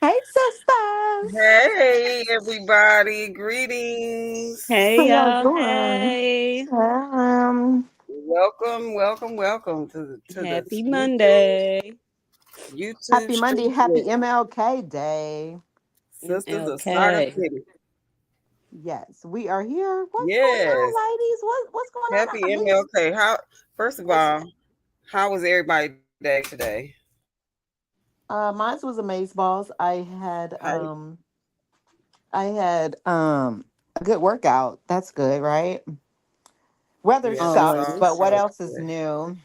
Hey, sisters. Hey, everybody. Greetings. How Hey y'all y'all, doing? hey. Welcome to the Happy Monday. YouTube Happy Monday. street Happy with MLK Day. Sisters of Saga MLK. City. Yes, we are here. What's going Yes. on, ladies? What's going on? Happy MLK. First of What's all, how was everybody's day today? Mine was amazeballs. How, I had a good workout. That's good, right? Weather yeah, that's sucks, all. but Always. what All else is good. new?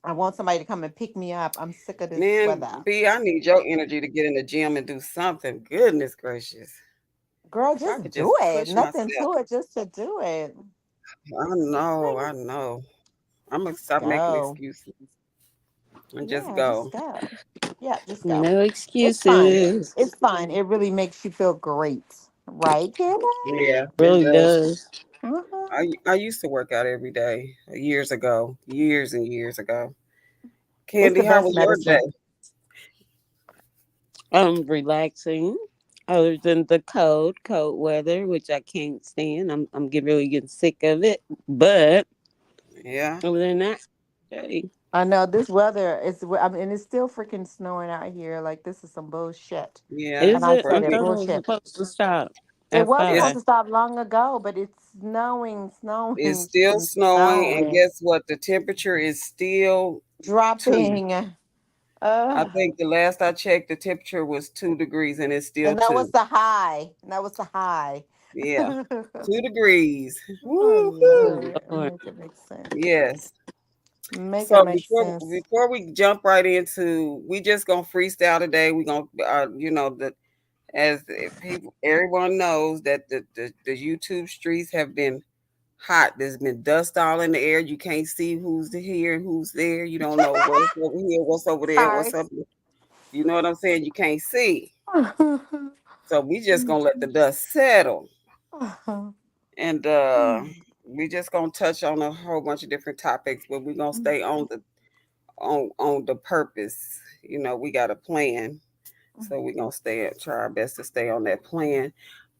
I want somebody to come and pick me up. I'm sick of this Man, weather. B, I need your energy to get in the gym and do something. Goodness gracious. Girl, If I just could do just it. push Nothing myself. to it, just to do it. I know. I'm going to Just stop making go. excuses and just Yeah, just go. go. Yeah, just go. No It's fun. excuses. It's fun. It really makes you feel great. Right, Candy? Yeah, it Really does. does. Uh-huh. I used to work out every day years ago, years and years ago. It's Candy, the how best was your medicine. day? I'm relaxing. Other than the cold weather, which I can't stand. I'm really getting sick of it. But Yeah, other than that, hey. I know this weather is, I mean, and it's still freaking snowing out here. Like, this is some bullshit. yeah. And Is I it? For said I it, me, thought it was bullshit. supposed to stop It at was it's supposed 5. to stop long ago, but it's snowing, it's snowing, still and snowing, and snowing, guess what? The temperature is still 2. dropping. I Uh, think the last I checked, the temperature was 2 degrees, and it's still and that was 2. the high. That was the high. Yeah, 2 degrees. Oh, Oh, Woo-hoo. Lord. Lord. Make it make sense. Yes. Make it So make sense. before we jump right into, we just gonna freestyle today. We gonna the as people everyone knows that the YouTube streets have been hot. There's been dust all in the air. You can't see who's here and who's there. You don't know what's over here, what's over there, what's Sorry. up. You know what I'm saying? You can't see. So we just gonna let the dust settle, and we just gonna touch on a whole bunch of different topics, but we're gonna stay on the purpose. We got a plan, so we're gonna try our best to stay on that plan.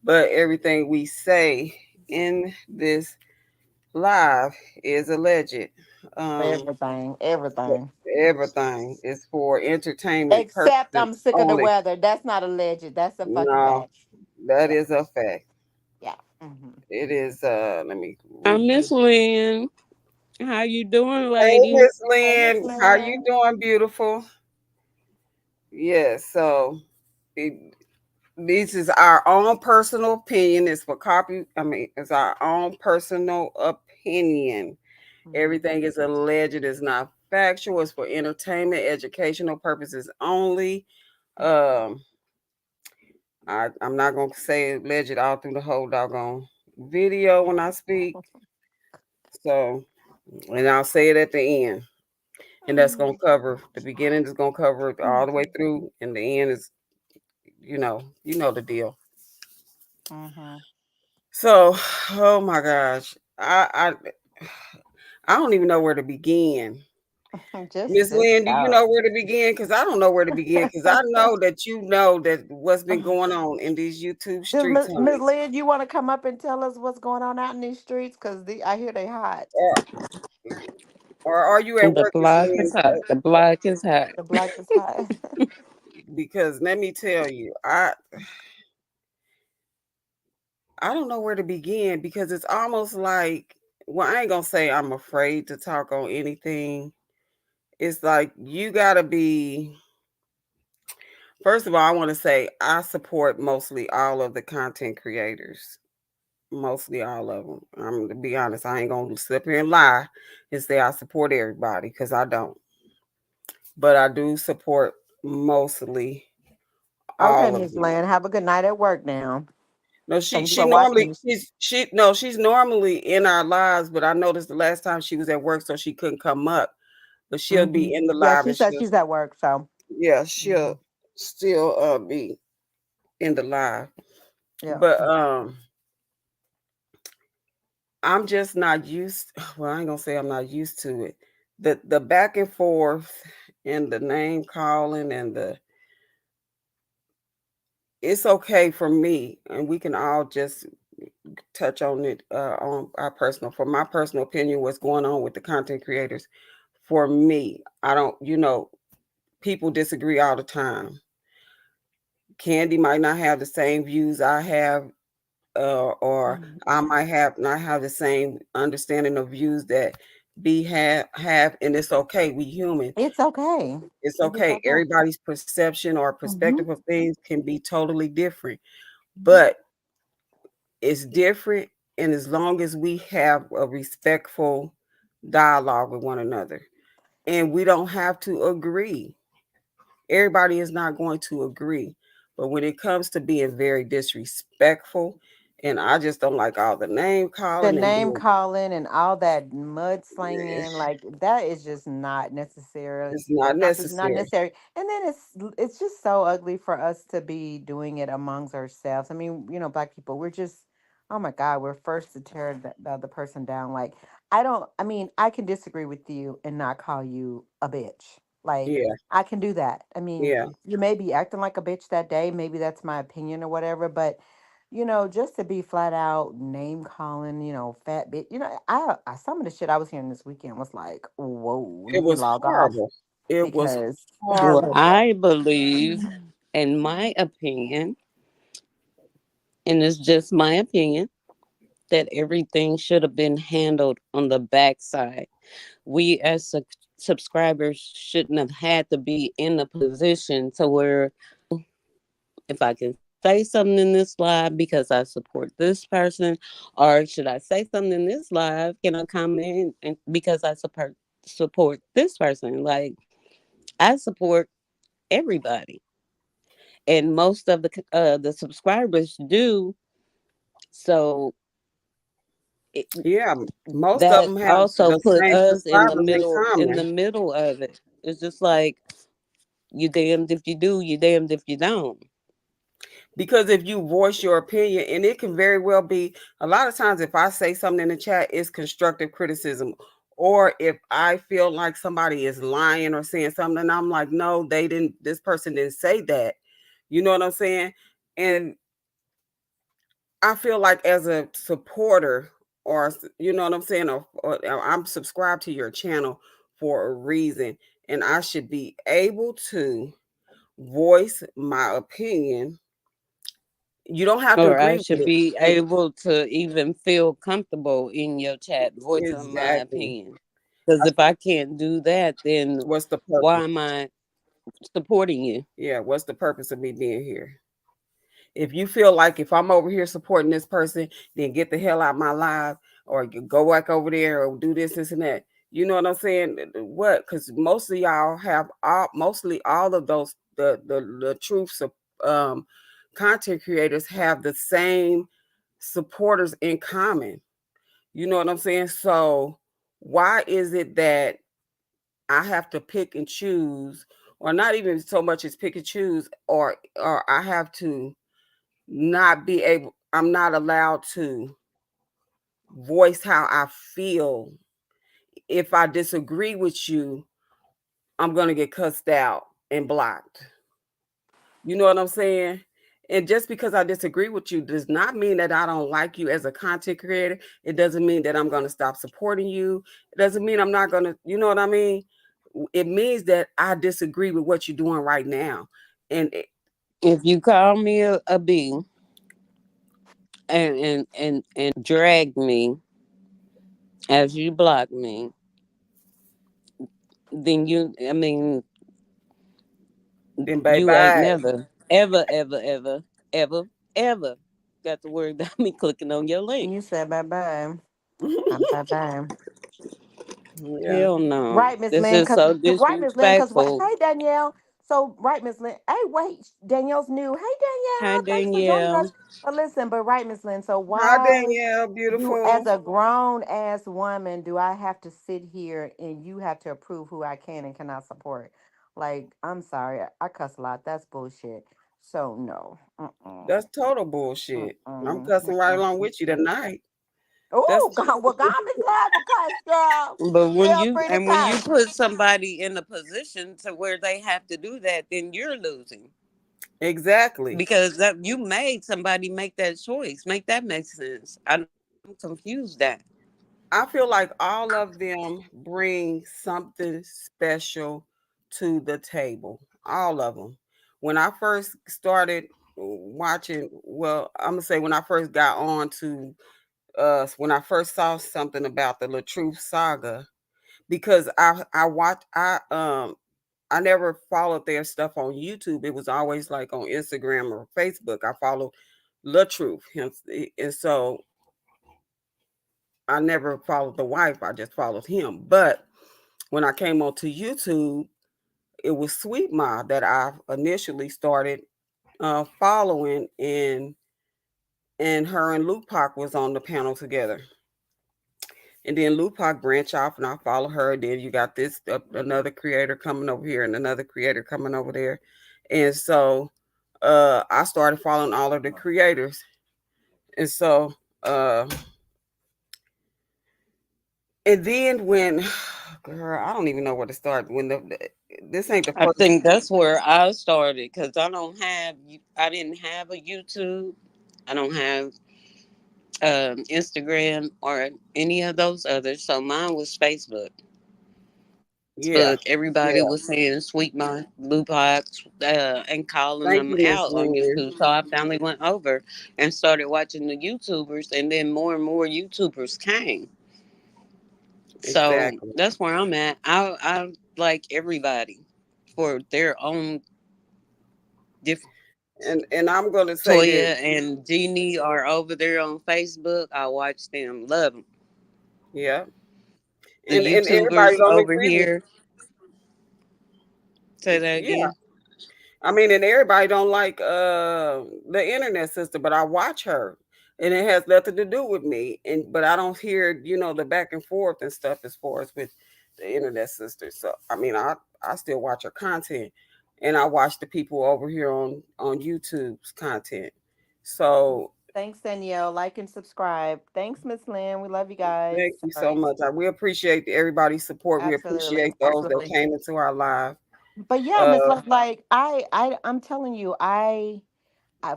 But everything we say in this live is alleged. Um, Everything, but everything. everything is for entertainment Except purposes I'm sick of the only. weather. That's not alleged. That's a fucking No, fact. that Yeah, is a fact. yeah. Hmm. It is. Let me I read Miss this. Lynn. How you doing, Hey, lady? Miss Hey, Miss Lynn, how you Lynn. doing, beautiful? Yes. So it, this is our own personal opinion. It's for copy. I mean, it's our own personal opinion. Mhm. Everything is alleged. It's not factual. It's for entertainment, educational purposes only. Um, I'm not gonna say alleged all through the whole doggone video when I speak. So, and I'll say it at the end, and that's gonna cover the beginning. Is gonna cover it all the way through, and the end is, you know the deal. Mhm. So, oh my gosh, I don't even know where to begin. Miss Just Lynn, do you go. know where to begin? Because I don't know where to begin. Because I know that you know that what's been going on in these YouTube Does streets, Miss honey. Lynn, you want to come up and tell us what's going on out in these streets? Cause I hear they hot. Or, or are you at The work, Miss block Lynn? is hot. The block is hot. The block is hot. Because let me tell you, I don't know where to begin because it's almost like, well, I ain't gonna say I'm afraid to talk on anything. It's like you gotta be. First of all, I want to say I support mostly all of the content creators. Mostly all of them. I'm to be honest. I ain't gonna sit here and lie and say I support everybody because I don't. But I do support mostly Okay, all of Miss them. Lynn, have a good night at work now. No, she Thank you she for watching normally this. she's normally in our lives, but I noticed the last time she was at work, so she couldn't come up. But she'll be in the Yeah, live she and said she's at work, so she'll mhm. still be in the live. Yeah. But I'm just not used. Well, I ain't gonna say I'm not used to it. The back and forth and the name calling and the it's okay for me, and we can all just touch on it on our personal for my personal opinion what's going on with the content creators. For me, I don't, people disagree all the time. Candy might not have the same views I have, or Mhm. I might have not have the same understanding of views that B have, and it's okay. We human. It's okay. It's It is okay. okay. Everybody's perception or perspective Hmm. of things can be totally different, but it's different. And as long as we have a respectful dialogue with one another, and we don't have to agree, everybody is not going to agree. But when it comes to being very disrespectful, and I just don't like all the name The calling and name being, calling and all that mud slinging, eh, like that is just not necessarily it's not not necessary. necessary. And then it's just so ugly for us to be doing it amongst ourselves. I mean, black people, we're just, oh my God, we're first to tear the other person down. Like, I mean, I can disagree with you and not call you a bitch. Like, Yeah, I can do that. I mean, yeah, you may be acting like a bitch that day. Maybe that's my opinion or whatever, but just to be flat out name calling, fat bit. I some of the shit I was hearing this weekend was like, whoa, it let me was log off horrible. It was because Well, horrible. I believe, in my opinion, and it's just my opinion, that everything should have been handled on the backside. We as subscribers shouldn't have had to be in a position to where if I can say something in this live because I support this person, or should I say something in this live? Can I comment and because I support this person? Like I support everybody, and most of the subscribers do. So it, Yeah, most of that them have also the put same us in the subscribers in middle common. of it. It's just like you damned if you do, you damned if you don't. Because if you voice your opinion, and it can very well be a lot of times if I say something in the chat, it's constructive criticism. Or if I feel like somebody is lying or saying something, and I'm like, no, they didn't, this person didn't say that. You know what I'm saying? And I feel like as a supporter, or you know what I'm saying, or I'm subscribed to your channel for a reason, and I should be able to voice my opinion. You don't have to Or I agree with should it. be And able to even feel comfortable in your chat voicing my exactly. opinion. Because That's if I can't do that, then what's the why purpose? am I supporting you? Yeah, what's the purpose of me being here? If you feel like if I'm over here supporting this person, then get the hell out my life, or go back over there, or do this and that. You know what I'm saying? What? Because most of y'all have mostly all of those the truths of um, content creators have the same supporters in common. You know what I'm saying? So why is it that I have to pick and choose, or not even so much as pick and choose, or I have to not be able, I'm not allowed to voice how I feel. If I disagree with you, I'm going to get cussed out and blocked. You know what I'm saying? And just because I disagree with you does not mean that I don't like you as a content creator. It doesn't mean that I'm going to stop supporting you. It doesn't mean I'm not going to, you know what I mean? It means that I disagree with what you're doing right now. And If you call me a B and drag me as you block me, then I mean, then bye you ain't bye. never, ever, ever, ever, ever, ever got to worry about me clicking on your link. you said bye bye. I'm bye bye. Yeah. Hell no. Right, Miss This Lynn, is because so right, Miss Lynn, because disrespectful. hey Danielle. So right, Miss Lynn. Hey, wait, Danielle's new. Hey Hi, Danielle, thanks for joining us. Danielle. But listen, but right, Miss Lynn. So Hi, why Danielle, do, as beautiful. a grown ass woman, do I have to sit here and you have to approve who I can and cannot support? Like, I'm sorry, I cuss a lot. That's bullshit. So no. That's total bullshit. I'm Mm-mm, cussing right mm-mm. along with you tonight. Oh, That's God, well, God be glad because, girl, But feel free to when you cuss. put somebody in a position to where they have to do that, then you're losing exactly. because that you made somebody make that choice. Make that make sense. I'm confused that. I feel like all of them bring something special to the table. All of them. When I first started watching, well, I'm gonna say when I first got on to when I first saw something about the Truth saga, because I never followed their stuff on YouTube. It was always like on Instagram or Facebook. I followed Truth, and so I never followed the wife. I just followed him. But when I came onto YouTube, it was Sweet Ma that I initially started following, and her and Lupac was on the panel together. And then Lupac branch off, and I follow her. Then you got this another creator coming over here, and another creator coming over there, and so I started following all of the creators, and so uh, and then when, girl, I don't even know where to start. When this ain't the I first. think that's where I started because I didn't have a YouTube. I don't have Instagram or any of those others. So mine was Facebook. Yeah, Everybody yeah. was saying Sweet My Lupac and calling Thank them you, Miss out on Lynn. YouTube. So I finally went over and started watching the YouTubers, and then more and more YouTubers came. So Exactly. that's where I'm at. I like everybody for their own different. And I'm gonna say that, Toya and Jeannie are over there on Facebook. I watch them. Love them. yeah. The And everybody YouTubers don't over agree with, here. Say that yeah. again. I mean, and everybody don't like the internet sister, but I watch her, and it has nothing to do with me. And but I don't hear, the back and forth and stuff as far as with the internet sister. So I mean, I still watch her content, and I watch the people over here on YouTube's content. So Thanks, Danielle. Like and subscribe. Thanks, Miss Lynn. We love you guys. thank you so Sorry. much. We appreciate everybody's support. We Absolutely. appreciate those that Absolutely. came into our live. But yeah, Uh, Miss Love, like I'm telling you,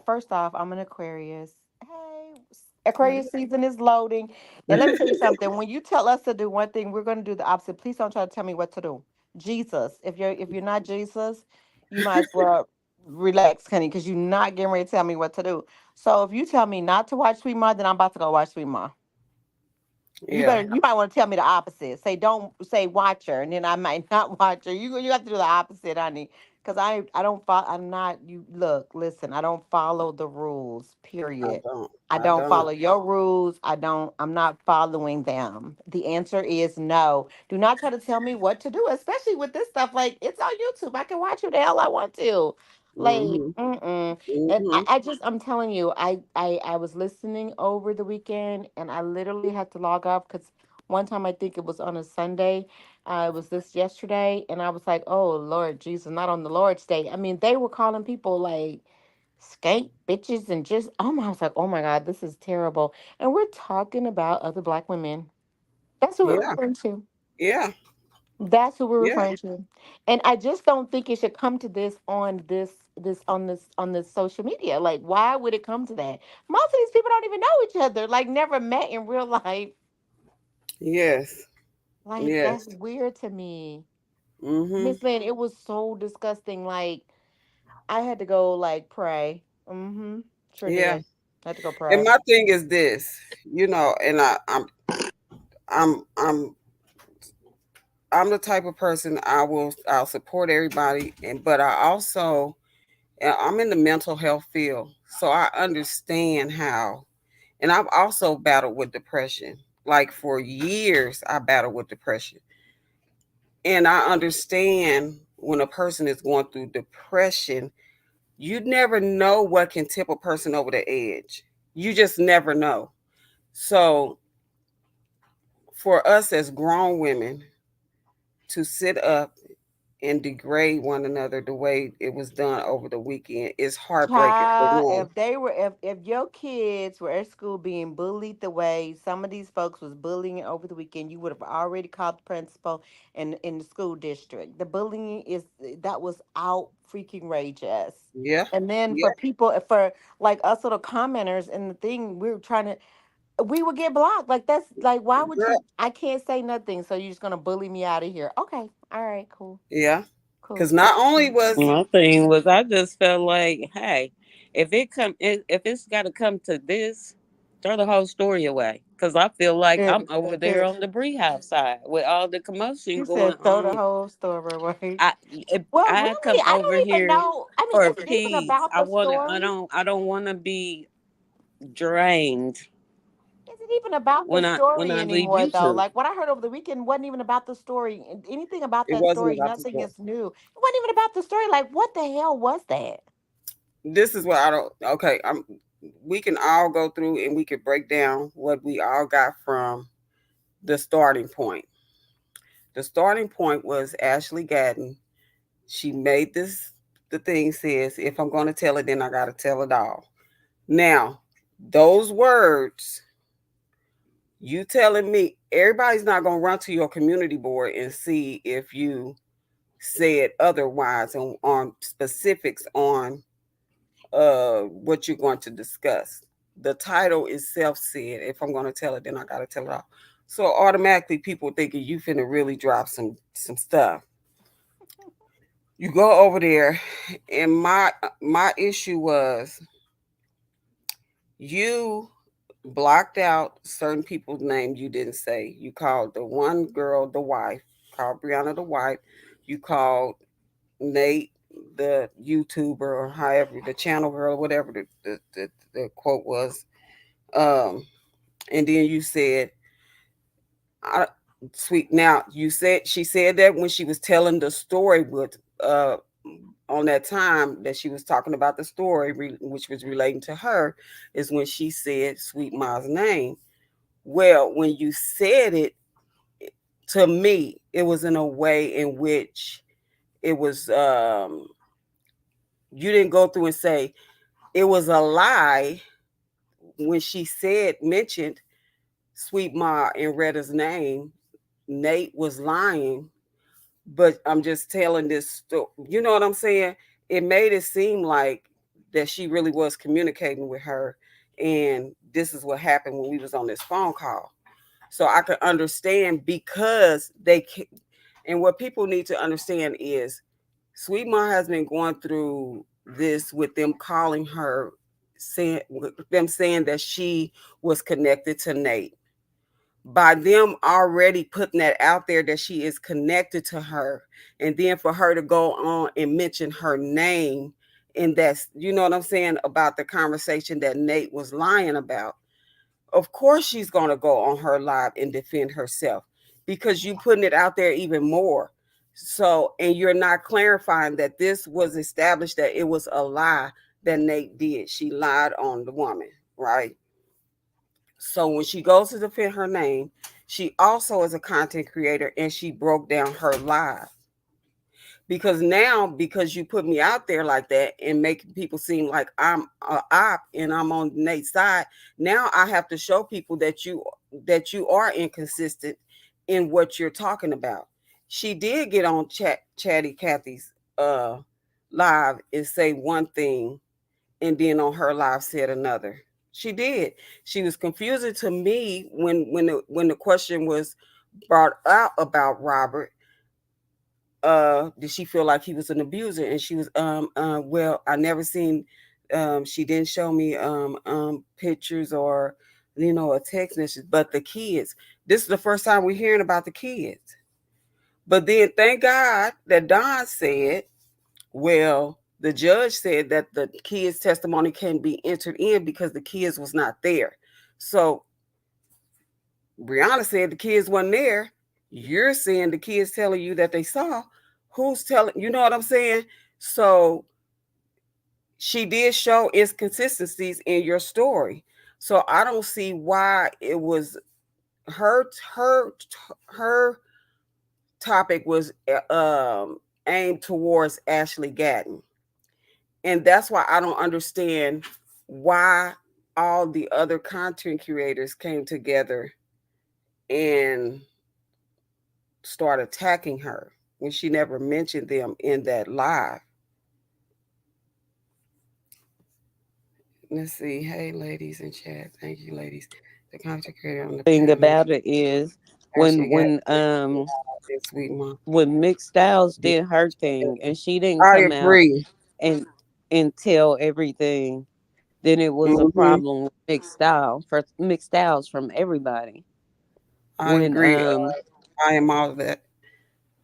first off, I'm an Aquarius. Hey, Aquarius season is loading. And let me tell you something. When you tell us to do one thing, we're going to do the opposite. Please don't try to tell me what to do. Jesus, if you're not Jesus, you might as well relax, honey, because you're not getting ready to tell me what to do. So if you tell me not to watch Sweet Ma, then I'm about to go watch Sweet Ma. yeah, You might want to tell me the opposite. Say don't say watch her, and then I might not watch her. You have to do the opposite, honey. Because I don't follow. I'm not. You look, listen. I don't follow the rules. I Period. don't. I I don't don't. follow your rules. I don't. I'm not following them. The answer is no. Do not try to tell me what to do, especially with this stuff. Like it's on YouTube. I can watch what the hell I want to. Like, Mhm. mm-mm. And Mhm. I'm telling you, I was listening over the weekend, and I literally had to log off because one time I think it was on a Sunday. It was this yesterday, and I was like, "Oh Lord Jesus, not on the Lord's day." I mean, they were calling people like skank bitches and just I was like, "Oh my God, this is terrible." And we're talking about other black women. That's who we're Yeah. referring to. Yeah. That's who we're Yeah. referring to. And I just don't think it should come to this on this social media. Like, why would it come to that? Most of these people don't even know each other, like never met in real life. Yes. Like, that's Yes. weird to me. Mhm. Miss Lynn, it was so disgusting. Like, I had to go like pray. Mm-hmm. Sure Yeah. did. I had to go And pray. my thing is this, and I'm I'm I'm the type of person I'll support everybody, but I also I'm in the mental health field, so I understand how. And I've also battled with depression. Like for years, I battled with depression. And I understand when a person is going through depression, you never know what can tip a person over the edge. You just never know. So, for us as grown women to sit up and degrade one another the way it was done over the weekend is heartbreaking for Child, one. if they were, if your kids were at school being bullied the way some of these folks was bullying over the weekend, you would have already called the principal and in the school district. The bullying is that was out freaking rageous. Yeah, And then yeah, for people, for like us little commenters and the thing, we were trying to, we would get blocked. Like that's like, why would girl, you? I can't say nothing, so you're just gonna bully me out of here? Okay, all right, cool, yeah. cool. Because not only was My thing was, I just felt like, hey, if it's got to come to this, throw the whole story away. Because I feel like I'm over there on the Bree House side with all the commotion You going said throw the on. whole story away. I if Well, I really, come I over don't even here know. I mean, for is it even peace. about the story? I don't want to be drained Is it even about the when story I leave anymore, though? YouTube. Like what I heard over the weekend wasn't even about the story. Anything about it that wasn't story, about the nothing sport. is new. It wasn't even about the story. Like what the hell was that? This is what I don't. Okay, we can all go through and we can break down what we all got from the starting point. The starting point was Ashley Gadden. She made this. The thing says, if I'm going to tell it, then I got to tell it all. Now, those words, you telling me, everybody's not going to run to your community board and see if you said otherwise on specifics on what you're going to discuss. The title itself said, if I'm going to tell it, then I got to tell it all. So automatically people thinking you finna really drop some stuff. You go over there, and my issue was you blocked out certain people's names you didn't say. You called the one girl the wife, called Brianna the wife. You called Nate the YouTuber or however the channel girl, whatever the quote was. Um, and then you said, I, "Sweet." Now you said she said that when she was telling the story with on that time that she was talking about the story, which was relating to her, is when she said Sweet Ma's name. Well, when you said it to me, it was in a way in which it was you didn't go through and say it was a lie when she said mentioned Sweet Ma in Retta's name. Nate was lying, but I'm just telling this story. You know what I'm saying? It made it seem like that she really was communicating with her, and this is what happened when we was on this phone call. So I could understand because and what people need to understand is Sweet Ma has been going through this with them calling her, saying with them saying that she was connected to Nate. By them already putting that out there that she is connected to her, and then for her to go on and mention her name, and that's, you know what I'm saying, about the conversation that Nate was lying about, of course she's going to go on her live and defend herself because you putting it out there even more. So, and you're not clarifying that this was established that it was a lie that Nate did. She lied on the woman, right? So when she goes to defend her name, she also is a content creator and she broke down her live. Because now, because you put me out there like that and making people seem like I'm a op and I'm on Nate's side, now I have to show people that you are inconsistent in what you're talking about. She did get on Chatty Cathy's live and say one thing, and then on her live said another. She did. She was confusing to me when the question was brought out about Robert. Did she feel like he was an abuser? And she was well, I never seen, she didn't show me pictures or, you know, a text message, but the kids. This is the first time we're hearing about the kids. But then thank God that Don said, well, the judge said that the kids' testimony can be entered in because the kids was not there. So Brianna said the kids wasn't there. You're saying the kids telling you that they saw. Who's telling? You know what I'm saying? So she did show inconsistencies in your story. So I don't see why it was her her her topic was aimed towards Ashley Gatton. And that's why I don't understand why all the other content creators came together and start attacking her when she never mentioned them in that live. Let's see. Hey, ladies in chat. Thank you, ladies. The content creator on the Thing panel about it is actually when got when um this sweet mom. when Mixed Styles did her thing and she didn't I come out agree. and tell everything, then it was a Hmm. problem with Mixed Styles from everybody. I When agree. I am all of that.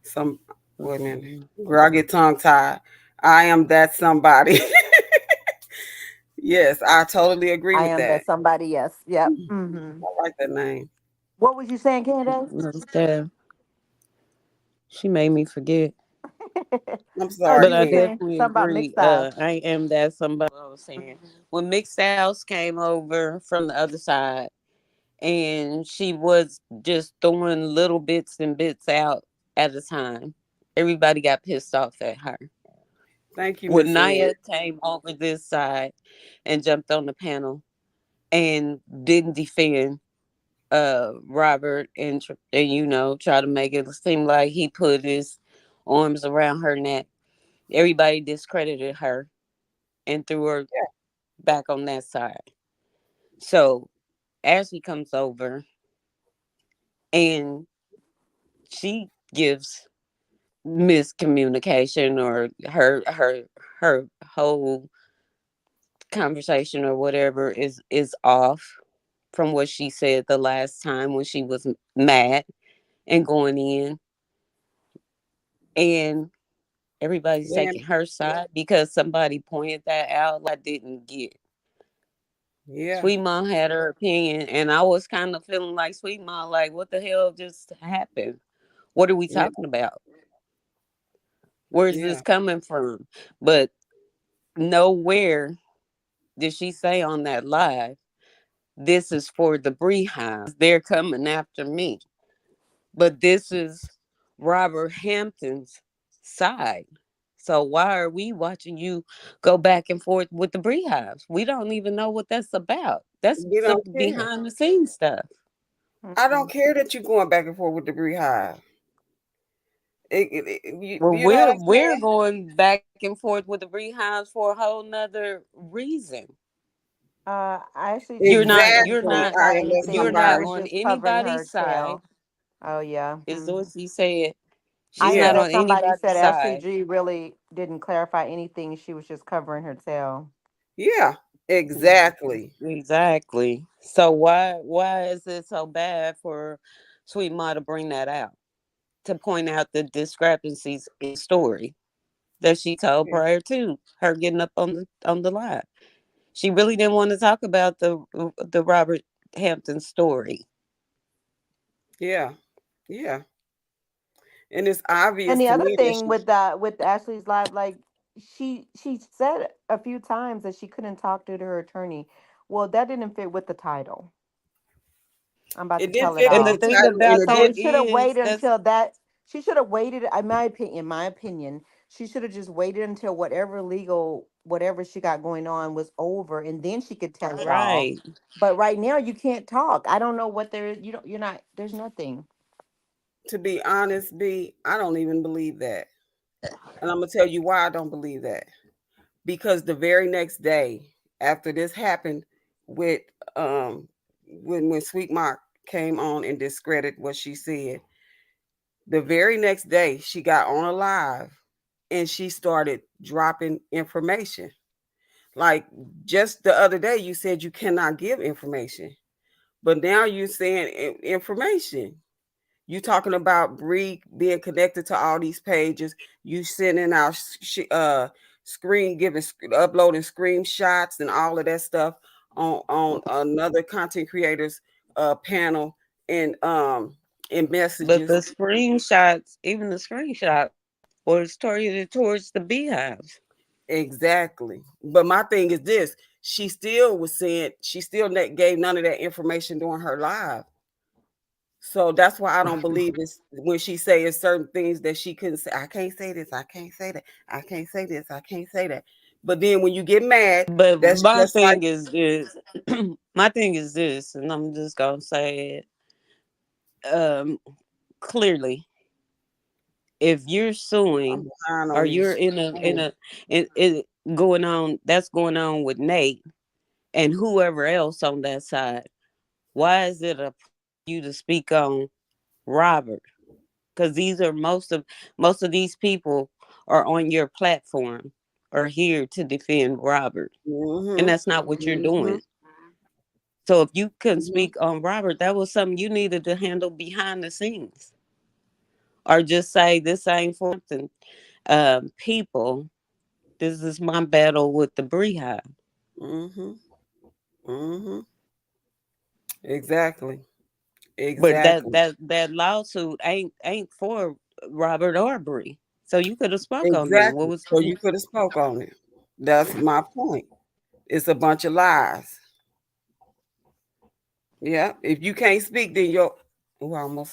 Some women, girl, I get tongue tied. I am that somebody. Yes, I totally agree I with am that. that somebody. Yes. Yep. I like that name. What was you saying, Candace? Damn, she made me forget. I'm Oh, sorry, But you I were Ken. saying definitely something about agree. mixed styles. I am that somebody I was saying. Mhm. When Mixed Styles came over from the other side and she was just throwing little bits and bits out at a time, everybody got pissed off at her. Thank you, When Miss Lynn. Naya came over this side and jumped on the panel and didn't defend Robert and try to make it seem like he put his arms around her neck, everybody discredited her and threw her back on that side. So Ashley comes over and she gives miscommunication, or her whole conversation or whatever is off from what she said the last time when she was mad and going in, and everybody's Lynn, taking her side because somebody pointed that out. I didn't get. yeah, Sweet Mom had her opinion, and I was kind of feeling like Sweet Mom, like, what the hell just happened? What are we yeah, talking about? Where's yeah, this coming from? But nowhere did she say on that live, this is for the Beehive. They're coming after me. But this is Robert Hampton's side. So why are we watching you go back and forth with the Beehives? We don't even know what that's about. That's we the don't care. behind the scenes stuff. I don't Mm-mm. care that you're going back and forth with the Beehive. Well, You know what I'm we're saying? going back and forth with the Beehives for a whole nother reason. I actually You're didn't not hear you're Exactly. anything not I about am that anything. you're She not somebody. was on just covering anybody's her side. tail. Oh yeah. Is Hmm. Dorsey said. I She's heard not Yeah, that on somebody anybody's said Ashley side. G really didn't clarify anything. She was just covering her tail. yeah, exactly. Exactly. So why is it so bad for Sweet Ma to bring that out? To point out the discrepancies in story that she told Yeah, prior to her getting up on the live. She really didn't want to talk about the Robert Hampton story. yeah, yeah. And it's And obvious the to other me that thing she with Ashley's live, like she said a few times that she couldn't talk to her attorney. Well, that didn't fit with the title. I'm about to it didn't tell it fit And with the the all. thing title, and about it So that didn't. it should have is waited that's until that. She should have waited. In my opinion, she should have just waited until whatever legal, whatever she got going on was over, and then she could tell it all. right. But right now, you can't talk. I don't know what there is. You don't. You're not. There's nothing. To be honest, B, I don't even believe that, and I'm gonna tell you why I don't believe that. Because the very next day after this happened, with um, when Sweet Mark came on and discredited what she said, the very next day she got on a live and she started dropping information. Like, just the other day, you said you cannot give information, but now you're saying information. You talking about Bree being connected to all these pages. You sending out screen giving uploading screenshots and all of that stuff on another content creators panel and in But messages. even the screenshots, was targeted towards the beehives. Exactly. But my thing is this: she still was saying she still gave none of that information during her live. So that's why I don't believe this when she says certain things that she couldn't say. I can't say this. I can't say that. I can't say this. I can't say that. But then when you get mad, But that's my just like thing is this. My thing is this, and I'm just gonna say it clearly. If you're I'm suing behind or on you're these. in a it going on that's going on with Nate and whoever else on that side, why is it a you to speak on Robert? Because these are most of these people are on your platform are here to defend Robert, and Mm-hmm. that's not what you're Mm-hmm. doing. So if you couldn't Mm-hmm. speak on Robert, that was something you needed to handle behind the scenes, or just say this ain't for something. People, this is my battle with the Beehive. Mm-hmm. Mm-hmm. Exactly. But that Exactly. that that lawsuit ain't for Robert Arbery. So you could have spoke on that. What Exactly. was So you could have spoke on it. That's my point. It's a bunch of lies. Yeah. If you can't speak, then your oh,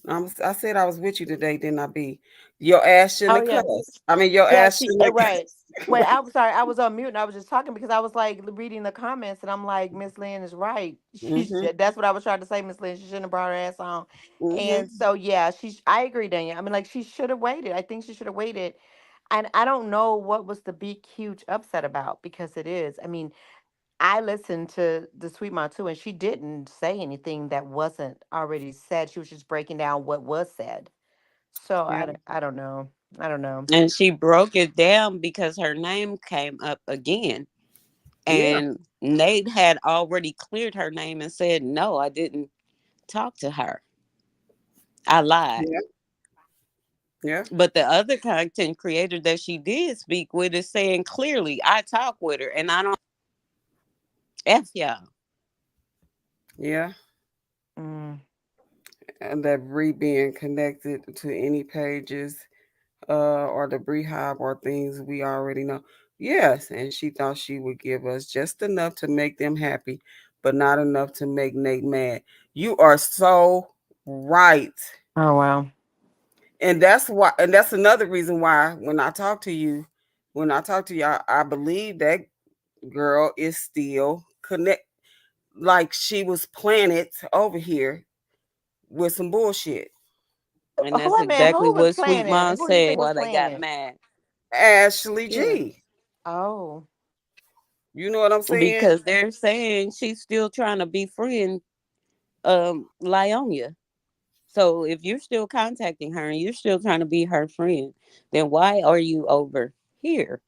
I said I was with you today, didn't I be? Your ass shouldn't Oh have yeah, cussed. I mean your yeah. ass She shouldn't have right. Wait, cussed. I'm sorry. I was on mute and I was just talking because I was like reading the comments and I'm like, Miss Lynn is right. Mm-hmm. That's what I was trying to say, Miss Lynn. She shouldn't have brought her ass on. Mm-hmm. And so yeah, I agree, Danielle. I mean, like she should have waited. I think she should have waited. And I don't know what was the big, huge upset about because it is. I mean, I listened to the Sweet Mom too, and she didn't say anything that wasn't already said. She was just breaking down what was said. So Yeah. I don't know. I don't know. and she broke it down because her name came up again. Yeah. And Nate had already cleared her name and said, no, I didn't talk to her. I lied. Yeah. Yeah. But the other content creator that she did speak with is saying clearly, I talk with her and I don't F y'all. Yeah. Mm. And that Bree being connected to any pages or the Beehive or things we already know. Yes, and she thought she would give us just enough to make them happy, but not enough to make Nate mad. You are so right. Oh wow. And that's why and that's another reason why when I talk to y'all, I believe that girl is still connect like she was planted over here with some bullshit. And Who that's I mean, exactly who was what Sweet playing it? Mom Who do you said think was while they playing got it? mad. Ashley Yeah. G. Oh. You know what I'm saying? Because they're saying she's still trying to befriend Lyonia. So if you're still contacting her and you're still trying to be her friend, then why are you over here?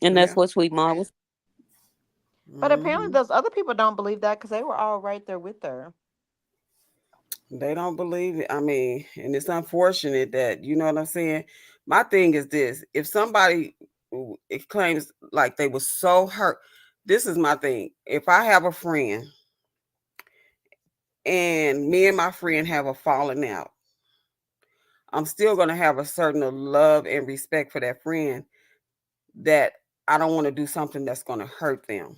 And Yeah. that's what Sweet Mom was. But apparently Hmm. those other people don't believe that because they were all right there with her. They don't believe it. I mean, and it's unfortunate that you know what I'm saying. My thing is this: if somebody it claims like they were so hurt, this is my thing. If I have a friend and me and my friend have a falling out, I'm still gonna have a certain love and respect for that friend. That I don't want to do something that's gonna hurt them.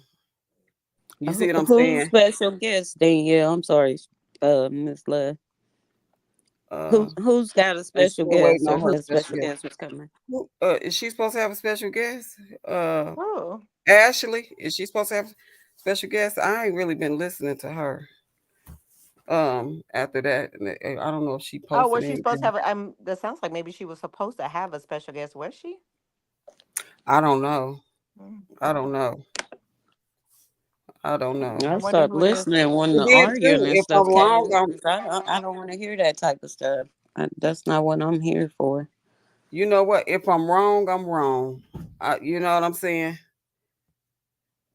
You see what I'm Who's saying? special guest, Danielle? I'm sorry, Miss Love. Uh, Who's got a I'm special still waiting guest or on her who special special guest. guest was coming? Is she supposed to have a special guest? Uh, Oh. Ashley, is she supposed to have special guests? I ain't really been listening to her. After that, and I don't know if she Oh, posted was she supposed to anything. have that sounds like maybe she was supposed to have a special guest, was she? I don't know. Mm, I don't okay. know. I don't know. I I wonder stopped who it is. listening when And the then arguing too, and if I'm stuff wrong, came. 'Cause I don't want to hear that type of stuff. That's not what I'm here for. you know what? If I'm wrong, I'm wrong. You know what I'm saying?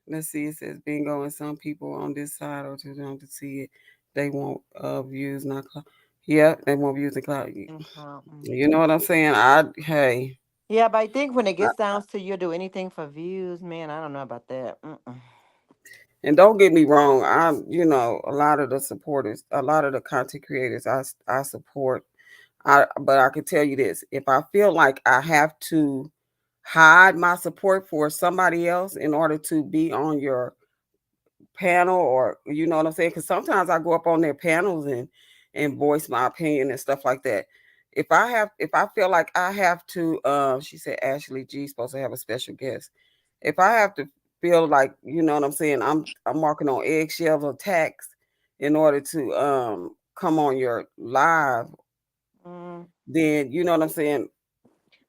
Let's see. It says bingo, and some people on this side or to them to see it, they want views, not clout. Yeah, they want views and clout. Mm. You know what I'm saying? I hey, Yeah, but I think when it gets down to you'll do anything for views, man, I don't know about that. Mm-mm. and don't get me wrong. I'm a lot of the supporters, a lot of the content creators, I support. But I can tell you this: if I feel like I have to hide my support for somebody else in order to be on your panel, or you know what I'm saying? Because sometimes I go up on their panels and voice my opinion and stuff like that. If I feel like I have to, she said Ashley G supposed to have a special guest. If I have to feel like, you know what I'm saying, I'm walking on eggshells or tacks in order to come on your live, Mm. then you know what I'm saying,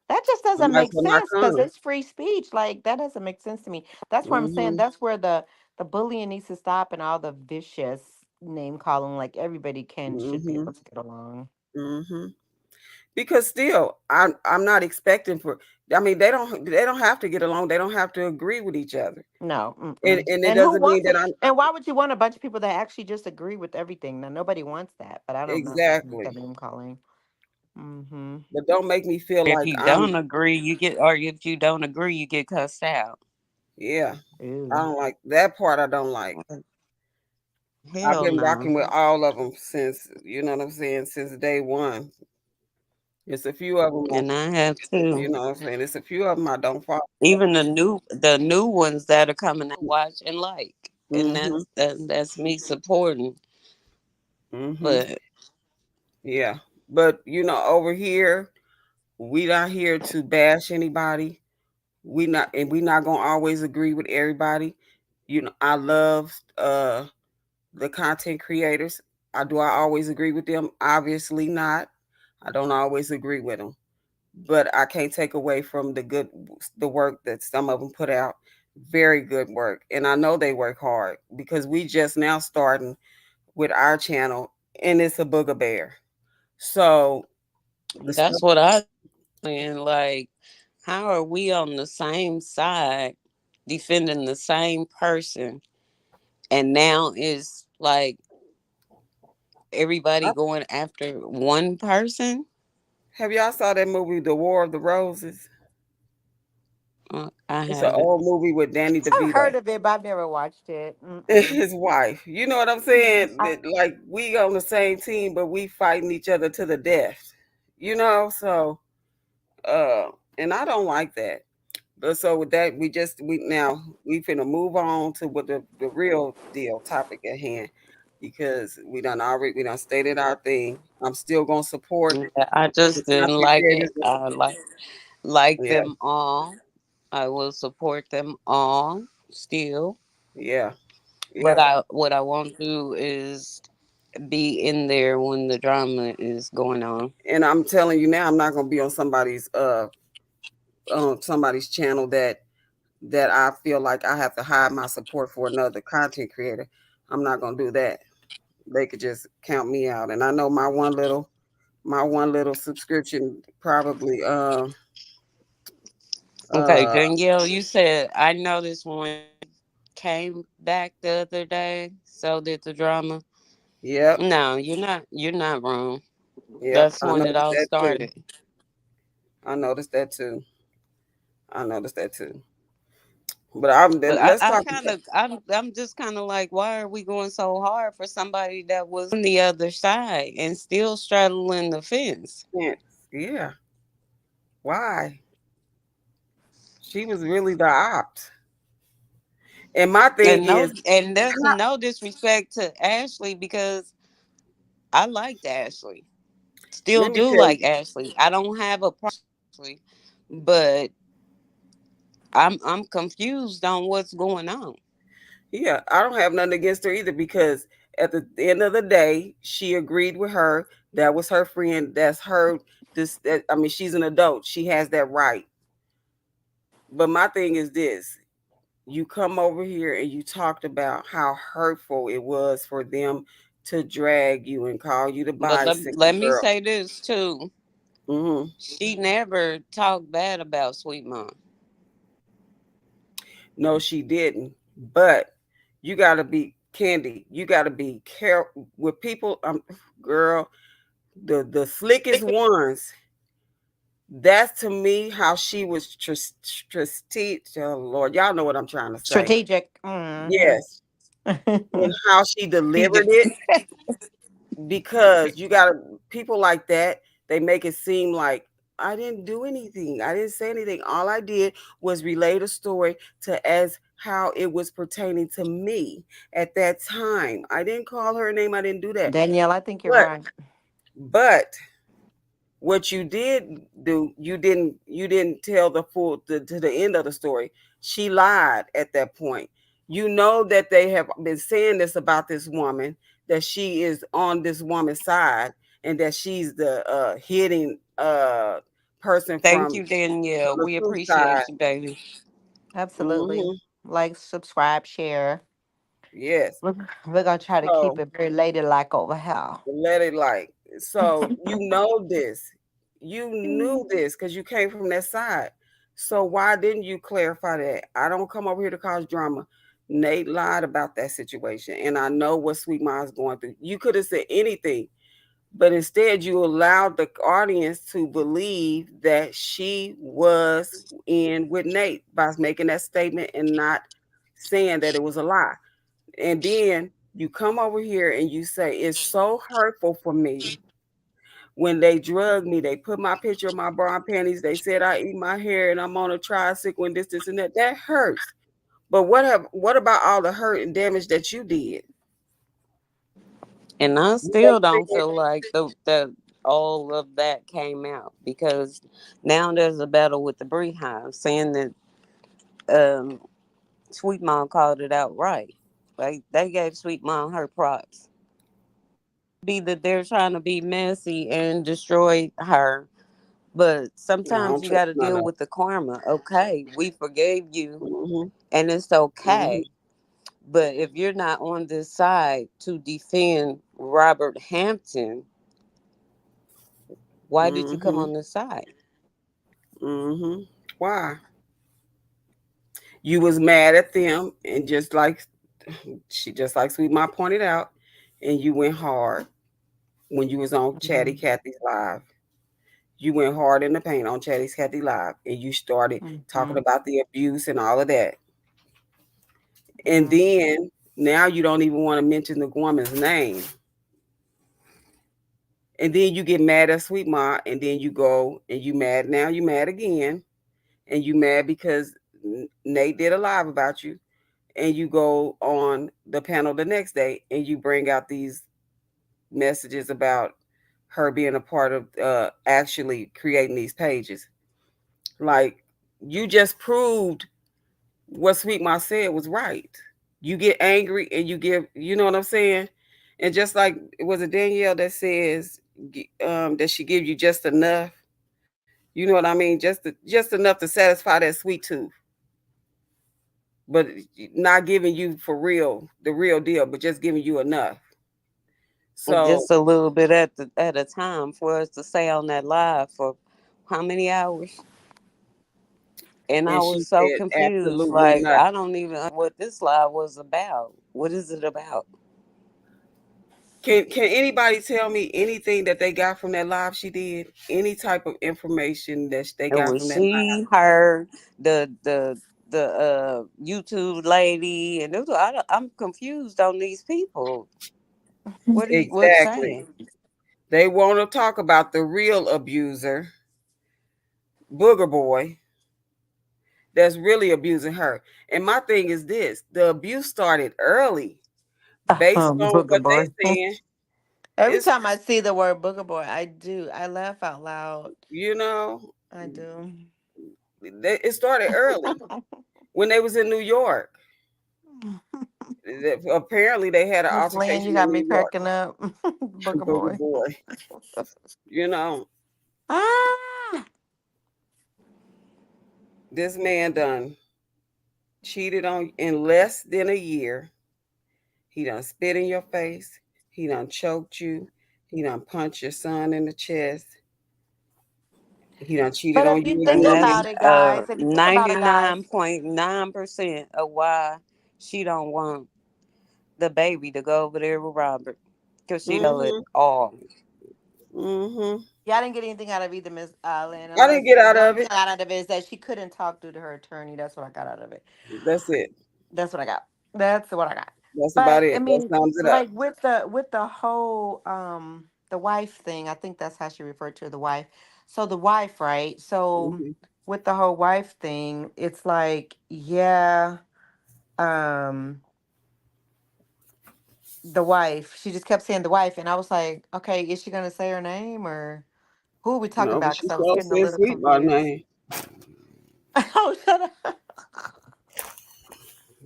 That just I doesn't might as make well not sense because come. it's free speech. Like that doesn't make sense to me. That's where I'm saying Mhm. that's where the bullying needs to stop and all the vicious name calling. Like everybody can should be Mhm. able to get along. Mhm. Because still, I'm not expecting for. I mean, they don't have to get along. They don't have to agree with each other, No. Mm-mm. and it And who doesn't mean wants that it? I'm And why would you want a bunch of people that actually just agree with everything? Now nobody wants that, but I don't know. The exactly. name calling. Mm-hmm. But don't make me feel If like you I'm. don't agree, you get, or if you don't agree, you get cussed out. Yeah, I Ooh. don't like that part. I don't like. I've Hell been no. rocking with all of them since, you know what I'm saying, since day one. It's a few of them, And I have you too. know what I'm saying. It's a few of them I don't follow. Even the new ones that are coming out, watch and like, and Mhm. that's me supporting. Mhm. But Yeah, but you know, over here we not here to bash anybody. We not gonna always agree with everybody. You know, I love the content creators. I always agree with them? Obviously not. I don't always agree with them, but I can't take away from the work that some of them put out. Very good work, and I know they work hard because we just now starting with our channel, and it's a booger. So the that's stuff. what I saying. Like, how are we on the same side defending the same person, and now it's like everybody going after one person? Have y'all saw that movie, The War of the Roses? I It's an haven't. old movie with Danny I've DeVito heard of it, but I've never watched it. and Mm-mm. his wife. You know what I'm saying? I, That like we on the same team, but we fighting each other to the death. You know, so uh, and I don't like that. But so with that, we now we finna move on to what the real deal topic at hand because we done stated our thing. I'm still gonna support Yeah, I the just didn't content like it. creators. I like Yeah, them all. I will support them all still. yeah, But yeah. I what I won't do is be in there when the drama is going on. And I'm telling you now, I'm not gonna be on somebody's channel that I feel like I have to hide my support for another content creator. I'm not gonna do that. They could just count me out. And I know my one little subscription probably Okay, uh Danielle, you said I noticed when you came back the other day, so did the drama. yep, No, you're not wrong. yep, That's I when it noticed all that too. started. I noticed that too. I noticed that too. But I'm But then let's I talk kind about of I'm just kind of like, why are we going so hard for somebody that was on the other side and still straddling the fence? Pence. Yeah. Why? She was really the opt. And my thing is, And there's and I, no disrespect to Ashley because I liked Ashley. Still let me do tell like you, Ashley. I don't have a problem with Ashley, but I'm confused on what's going on. yeah, I don't have nothing against her either because at the end of the day, she agreed with her. That was her friend. That's her. I mean, she's an adult. She has that right. But my thing is this: you come over here and you talked about how hurtful it was for them to drag you and call you the But bicycle let me girl. say this too. Hmm. She never talked bad about Sweet Mom. No, she didn't. But you got to be Candy. You got to be careful with people. Girl, the slickest ones. That's to me how she was strategic. Oh Lord, y'all know what I'm trying to say. strategic. Mm-hmm. Yes, and how she delivered it because you got people like that. They make it seem like I didn't do anything. I didn't say anything. All I did was relay the story to as how it was pertaining to me at that time. I didn't call her name. I didn't do that. Danielle, I think you're But right. but what you did do, you didn't tell the full to the end of the story. She lied at that point. You know that they have been saying this about this woman, that she is on this woman's side, and that she's the hitting person Thank from you, Danielle. the We truth side. appreciate you, baby. Absolutely. Hmm. Like, subscribe, share. Yes. We're, we're gonna try to keep So it very ladylike over here. let it like, so you know this. You knew this because you came from that side. So why didn't you clarify that? I don't come over here to cause drama. Nate lied about that situation, and I know what Sweet Mind's going through. You could have said anything, but instead you allowed the audience to believe that she was in with Nate by making that statement and not saying that it was a lie. And then you come over here and you say it's so hurtful for me when they drug me. They put my picture of my bra and panties. They said I eat my hair and I'm on a tricycle and this and that. That hurts. But what about all the hurt and damage that you did? And I You ain't still don't saying feel like the all of that came out because now there's a battle with the Beehive saying that um, Sweet Mom called it out right. Like they gave Sweet Mom her props. Be that they're trying to be messy and destroy her, but no, I sometimes don't you trust got to none deal of with the karma. Okay, we forgave that. you, Hmm. and it's Hmm. okay. But if you're not on this side to defend Robert Hampton, why did you come Hmm. on this side? Hmm. Why? You was mad at them, and just like Sweet Ma pointed out, and you went hard when you was on Chatty Mhm. Cathy's live. You went hard in the paint on Chatty Cathy live, and you started talking Mhm. about the abuse and all of that. And Mhm. then now you don't even want to mention the woman's name. And then you get mad at Sweet Ma, and then you go and you mad. Now you mad again, and you mad because Nate did a live about you, and you go on the panel the next day and you bring out these messages about her being a part of actually creating these pages. Like, you just proved what Sweet Ma said was right. You get angry and you give, you know what I'm saying? And just like it was a Danielle that says that she gives you just enough. You know what I mean? Just enough to satisfy that sweet tooth, but not giving you for real the real deal, but just giving you enough. So, Just a little bit at a time for us to stay on that live for how many hours? And I and she was so said confused. absolutely Like nothing. I don't even what this live was about. What is it about? Can anybody tell me anything that they got from that live she did? Any type of information that they It got was from that live? she, her, the YouTube lady, and I'm confused on these people. What are you what's Exactly. saying? They want to talk about the real abuser, Booger Boy, that's really abusing her. And my thing is this: the abuse started early, based on Booger what they boy. saying. Every It's time I see the word booger boy, I do. I laugh out loud. you know, I do. it started early when they was in New York. Apparently, they had an Miss Lynn, you altercation in got me New York. cracking up. Booger Booger boy. Boy, you know, Ah! this man done cheated on in less than a year. He done spit in your face. He done choked you. He done punched your son in the chest. He done cheated But if on you you think And again. that's about it, guys, if you think about it, guys, 99.9% of why she don't want the baby to go over there with Robert. Because she tell it Mm-hmm. all. Mm-hmm. y'all didn't get anything out of either, Miss Lynn, I didn't unless get out the only of thing it. I got out of it is that she couldn't talk due to her attorney. That's what I got out of it. That's it. That's what I got. That's what I got. That's about But I it. That mean, sums it up. like with the whole the wife thing, I think that's how she referred to the wife. So the wife, right? So Hmm. with the whole wife thing, it's like, yeah, um, the wife. She just kept saying the wife, and I was like, okay, is she gonna say her name or who are we talking No, but about? she Because I was sure getting a said little sweet by confused. name. Oh, shut up.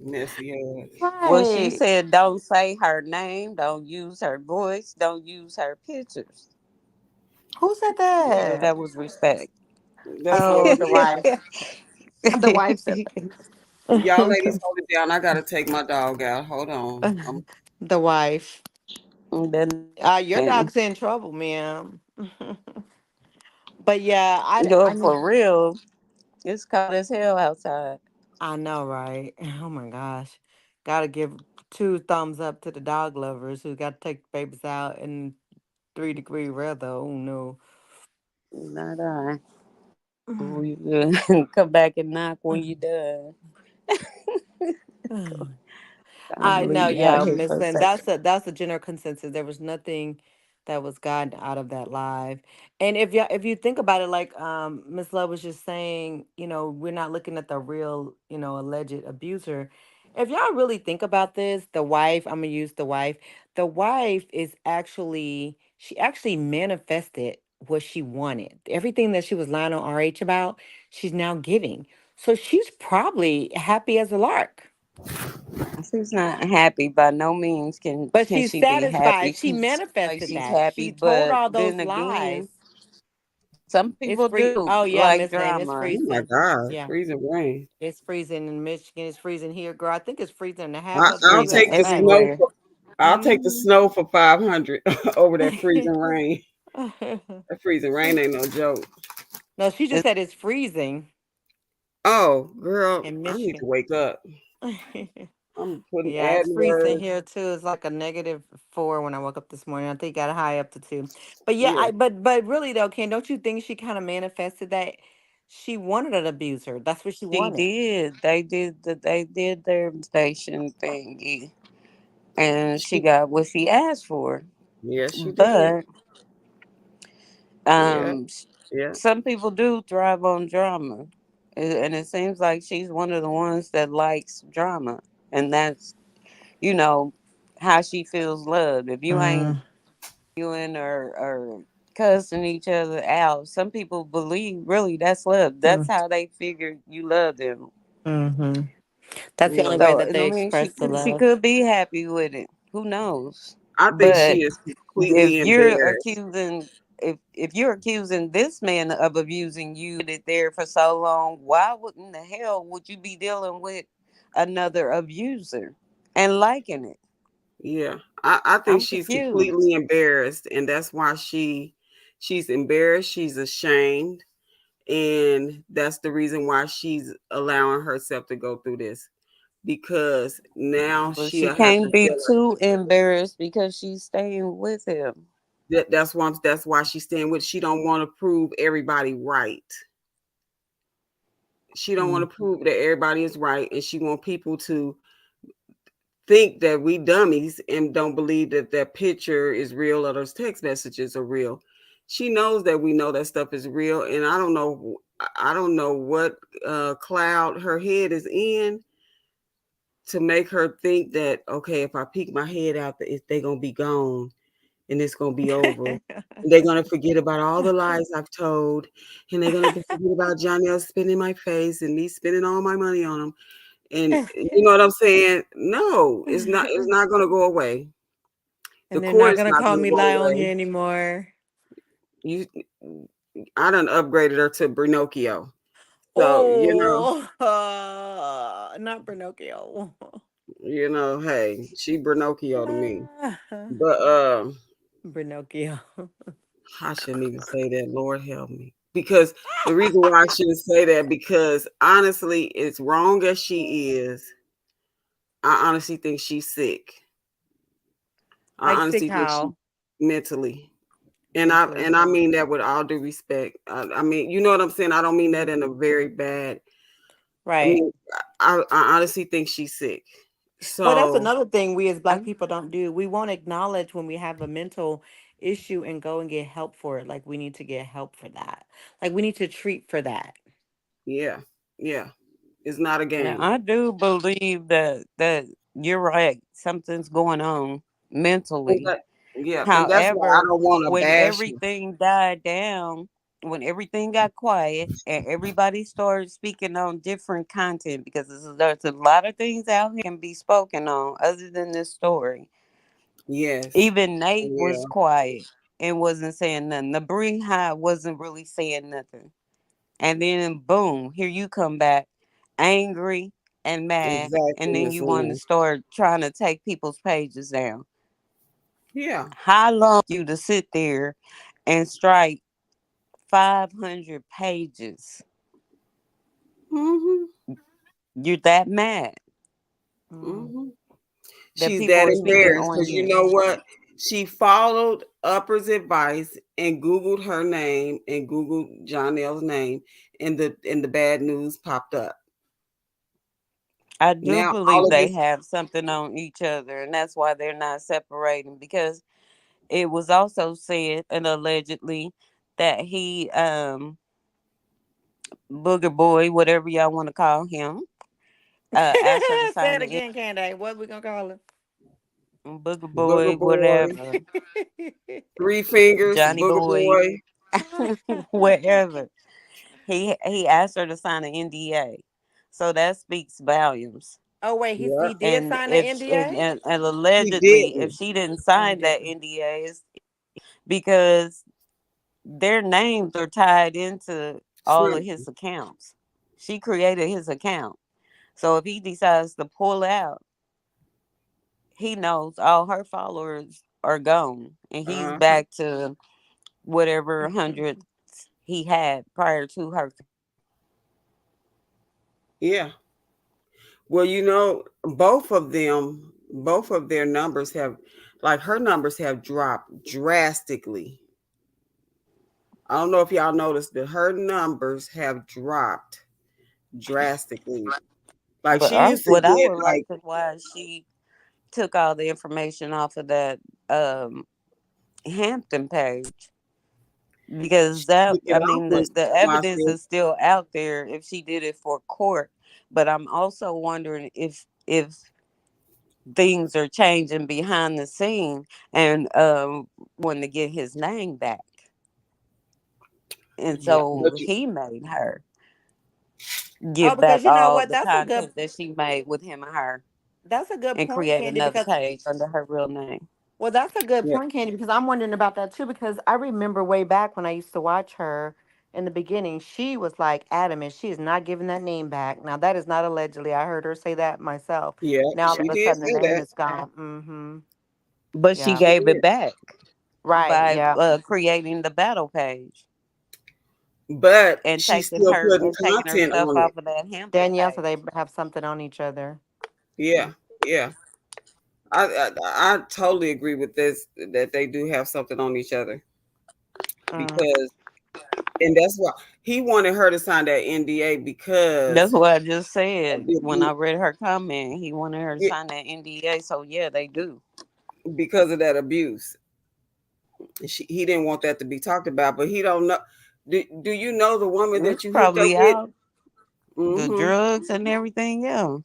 Messy ass. Well, she Right. said don't say her name, don't use her voice, don't use her pictures. Who said So that? that was respect. That's what Oh, it the is. wife. The wife said Y'all ladies that. hold it down. I gotta take my dog out. Hold on. The wife. Then Your dog's in trouble, ma'am. But yeah, go I mean, for real. It's cold as hell outside. I know, right? Oh my gosh. Gotta give two thumbs up to the dog lovers who got to take babies out in 3-degree weather. Oh no. Not I. We come back and knock when you done. I I know, believe out yeah, here Miss for a Lynn. second. That's a general consensus. There was nothing that was gotten out of that live. And if you think about it, like Miss Love was just saying, we're not looking at the real, alleged abuser. If y'all really think about this, the wife, I'm gonna use the wife. The wife is actually she actually manifested what she wanted. Everything that she was lying on RH about, she's now giving. So she's probably happy as a lark. She's not happy by no means. But Can she's she be happy? satisfied. She She seems like manifested she's that. happy, She told but all then those again, lies. some It's people free. do Oh yeah, like Miss Lynn, it's drama. Oh my freezing. God, Yeah, freezing rain. it's freezing in Michigan. It's freezing here, girl. I think it's freezing in half I, of the I'll Freezing take the USA. snow everywhere. for I'll take the Mm-hmm. snow for 500 over that freezing rain. That freezing rain ain't no joke. No, she just said it's freezing Oh, girl, in I need to Michigan. wake up. I'm putting Yeah, it's adding freezing words. here too. It's like a -4 when I woke up this morning. I think it got high up to 2. But yeah, Yeah, but really though, Ken, don't you think she kind of manifested that she wanted an abuser? That's what she She wanted. did. They did their station thingy, and she she, got what she asked for. yeah, she did. But Yeah, um, yeah, some people do thrive on drama, and it seems like she's one of the ones that likes drama, and that's you know how she feels loved. If you ain't Mm, arguing or cussing each other out, some people believe really that's love. That's mm, how they figure you love them. mm-hmm. That's the only yeah. way So that I they mean, express the she love. could be happy with it. Who knows? I think she But is if completely you're embarrassed. accusing if you're accusing this man of abusing you, it there for so long, why wouldn't the hell would you be dealing with another abuser and liking it? Yeah, I think I'm she's completely confused. embarrassed, and that's why she's embarrassed. She's ashamed, and that's the reason why she's allowing herself to go through this because now But she'll she have to can't be feel like too embarrassed because she's staying with him. that's why she's staying with. She don't want to prove everybody right. She don't want Mm, to prove that everybody is right, and she want people to think that we dummies and don't believe that that picture is real or those text messages are real. She knows that we know that stuff is real, and I don't know what cloud her head is in to make her think that okay, if I peek my head out, they're gonna be gone and it's gonna be over. They're gonna forget about all the lies I've told, and they're gonna forget about Johnny else spinning my face and me spending all my money on them. And you know what I'm saying? No, it's not. It's and not gonna go away. The they're cord not is gonna not call gonna me go lie on away. here anymore. You, I done upgraded her to Pinocchio. So Oh, not Pinocchio. hey, she Pinocchio to me. But Pinocchio. I shouldn't even say that. Lord help me. Because the reason why I shouldn't say that because honestly, as wrong as she is, I honestly think she's sick. Like I sick honestly think she how mentally. And I mentally. and I mean that with all due respect. I mean, you know what I'm saying? I don't mean that Mhm. in a very bad. I Right. mean, I honestly think she's sick. Well, that's So another thing we as I Black people don't do. We won't acknowledge when we have a mental issue and go and get help for it, like we need to get help for that. Like we need to treat for that. Yeah, yeah. It's not a Yeah, game. I do believe that you're right. Something's going on And mentally. that, yeah, and that's why I However, don't want to when bash you. everything died down, when everything got quiet and everybody started speaking on different content, because there's a lot of things out here can be spoken on other than this story. Yes. Even Nate was Yeah. quiet and wasn't saying nothing. The Bree High wasn't really saying nothing. And then boom, here you come back angry and mad, and Exactly, then Miss you want to Lynn. start trying to take people's pages down. Yeah. How long you to sit there and strike 500 pages? Mm-hmm. You're that mad Mm. Mm-hmm. that She's people that are speaking embarrassed on because you you. know what? She followed Upper's advice and Googled her name and Googled Jonelle's name, and the bad news popped up. I do Now all believe of they this, have something on each other, and that's why they're not separating. Because it was also said and allegedly that he, Booger Boy, whatever y'all want to call him, asked her to Say sign it the again, Candy. What we gonna call Booger Booger Boy, Boy, whatever, him? Three Fingers, Johnny Booger Boy, Boy. whatever. He asked her to sign an NDA, so that speaks volumes. Oh wait, he Yep. did And sign the if NDA. and He allegedly, if didn't. she didn't Oh, he sign that didn't. NDA, it's because their names are tied into all of his Something. accounts. She created his account, so if he decides to pull out, he knows all her followers are gone, and he's Uh-huh. back to whatever hundreds he had prior to her. Yeah. Well, both of their numbers have, like her numbers have dropped drastically. I don't know if y'all noticed that her numbers have dropped drastically. Like But she used to what I get would like like is why she took all the information off of that um, Hampton page, because she that, took it I off mean, when the I evidence said, is still out there if she did it for court. But I'm also wondering if things are changing behind the scene, and wanting to get his name back, and Yeah. so but you, he made her Oh, give because back you know all what? the content that she made with him and her, That's a good and point, create Candy. another Because page under her real name. well, that's a good yeah, point, Candy. Because I'm wondering about that too. Because I remember way back when I used to watch her in the beginning, she was like adamant she is not giving that name back. Now that is not allegedly. I heard her say that myself. yeah, Now all she of a did sudden the say name that. is gone. Mm-hmm. But she Yeah. She gave it did. back Right. by Yeah. creating the battle page But and she's still putting taking her content stuff on it. off of that Hampton Danielle, so page. they have something on each other. Yeah, yeah. I totally agree with this that they do have something on each other Mm. because, and that's why he wanted her to sign that NDA That's because what I just of said the when I abuse, read her comment. He wanted her to yeah, sign that NDA. So yeah, they do. because of that abuse. He didn't want that to be talked about, but he don't know. Do you know the woman that It's you hooked up probably with? out, the Mm-hmm. drugs and everything. Yeah,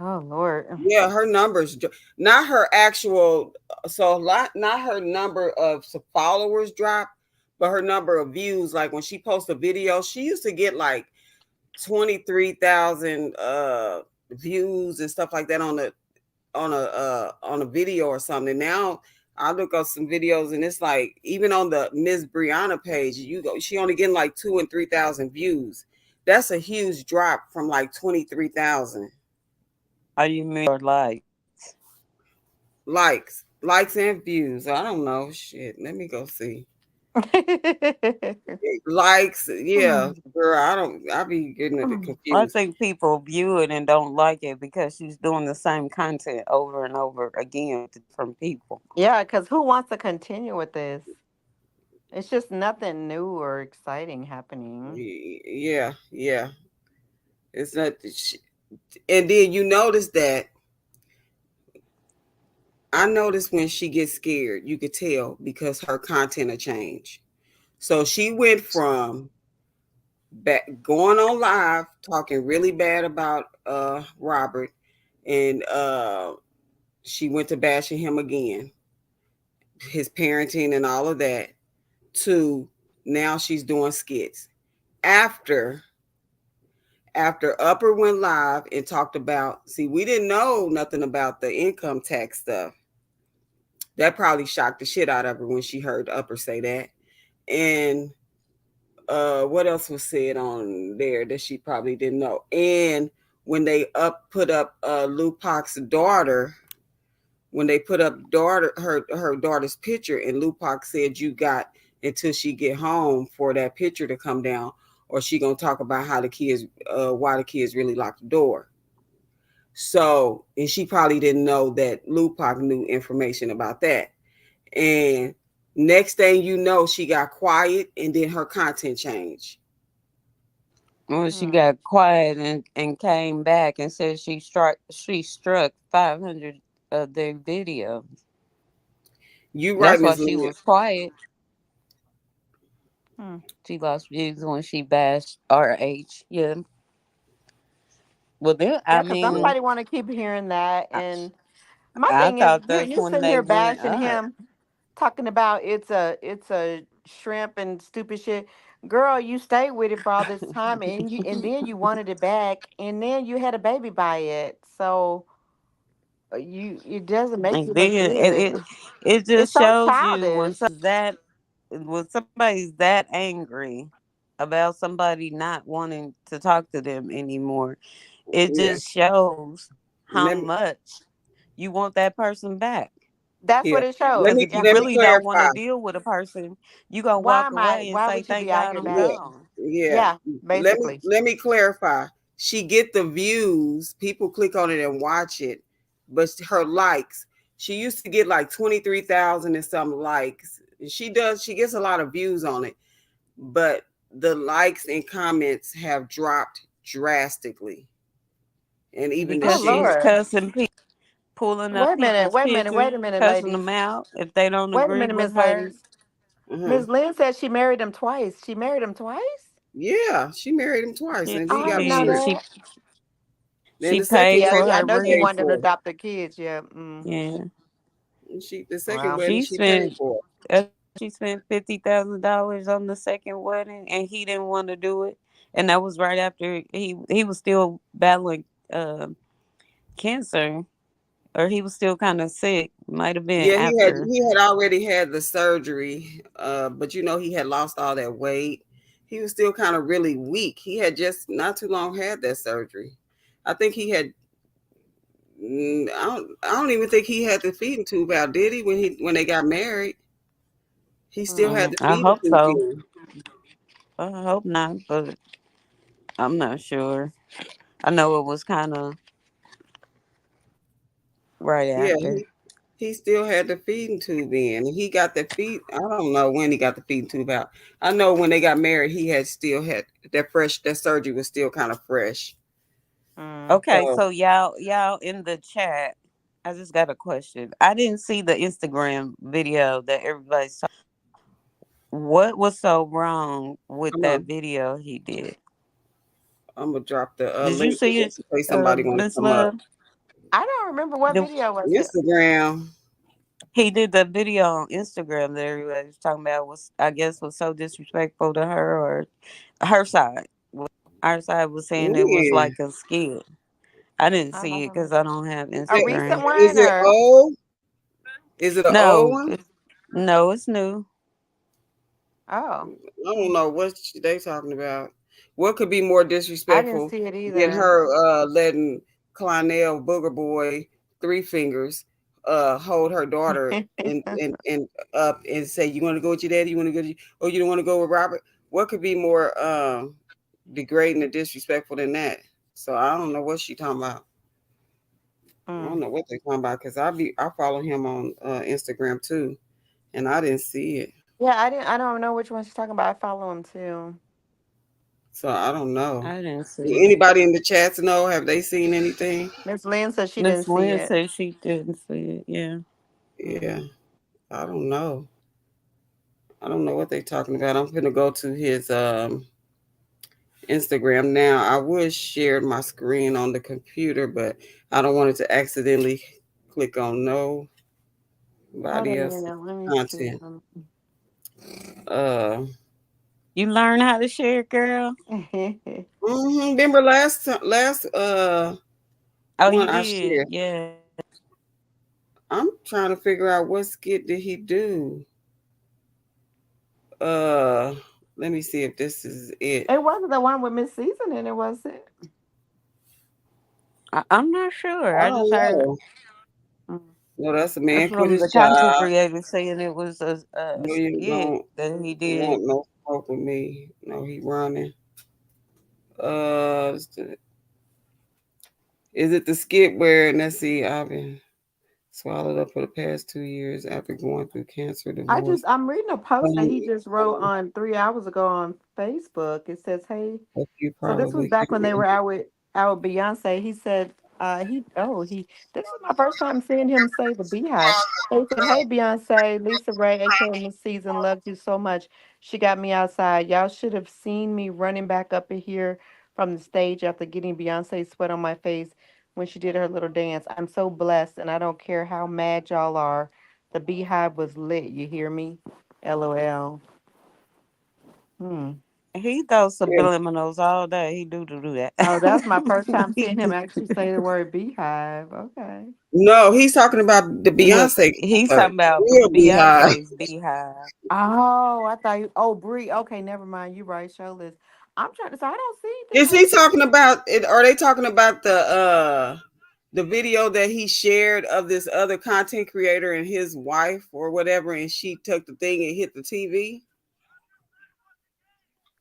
Oh Lord. Yeah, her numbers, not her actual, so not her number of followers drop, but her number of views. Like when she posts a video, she used to get like 23,000 views and stuff like that on a video or something. Now I look up some videos and it's like even on the Miss Brianna page, you go, she only getting like 2 and 3,000 views. That's a huge drop from like 23,000 are you mean or likes? likes and views. I don't know. Shit. Let me go see. Likes, yeah, girl. I be getting it I confused think people view it and don't like it because she's doing the same content over and over again with different people. Yeah, because who wants to continue with this? It's just nothing new or exciting happening. Yeah, yeah. It's not, and then you notice that I noticed when she gets scared, you could tell because her content will change. So she went from back going on live talking really bad about Robert, and she went to bashing him again, his parenting and all of that. To now she's doing skits after Upper went live and talked about. See, we didn't know nothing about the income tax stuff. That probably shocked the shit out of her when she heard Upper say that. And what else was said on there that she probably didn't know? And when they put up Lupac's daughter, when they put up her daughter's picture, and Lupac said, "You got until she get home for that picture to come down, or she gonna talk about how the kids, why the kids really locked the door." So, and she probably didn't know that Lupac knew information about that. And next thing you know, she got quiet, and then her content changed. Well, she Mm. got quiet and came back and said she struck 500 of their videos. You right, That's why Miss she Lynn. was quiet. Mm. She lost views when she bashed RH. Yeah. Well, then Yeah, I because mean, somebody want to keep hearing that, I, and my I thing is, thought that's you're when sitting they here went bashing up. him, talking about it's a shrimp and stupid shit. Girl, you stayed with it for all this time, and then you wanted it back, and then you had a baby by it. So you it doesn't make you And look then good. it It's just so shows you childish. when somebody's that angry about somebody not wanting to talk to them anymore, it Yeah, just shows how let me, much you want that person back. That's yeah, what it let shows. Because me if you Yeah. let me really don't want to clarify. deal with a person, you gonna Why walk am I? away and Why say would you thank be out God here I'm Yeah, bashing? gone. yeah. Yeah, basically. Let me clarify. She get the views. People click on it and watch it, but her likes. She used to get like 23,000 and some likes. She does. She gets a lot of views on it, but the likes and comments have dropped drastically, and even the Oh Because she's share. Lord. cussing people, pulling up Wait a minute. people's Wait a minute. Wait pictures, a minute, cussing ladies. them out if they don't Wait a agree minute, with Miss her. Ladies. Hmm. Miss Lynn said she married him twice. She married him twice? Yeah, she married him twice, Yeah, and Oh, he I got didn't know she married. she that. Then she the second paid Yeah, for wedding I her she know she paid rent. wanted to for. adopt the kids. Yeah. Mm. Yeah, The second Wow. wedding she she paid spent for. she spent $50,000 on the second wedding, and he didn't want to do it. And that was right after he was still battling uh, cancer, or he was still kind of sick. Might have been Yeah, after. he had already had the surgery, but he had lost all that weight. He was still kind of really weak. He had just not too long had that surgery. I think he had. I don't even think he had the feeding tube out, did he? When they got married, he still Mm. had the I feeding hope tube so. in. I hope not, but I'm not sure. I know it was kind of right Yeah, after. he still had the feeding tube in. He got the feed. I don't know when he got the feeding tube out. I know when they got married, he had still had that fresh. That surgery was still kind of fresh. Mm. Okay, So so y'all in the chat, I just got a question. I didn't see the Instagram video that everybody's talking. What was so wrong with I'm that gonna video he did? I'm gonna drop the Did you link see it, just in case somebody want to Miss come up. Love? I don't remember what The, video was it. Instagram. he did the video on Instagram that everybody was talking about was, I guess, was so disrespectful to her, or her side. Our side was saying it was When like a skit. I didn't see it Um, because I don't have a It- recent Instagram. is one it or old? Is it an old No, one? no, it's new. oh, I don't know what they talking about. What could be more I didn't disrespectful see it than either. her letting Clonel Booger Boy Three Fingers hold her daughter and up and say, "You want to go with your daddy? You want to go? Or you don't want to go with Robert?" What could be more degrading and disrespectful than that? So I don't know what she talking about. I don't Mm. know what they talking about because I follow him on Instagram too, and I didn't see it. Yeah, I didn't. I don't know which one she's talking about. I follow him too. So I don't know. I didn't Do see it. anybody in the chats know? Have they seen anything? Miss Lynn said she Miss didn't see Lynn it. said she didn't see it. Yeah. Yeah, I don't know. I don't know what they're talking about. I'm gonna go to his Instagram now. I would share my screen on the computer, but I don't want it to accidentally click on Hold nobody on a else's minute. Let me see. content. Uh, You learn how to share, girl? remember last Oh, one you I did? shared. Yeah. I'm trying to figure out what skit did he do. Uh, let me see if this is it. It wasn't the one with Miss Seasoning, it was it? I'm not sure. I I just don't heard know. Mm. No, that's a man quit from his the content job. creator saying it was a William skit don't that he did. want no smoke with me. No, he running. Is it the skit where, let's see, I've been swallowed up for the past 2 years after going through cancer, divorce. I'm reading a post that Um, he just wrote on 3 hours ago on Facebook. It says, "Hey." you So this was probably back when they can. were out with Beyonce. He said, this is my first time seeing him say the Beehive. He said, "Hey Beyonce, Lisa Ray, aka Miss Season, loves you so much. She got me outside. Y'all should have seen me running back up in here from the stage after getting Beyonce sweat on my face when she did her little dance. I'm so blessed, and I don't care how mad y'all are. The Beehive was lit. You hear me? LOL." Hmm. He throws Yeah. subliminals all day. He do that. Oh, that's my first time seeing him actually say the word beehive. Okay. No, he's talking about the Look, Beyonce he's concert. talking about Real beehive. Beyonce's beehive. Oh, I thought you. Oh, Bree. Okay, never mind. You right. Show this. I'm trying to. So I don't see Is them. he talking about it? Are they talking about the video that he shared of this other content creator and his wife or whatever, and she took the thing and hit the TV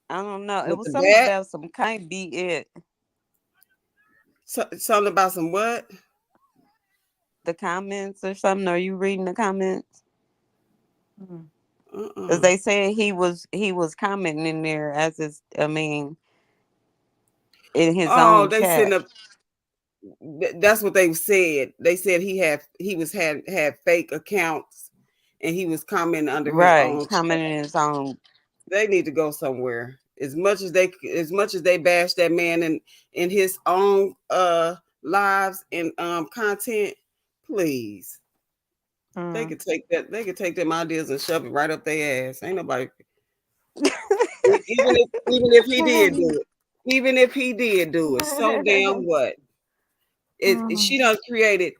I don't know. It with was the something bat? about some can't be it. Something about some what? The comments or something. Are you reading the comments? Hmm. Because Uh-uh. they said he was commenting in there as his. I mean, in his Oh, own they sent chat. up. That's what they said. They said he had fake accounts, and he was commenting under his Right, own chat. commenting in his own. They need to go somewhere. As much as they bash that man in his own lives and content, please. Hmm. They could take them ideas and shove it right up their ass. Ain't nobody even if he did do it. Even if he did do it, so damn what? She done created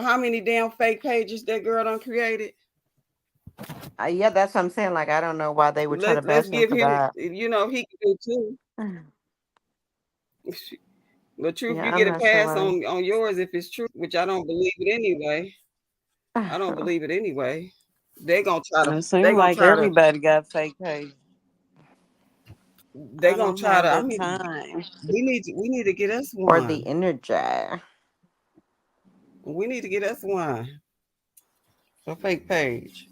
how many damn fake pages that girl done created? Yeah, that's what I'm saying. Like, I don't know why they would try to Let's bash him give for him, that. he can do too. But truth, Yeah, you I'm get a not sure pass why. on yours if it's true, which I don't believe it anyway. I don't believe it anyway. They gonna try to. It They seems gonna like try to. everybody got fake page. They I gonna don't try to. have I the mean, time. we need to get us Or the one. energy. We need to get us one. A fake page.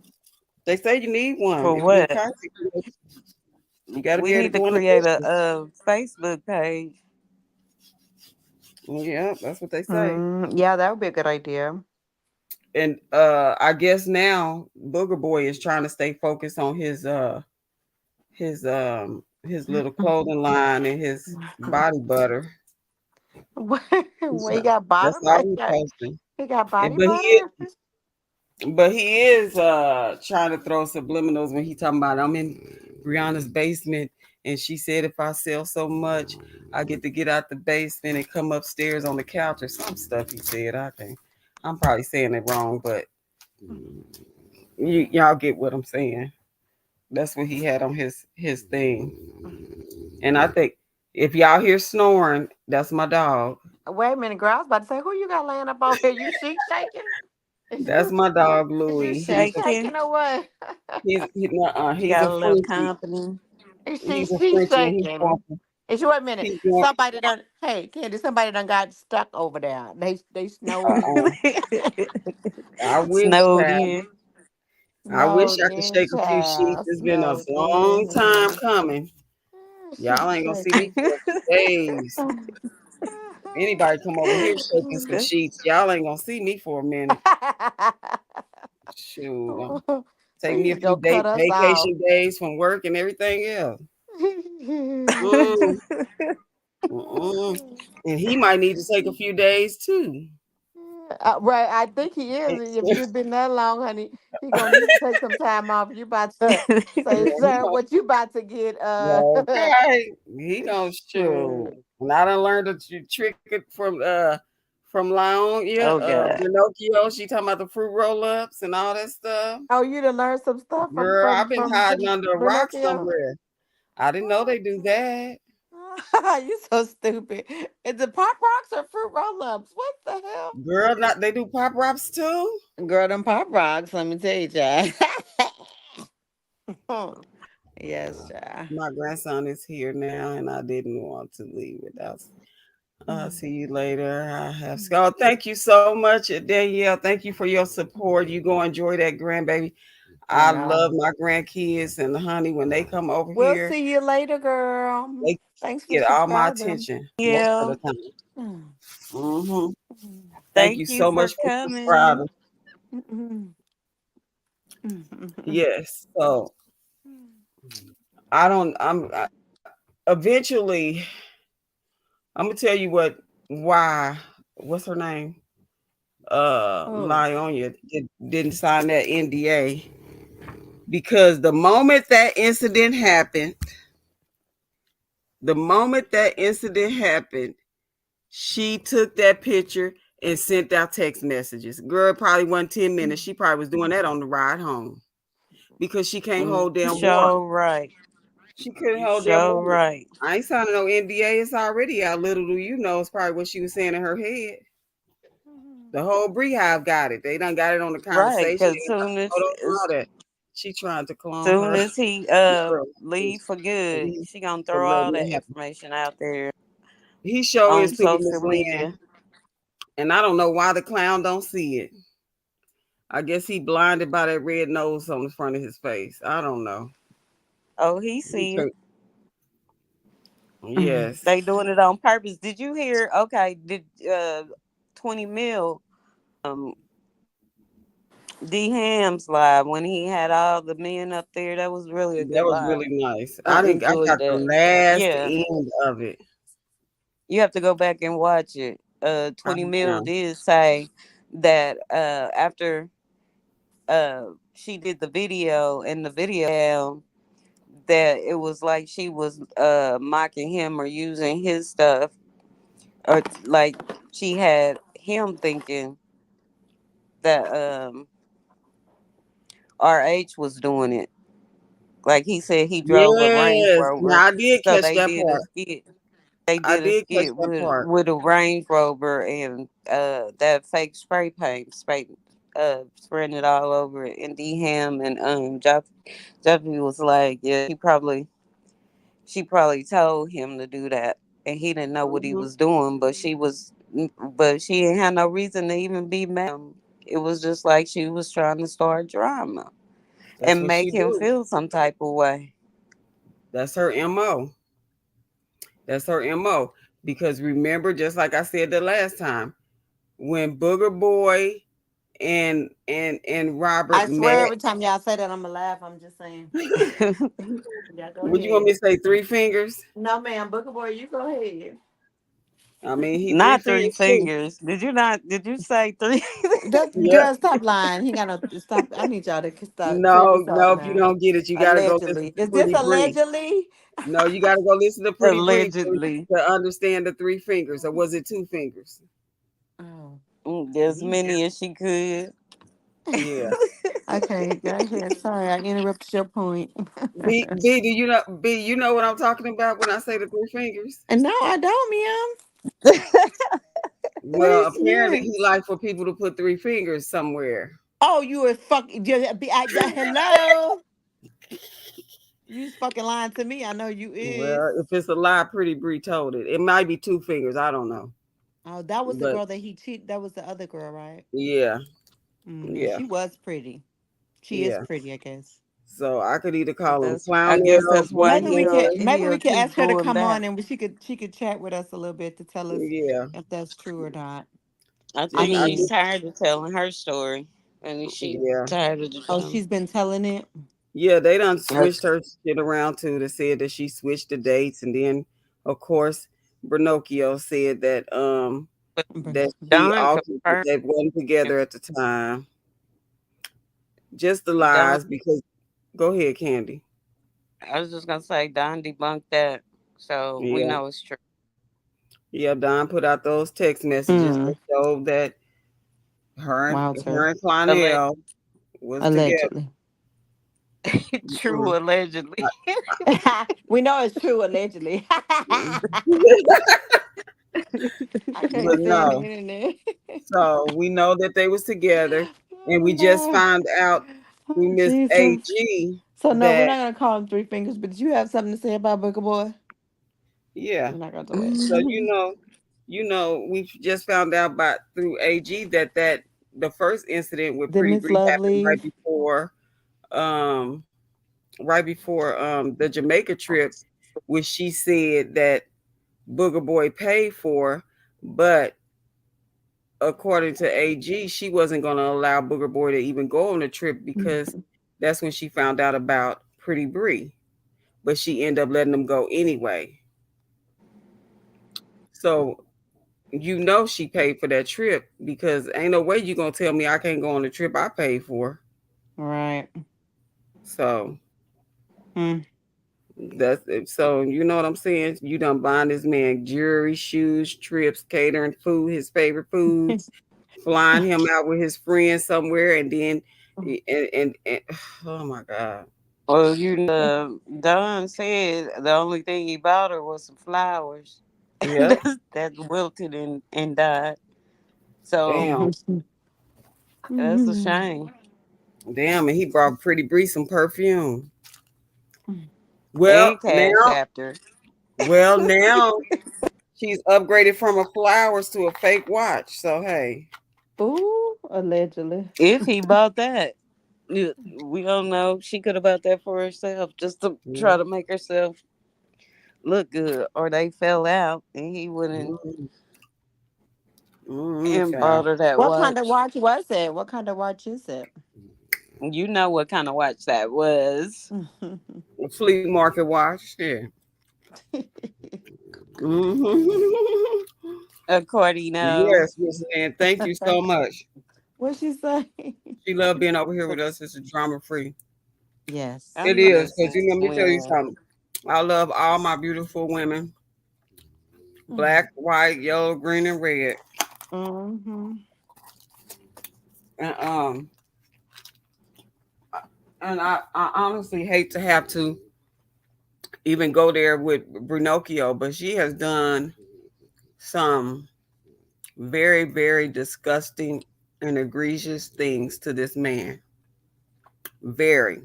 They say you need one For if you're a what? content creator. You got to We be able need to to go on the create business. a Facebook page. Yeah, that's what they say. Yeah, that would be a good idea. And I guess now Booger Boy is trying to stay focused on his little clothing line and his body butter. Well, he got body That's all butter. he's posting. He got And, body but he butter. but he is trying to throw subliminals when he talking about I'm in Brianna's basement and she said if I sell so much I get to get out the basement and come upstairs on the couch or some stuff he said. I'm probably saying it wrong, but y'all get what I'm saying. That's what he had on his thing. And I think if y'all hear snoring, that's my dog. Wait a minute, girl. I was about to say, who you got laying up over here? You sheet shaking? Is That's you my dog is you Louis. sheet Shaking. shaking or what? He's Got a a little Frenchie. company. Is He's a she Frenchie and he's shaking? going Is you wait a minute? he's going Somebody done. Hey, Candy. Somebody done got stuck over there. They snowed in. uh I wish, Snowed child. in. I wish Snowed I could in, shake a few sheets. child. It's been a Snowed long time in. coming. Sheet Y'all ain't gonna see me shaking. for days. Anybody come over here shaking some sheets, y'all ain't gonna see me for a minute. Shoot, take me a He's few gonna cut us off. vacation days from work and everything else. Mm, mm-mm. And he might need to take a few days too. Right, I think he is. If you've been that long, honey, he gonna need to take some time off. You about to say, Yeah, he sir, gonna, what you about to get? okay. He gonna shoot. Shit. And I done learned a trick it from Lion, yeah, Oh God. Pinocchio. She talking about the fruit roll ups and all that stuff. Oh, you done learned some stuff from Girl, from I've been from hiding under a rock Pinocchio. somewhere. I didn't know they do that. You so stupid. Is it pop rocks or fruit roll ups? What the hell? Girl, not they do pop rocks too. Girl, them pop rocks. Let me tell you, child. Yes, child. My grandson is here now, and I didn't want to leave without. See you later. I have Scott. Thank you so much, Danielle. Thank you for your support. You go enjoy that grandbaby. I I love know. my grandkids and honey when they come over We'll here. see you later, girl. They Thanks for get all my subscribing. attention most of Yeah. the time. Hmm. Thank Thank you you so for much for coming. subscribing. Yes. So I don't. Eventually. I'm gonna tell you why. What's her name? Oh, Lionia didn't sign that NDA because the moment that incident happened, she took that picture and sent out text messages. Girl, it probably wasn't 10 minutes. She probably was doing that on the ride home because she can't You hold damn water. so right. She couldn't You hold damn so water. right. I ain't signing no NDA. It's already out. Little do you know, it's probably what she was saying in her head. The whole Beehive got it. They done got it on the Right. conversation Cause and got photos and all that. She trying to clone soon her. as he Girl, leave for good, please she gonna for throw all letting it that happen. information out there He sure on is super social misled, media. and I don't know why the clown don't see it. I guess he blinded by that red nose on the front of his face. I don't know. Oh, he He see it. can't- Yes. They doing it on purpose. Did you hear? Okay, did 20 mil um D Hams live when he had all the men up there? That was really a That good was live. really nice. I I enjoyed got the that. last Yeah, end of it. you have to go back and watch it. I 20 mil am. did say that after she did the video and the video that it was like she was mocking him or using his stuff, or like she had him thinking that RH was doing it. Like he said he drove a Range Yes. Rover, Now I did so catch they that did a part. skit. They I did a did catch skit that part. with a Range Rover and that fake spray paint, spreading it all over it. And D Ham and Jeffy was like, yeah, she probably told him to do that, and he didn't know what he Hmm. was doing. But she didn't have no reason to even be mad. It was just like she was trying to start drama That's and what she make him do. feel some type of way. That's her MO. That's her MO. Because remember, just like I said the last time, when Booger Boy and Robert I swear met, every time y'all say that, I'm gonna laugh. I'm just saying. Yeah, go would you want me ahead. to say three fingers? No, ma'am, Booker Boy, you go ahead. I mean, he three Not three fingers too. fingers. Did you not? Did you say three? That Yep. girl, stop lying. He got no stop. I need y'all to stop clear No, this up no, if you now. don't get it, you gotta go listen Allegedly, to is this Pretty Bree. allegedly? No, you gotta go listen to Pretty Bree Allegedly. to understand the three fingers, or was it two fingers? Oh, As Yeah. many as she could. Yeah. okay. Go ahead. Sorry, I interrupted your point. B, you know what I'm talking about when I say the three fingers? And no, I don't, ma'am. What Well, is apparently he this? like for people to put three fingers somewhere. Oh, you a fucking hello. You's fucking lying to me. I know you is. Well, if it's a lie, Pretty Bree told it. It might be two fingers. I don't know, Oh, that was the but girl that he cheated. That was the other girl, right? yeah, Yeah, yeah, she was pretty. She is yeah. pretty, I guess. So I could either call him I guess Clownell, that's why Maybe Booger we he'll could Boy. maybe we he'll could keep ask her to going come back. on and she could chat with us a little bit to tell us Yeah, if that's true or not. I I think I she's mean, guess tired of telling her story. and she Yeah. tired of the Oh, drama. she's been telling it. Yeah, they done Like, switched her shit around too. They said that she switched the dates, and then, of course, Bernocchio said but that he Don altered that confirmed. they wasn't together at the time. Just the Don, lies, because go ahead, Candy. I was just gonna say Don debunked that, so we Yeah, know it's true. yeah. Don put out those text messages Hmm. that showed that her Walter. and Alleg- Clonell was together. Allegedly. true, allegedly. We know it's true, allegedly. I But can't stand the no. internet. So we know that they was together, and we Oh just Lord. found out Oh through Miss Jesus. AG So no, we're that, not gonna call him Three Fingers, but you have something to say about Booker Boy? yeah. We're not gonna do it. So we just found out about through AG that the first incident with Did Pretty Miss Bree Love happened leave? um the Jamaica trip, which she said that Booger Boy paid for, but according to AG, she wasn't going to allow Booger Boy to even go on the trip because that's when she found out about Pretty Bree. But she ended up letting them go anyway. So she paid for that trip because ain't no way you gonna tell me I can't go on the trip I paid for. Right. So Hmm. that's it. So you know what I'm saying? You done buying this man jewelry, shoes, trips, catering food, his favorite foods, flying him out with his friends somewhere, and then and oh my god. Well, Don said the only thing he bought her was some flowers. Yep. That wilted and died. So Damn. that's a shame. Damn, and he brought Pretty Bree some perfume. Well, And cash now, after. now she's upgraded from a flowers to a fake watch. So hey, Ooh, allegedly. If he bought that, we don't know. She could have bought that for herself just to yeah. try to make herself look good, or they fell out and he wouldn't Mm, mm, and child. bought her that What kind of watch. watch was it? What kind of watch is it? You know what kind of watch that was, A flea market watch. Yeah. Hmm. according to Yes, Miss Ann. Thank you so much. What she say? She loved being over here with us. It's a drama free. Yes. I It know is Miss because let me tell you Lynn. something. I love all my beautiful women, black, white, yellow, green, and red. Mm-hmm. And I honestly hate to have to even go there with Brunocchio, but she has done some very, very disgusting and egregious things to this man. Very.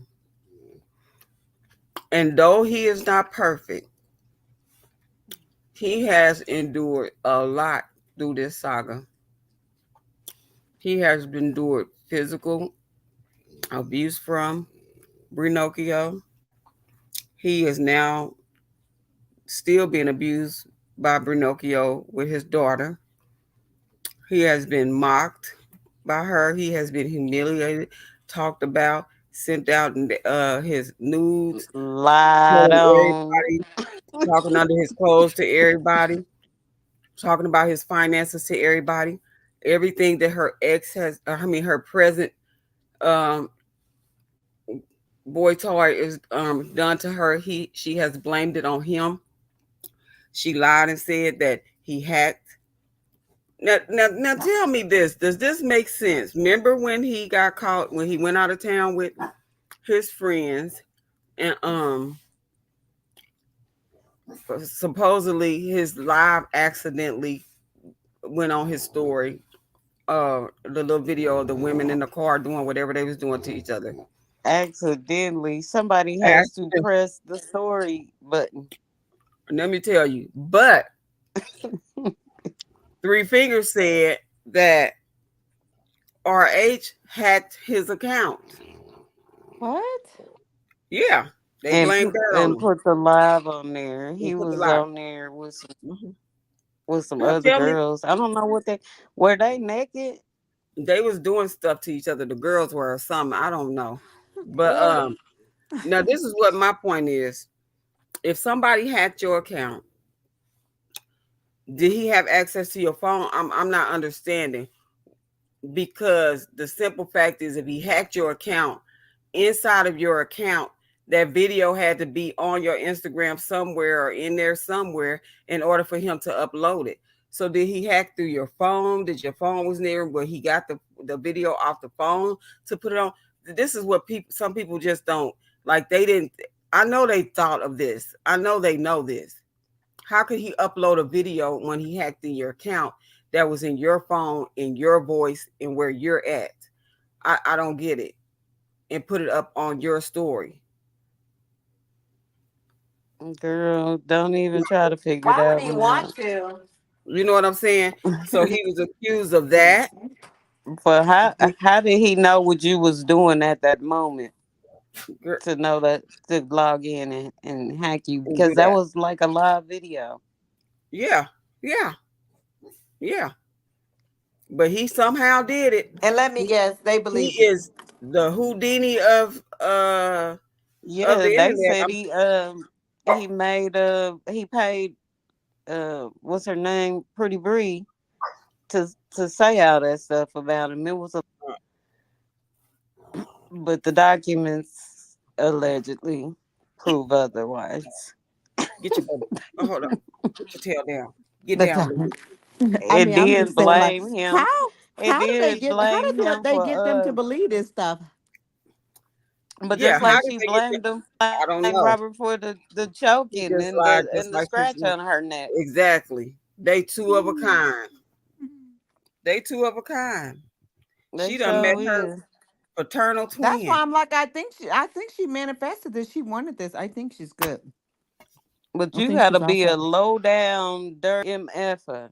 And though he is not perfect, he has endured a lot through this saga. He has endured physical abuse from Brunocchio. He is now still being abused by Brunocchio with his daughter. He has been mocked by her. He has been humiliated, talked about, sent out his nudes, Lied telling on. everybody, talking under his clothes to everybody, talking about his finances to everybody. Everything that her ex has, her present um, boy toy is done to her. She has blamed it on him. She lied and said that he hacked. Now, tell me this. Does this make sense? Remember when he got caught when he went out of town with his friends and supposedly his live accidentally went on his story, the little video of the women in the car doing whatever they was doing to each other. Accidentally. Somebody has to Accident. press the story button. Let me tell you. But Three Fingers said that RH hacked his account. What? Yeah, they And blamed put that on and him. put the live on there. And He put the was lie. on there Mhm. with some Now other tell me, girls. I don't know what they were they naked. They was doing stuff to each other. The girls were or something. I don't know. But Well, now this is what my point is. If somebody hacked your account, did he have access to your phone? I'm not understanding, because the simple fact is if he hacked your account, inside of your account, that video had to be on your Instagram somewhere or in there somewhere in order for him to upload it. So did he hack through your phone? Did your phone was near where he got the video off the phone to put it on? This is what people some people just don't like. They didn't. I know they thought of this. I know they know this. How could he upload a video when he hacked in your account that was in your phone, in your voice, and where you're at? I don't get it. And put it up on your story. Girl, don't even try to figure why would that he one want out. to? You know what I'm saying? So he was accused of that. For how did he know what you was doing at that moment Girl, to know that to log in and hack you? and Because do that that. was like a live video. Yeah, yeah, yeah. But he somehow did it. And let me He, guess, they he believed it. is the Houdini of Yeah, the they internet. said he made he paid what's her name, Pretty Bree, to say all that stuff about him. It was a but the documents allegedly prove otherwise. Get your baby. Oh, hold up. Put your tail down. Get But down, baby. I It mean, I'm did just saying, like, blame him. It how do they did get how blame do him they for get them to believe this stuff? but Yeah, just how like did she they get blamed him, I don't blamed know. Robert for the He choking just and lied just the like she scratch on her neck. exactly. They two of a Mm. kind. They two of a kind. They She done met sure her is. paternal That's twin. why I'm like, I think she manifested this. She wanted this. I think she's good. But I you think gotta she's be a awesome. low down dirty MFer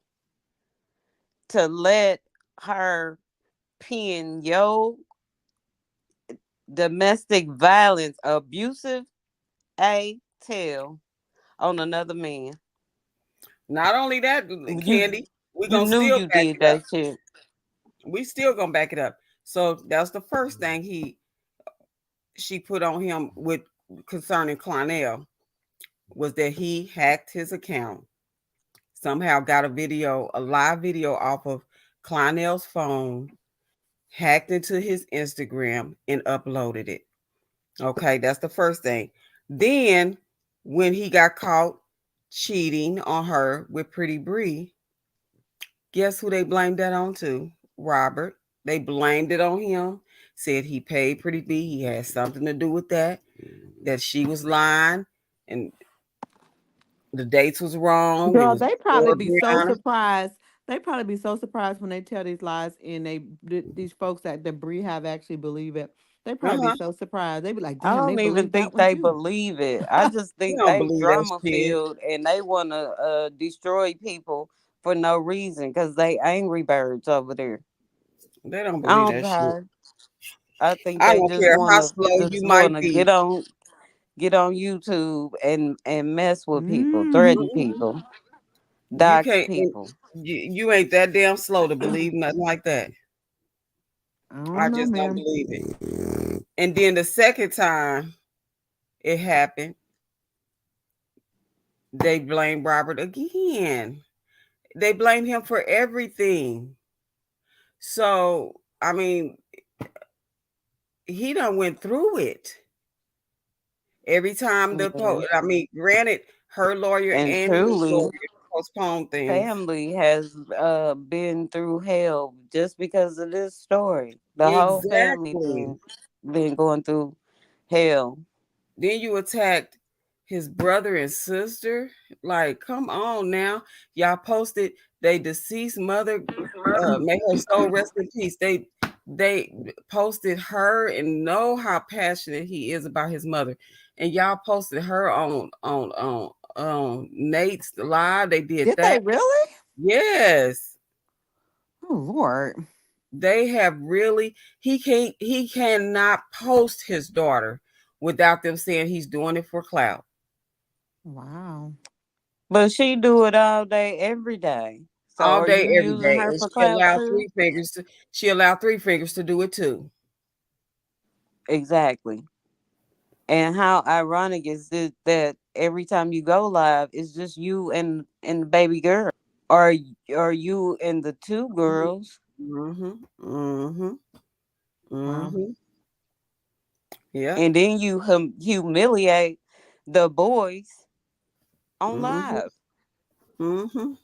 to let her pin your domestic violence abusive a tail on another man. Not only that, You Candy, we you gonna knew still you back did it up. that shit. We still gonna back it up. So that's the first thing she put on him with concerning Clarnell was that he hacked his account, somehow got a live video off of Clarnell's phone, hacked into his Instagram and uploaded it. Okay, that's the first thing. Then when he got caught cheating on her with Pretty Bree, guess who they blamed that on to? Robert. They blamed it on him. Said he paid Pretty Bree. He had something to do with that. That she was lying and the dates was wrong. It Girl, was they probably before be so Brianna. surprised. They probably be so surprised when they tell these lies and these folks that debris have actually believe it. They Uh probably be huh. so surprised. They be like, I damn, they don't even believe that think one they too. believe it. I just They think don't they believe that drama shit. filled and they want to destroy people for no reason because they angry birds over there. They don't I believe don't that shit. care. I think I they don't care how slow you just might wanna be. get on YouTube and mess with people, threaten Hmm. Mm-mm. people, You dox can't. people. You ain't that damn slow to believe nothing like that. I I don't know, just don't man. believe it. And then the second time it happened, they blame Robert again. They blame him for everything. So I mean, he done went through it. Every time Yeah. I mean, granted, her lawyer And and his lawyer truly, postponed things. family has been through hell just because of this story. The whole family Exactly. been going through hell. Then you attacked his brother and sister. Like, come on now. Y'all posted they deceased mother, may her soul rest in peace. They posted her and know how passionate he is about his mother. And y'all posted her on Nate's live. They did Did they that. really? Yes. Oh Lord. They have really he cannot post his daughter without them saying he's doing it for clout. Wow. But she do it all day, every day. all So are day, you every day, using and her for clout too? she allowed three fingers to do it too. Exactly. And how ironic is it that every time you go live, it's just you and the baby girl, or you and the two girls, Mhm. Mhm. Wow. Mhm. Yep. and then you humiliate the boys on Mhm. live, Mhm.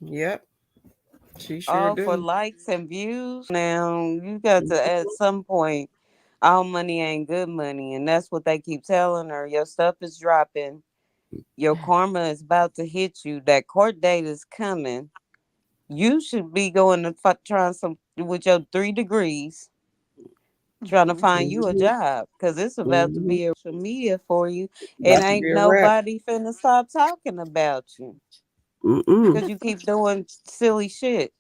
Yep. She sure all for do. likes and views. Now you got to at some point, all money ain't good money, and that's what they keep telling her. Your stuff is dropping. Your karma is about to hit you. That court date is coming. You should be going to trying some with your 3 degrees, trying to Mhm. find you a Mhm. job because it's about to Mhm. be a social media for you, and About to ain't be a wrap. nobody finna stop talking about you Mm-mm. because you keep doing silly shit.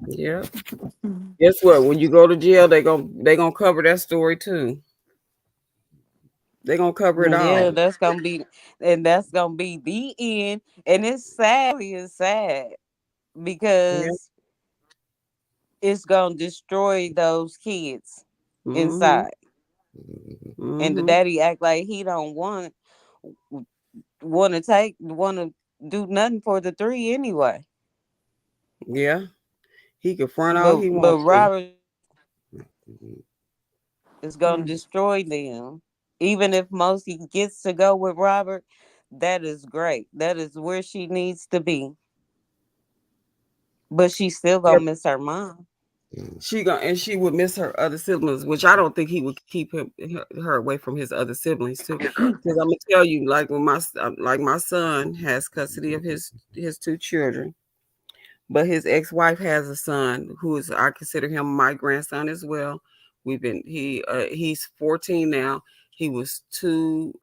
Yep. Mhm. Guess what? When you go to jail, they gonna cover that story too. They gonna cover it Yeah, all. that's gonna be the end, and it's sadly it's sad Yeah. because it's gonna destroy those kids Mhm. inside, and the Mhm. daddy act like he don't want to do nothing for the three anyway. Yeah. He can front all But he but wants to. Robert is gonna destroy them. Even if Mosi gets to go with Robert, that is great. That is where she needs to be. But she's still Yep. gonna miss her mom. She would miss her other siblings, which I don't think he would keep her away from his other siblings too. Because I'm gonna tell you, like like my son has custody of his two children, but his ex-wife has a son who is, I consider him my grandson as well. He's 14 now. He was 2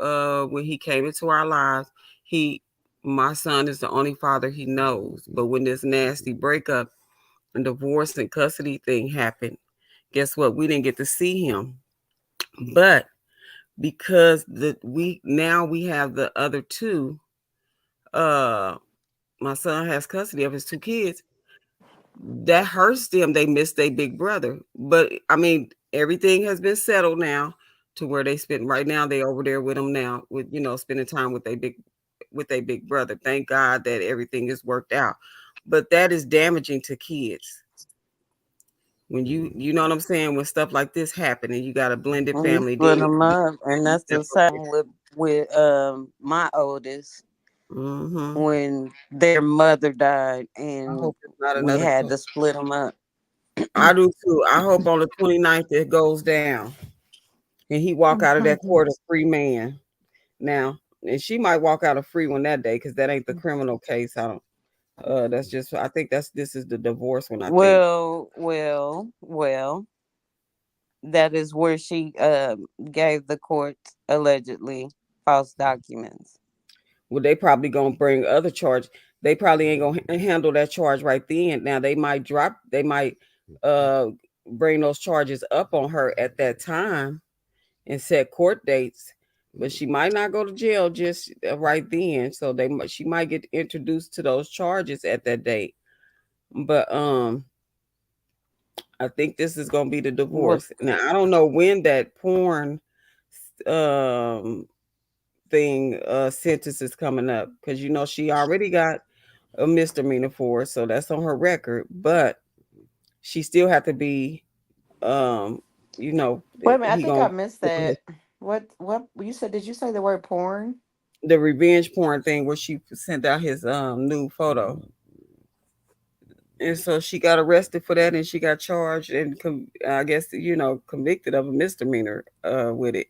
when he came into our lives. He My son is the only father he knows. But when this nasty breakup and divorce and custody thing happened, guess what? We didn't get to see him. But because we have the other two, uh my son has custody of his two kids. That hurts them. They miss their big brother. But I mean, everything has been settled now to where they spend right now. They over there with them now, with spending time with their big brother. Thank God that everything is worked out. But that is damaging to kids when you know what I'm saying, when stuff like this happen and you got a blended And you family, split then them up, and you that's step the up there. same with my oldest Hmm. when their mother died, I and hope it's not we another had to split them up. I do too. I hope on the 29th it goes down and he walk out of that court a free man. Now, and she might walk out a free one that day because that ain't the criminal case. I don't. That's just. I think this is the divorce one. I think. Well. That is where she gave the court allegedly false documents. Well, they probably gonna bring other charge. They probably ain't gonna handle that charge right then. Now they might drop. They might uh bring those charges up on her at that time and set court dates. But she might not go to jail just right then. So she might get introduced to those charges at that date. But I think this is gonna be the What? divorce. Now I don't know when that porn um thing sentence is coming up because she already got a misdemeanor for it, so that's on her record. But she still have to be um you know Wait a minute, I he think I gonna missed that. What you said? Did you say the word porn? the revenge porn thing where she sent out his nude photo. And so she got arrested for that, and she got charged and I guess convicted of a misdemeanor with it.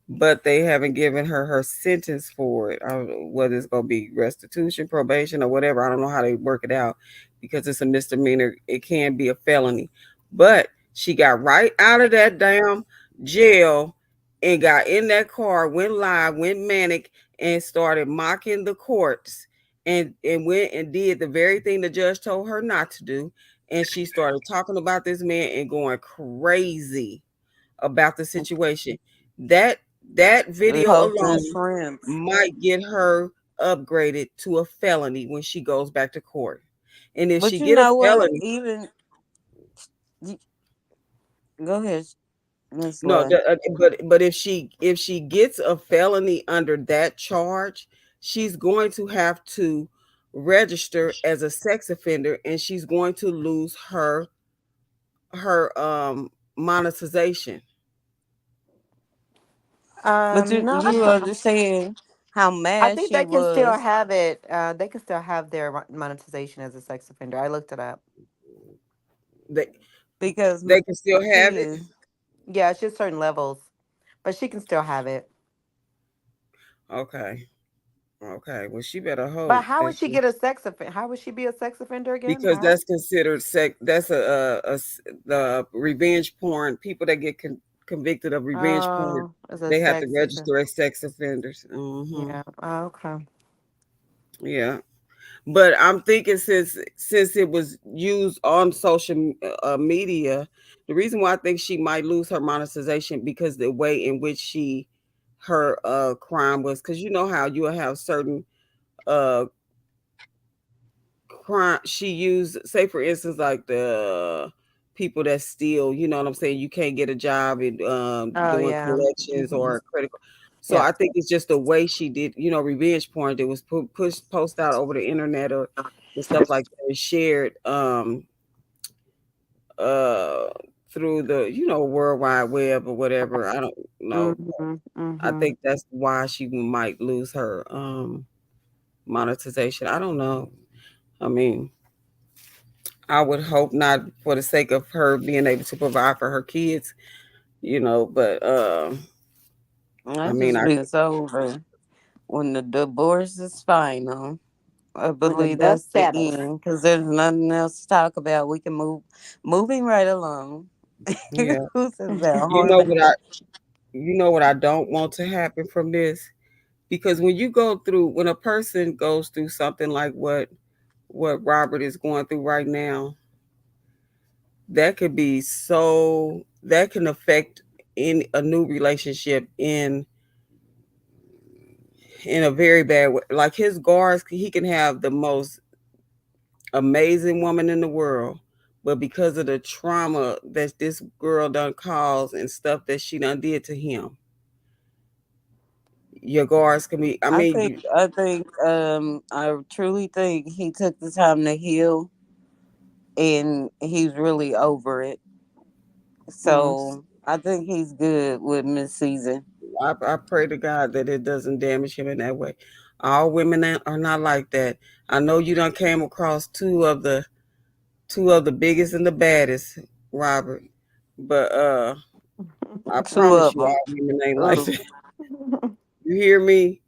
But they haven't given her sentence for it. I don't know whether it's gonna be restitution, probation, or whatever. I don't know how they work it out because it's a misdemeanor. It can be a felony. But she got right out of that damn jail and got in that car, went live, went manic, and started mocking the courts and went and did the very thing the judge told her not to do. And she started talking about this man and going crazy about the situation. That that video Posting alone shrimps. might get her upgraded to a felony when she goes back to court. And if she But you get a know what? felony, Even go ahead, Miss no, Love. but if she gets a felony under that charge, she's going to have to register as a sex offender, and she's going to lose her monetization. But No, I you think understand how I mad think she they can still was have it. They can still have their monetization as a sex offender. I looked it up. They because they can still my have it. thing is Yeah, it's just certain levels, but she can still have it. Okay, okay. Well, she better But hope how would that she she, get a sex offender? How would she be a sex offender again? because How? that's considered sex. That's the revenge porn. People that get convicted of revenge porn, Oh, as a they have to sex offender. register as sex offenders. Hmm. Yeah. Oh, okay. Yeah, but I'm thinking since it was used on social media, the reason why I think she might lose her monetization because the way in which her crime was, because you know how you will have certain uh crime she used, say for instance, like the people that steal, you know what I'm saying, you can't get a job in Oh, doing yeah. collections Hmm. or critical. So Yeah. I think it's just the way she did, revenge porn that was pushed post out over the internet or and stuff like that, and shared uh through the world wide web or whatever. I don't know. Hmm. I Hmm. think that's why she might lose her monetization. I don't know. I mean, I would hope not, for the sake of her being able to provide for her kids, but I I mean, just been so over when the divorce is final. I When the believe that's dust the settles. end because there's nothing else to talk about. We can moving right along. yeah. Who says that? You know Harmony. what I don't want to happen from this, because when a person goes through something like what Robert is going through right now, that can affect in a new relationship in a very bad way. Like his guards, he can have the most amazing woman in the world, but because of the trauma that this girl done caused and stuff that she done did to him, your guards can be. I I mean, think I think I truly think he took the time to heal and he's really over it. Mm. So I think he's good with Miss Season. I pray to God that it doesn't damage him in that way. All women are not like that. I know you done came across two of the biggest and the baddest, Robert, but I Two promise of you, them. all women ain't like Ooh. that. You hear me?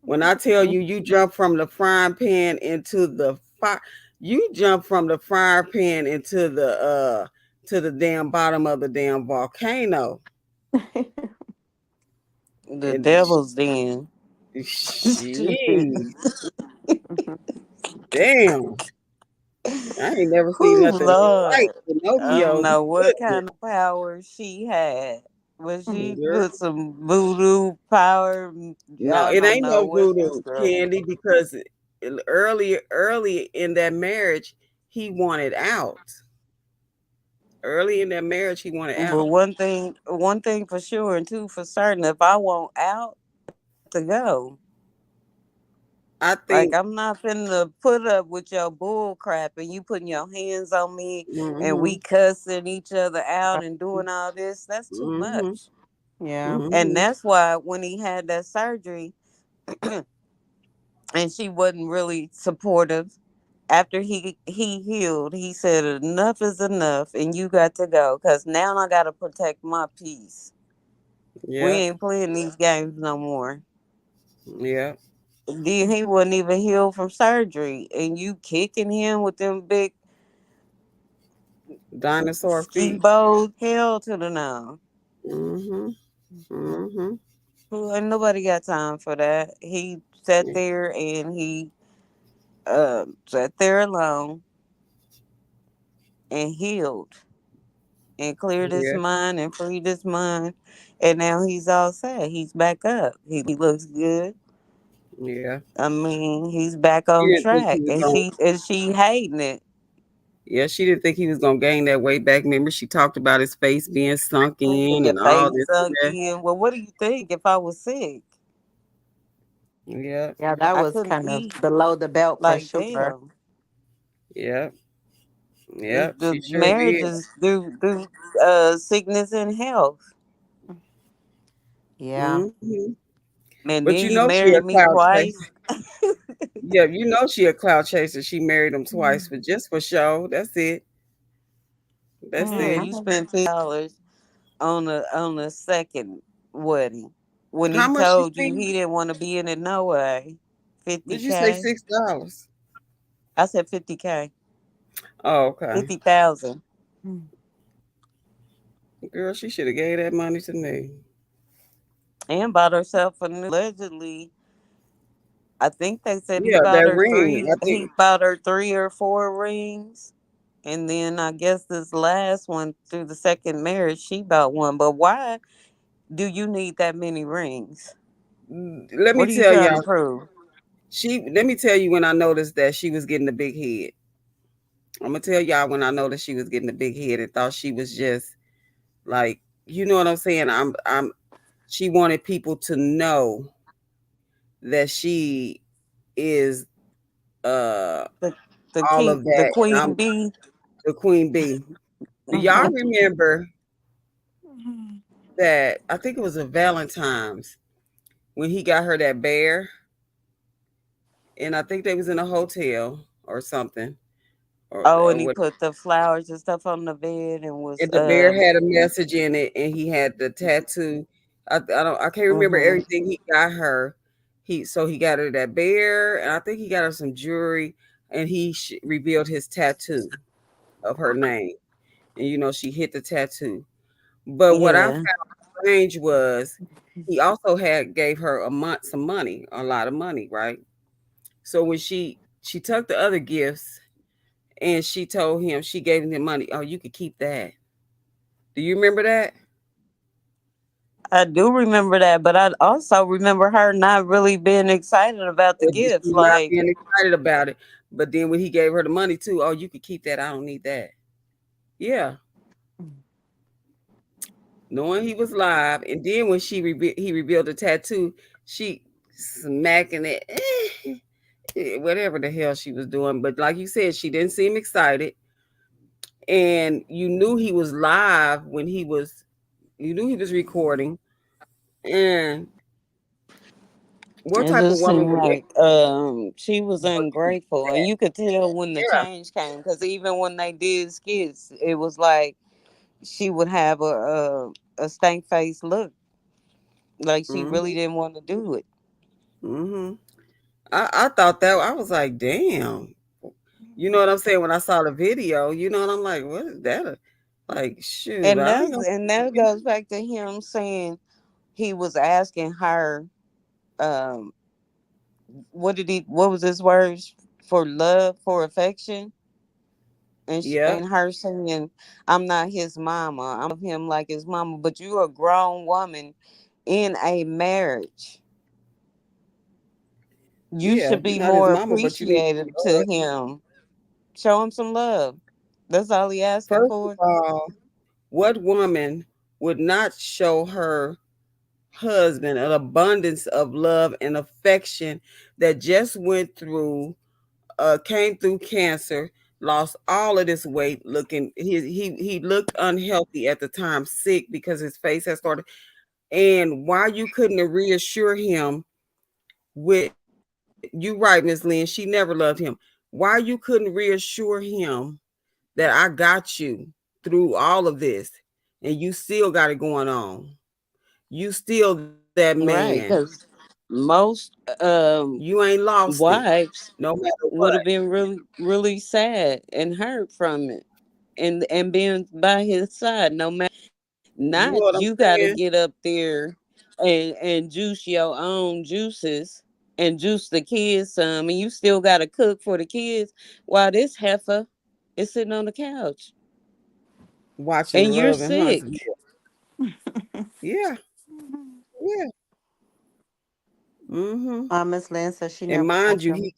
When I tell you, you jump from the frying pan into the fire, you jump from the frying pan into the damn bottom of the damn volcano. The And devil's den. jeez, damn, I ain't never seen Whew, nothing like Lord. I don't Pinocchio. know what Goodness, kind of power she had. But she girl. put some voodoo power. No, I it don't ain't know no what this voodoo, girl. Candy, because early in that marriage, he wanted out. Early in that marriage, he wanted But out. one thing for sure, and two for certain, if I want out, I got to go. I Like think. I'm not finna put up with your bull crap and you putting your hands on me and Hmm. we cussing each other out and doing all this. That's too Hmm. much. Yeah. And Hmm. that's why when he had that surgery and she wasn't really supportive, after he healed, he said enough is enough and you got to go because now I got to protect my peace. We Yeah. ain't playing these games no more. Yeah. Then he wasn't even healed from surgery and you kicking him with them big Dinosaur ski feet. bows, hell to the no. Hmm. Hmm. Who ain't nobody got time for that. He sat there and he sat there alone and healed and cleared his Yeah. mind and freed his mind. And now he's all set. He's back up. He looks good. Yeah. I mean, he's back She on didn't think he track, was and going. she hating it. Yeah, she didn't think he was gonna gain that weight back. Remember, she talked about his face being sunk in The and all face this and sunk that. in. Well, what do you think if I was sick? Yeah, Yeah, that I was couldn't kind of eat. below the belt for Like, sure. damn. yeah, yeah. The She sure marriage did. is through sickness and health. Yeah. Hmm. And But then you you know she a married me cloud chaser. twice. Yeah, you know she a cloud chaser. She married him twice, Mm. but just for show. That's it. That's Yeah, Mm, it. you spent $50 on a second wedding when How he much she told you spent? he didn't want to be in it no way. Did you say 50K. $6? I said 50K. Oh, okay. 50,000. mm. Girl, she should have gave that money to me. And bought herself a new allegedly. I think they said Yeah, that ring. I he think bought her 3 or 4 rings. And then I guess this last one through the second marriage, she bought one. But why do you need that many rings? let me What are you tell trying to y'all. prove? Let me tell you when I noticed that she was getting a big head. I'm gonna tell y'all when I noticed she was getting a big head and thought she was just like, you know what I'm saying? She wanted people to know that she is uh The the all king, of the that and queen I'm bee. the queen bee. Do y'all remember that I think it was a Valentine's when he got her that bear and I think they was in a hotel or something Oh, or and he what. put the flowers and stuff on the bed and was And the bear had a message in it, and he had the tattoo. I can't remember mhm. everything he got her. He got her that bear, and I think he got her some jewelry, and he revealed his tattoo of her name, and she hit the tattoo. But what I Yeah. found strange was he also had gave her some money, a lot of money, right? So when she took the other gifts and she told him she gave him the money. Oh, you could keep that. Do you remember that? I do remember that, but I also remember her not really being excited about the Or just gifts. you not Like, being excited about it. But then when he gave her the money too, oh, you could keep that. I don't need that. Yeah, knowing he was live, and then when he revealed the tattoo, she smacking it, whatever the hell she was doing. But like you said, she didn't seem excited, and you knew he was live when you knew he was recording. And what it type of just woman seemed would let like she was you do ungrateful, and that? you could tell when the Yeah. change came. Because even when they did skits, it was like she would have a stank face look, like she really Hmm. didn't want to do it. Hmm. I thought that I was like, damn. You know what I'm saying? When I saw the video, and I'm like, what is that? Like, shoot, I ain't gonna And that goes back to him saying he was asking her, um, what was his words for love, for affection, yeah, and her saying, "I'm not his mama. I'm him like his mama." But you're a grown woman in a marriage. You yeah. should You're be not his more mama, but you need to appreciative show to it. him. Show him some love. That's all he asking First of for. all, what woman would not show her husband an abundance of love and affection that just went through came through cancer, lost all of this weight, looking he looked unhealthy at the time, sick because his face had started. And why you couldn't reassure him with you right, Miss Lynn, she never loved him. Why you couldn't reassure him that I got you through all of this and you still got it going on. You still that man. Right, because most You ain't lost it, wives no matter what. would have been really sad and hurt from it, and being by his side no matter. You know Not what I'm you got to saying? get up there and juice your own juices and juice the kids some, and you still got to cook for the kids while this heifer is sitting on the couch Watching and you're Love and Hunts. sick. Yeah, yeah, yeah. Mm-hmm. Miss Lynn says she And never mind wants you, them. he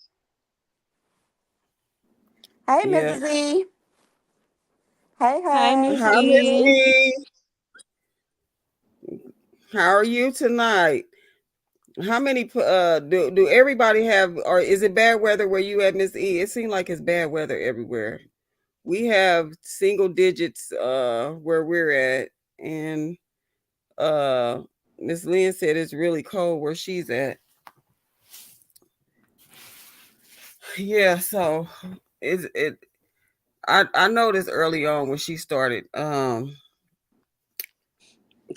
Hey, yeah. Mrs. E. Hey, Hi, hey. Miss Hi, How are Miss E. you? E. How are you tonight? How many do everybody have, or is it bad weather where you at, Miss E? It seems like it's bad weather everywhere. We have single digits where we're at, and uh Miss Lynn said it's really cold where she's at. Yeah, so it I noticed early on when she started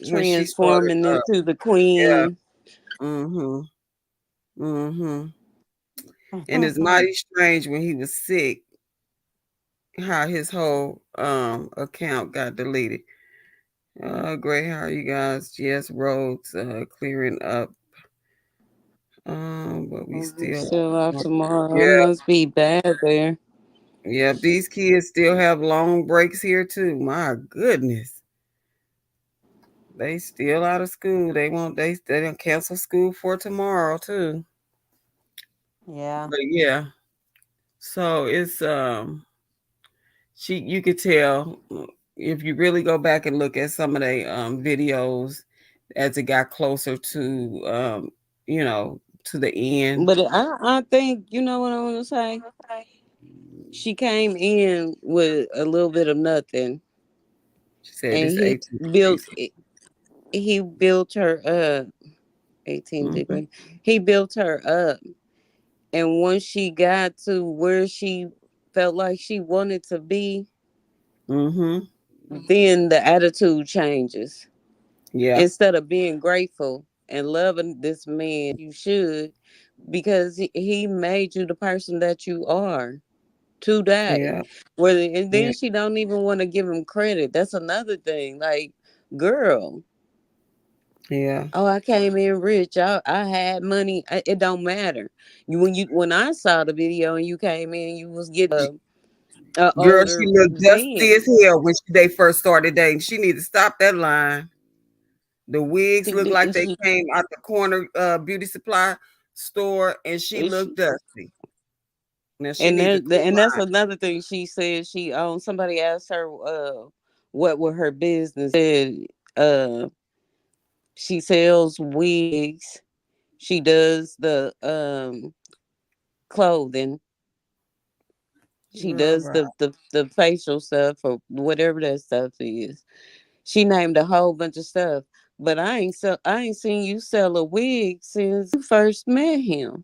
Transforming into the yeah. queen. Mhm. Mhm. And it's mighty strange when he was sick how his whole account got deleted. Great, how are you guys? Yes, roads clearing up. But we still Still out tomorrow. It yeah, must be bad there. yeah. These kids still have long breaks here too. My goodness, they still out of school. They don't cancel school for tomorrow too. Yeah. But yeah, so it's you could tell if you really go back and look at some of the videos as it got closer to you know to the end. But I think, you know what I want to say? She came in with a little bit of nothing, She said and it's 18 built degrees. he built her up. 18 Mm-hmm. degree. He built her up, and once she got to where she felt like she wanted to be, Mm-hmm. then the attitude changes. Yeah. Instead of being grateful and loving this man, you should, because he made you the person that you are today. Yeah. Whether, and Yeah. then she don't even want to give him credit. That's another thing. Like, girl, Yeah. oh, I came in rich. I had money. It don't matter. When I saw the video and you came in, you was getting a Girl, she older looked dusty as man. hell when they first started dating. She need to stop that line. The wigs She looked did. like they came out the corner beauty supply store, and she She, looked dusty. Now she and need to quit that's lying. another thing she said she owned. Somebody asked her what were her business. Said uh she sells wigs. She does the clothing. She Girl, does bye. the facial stuff or whatever that stuff is. She named a whole bunch of stuff. But I ain't seen you sell a wig since you first met him.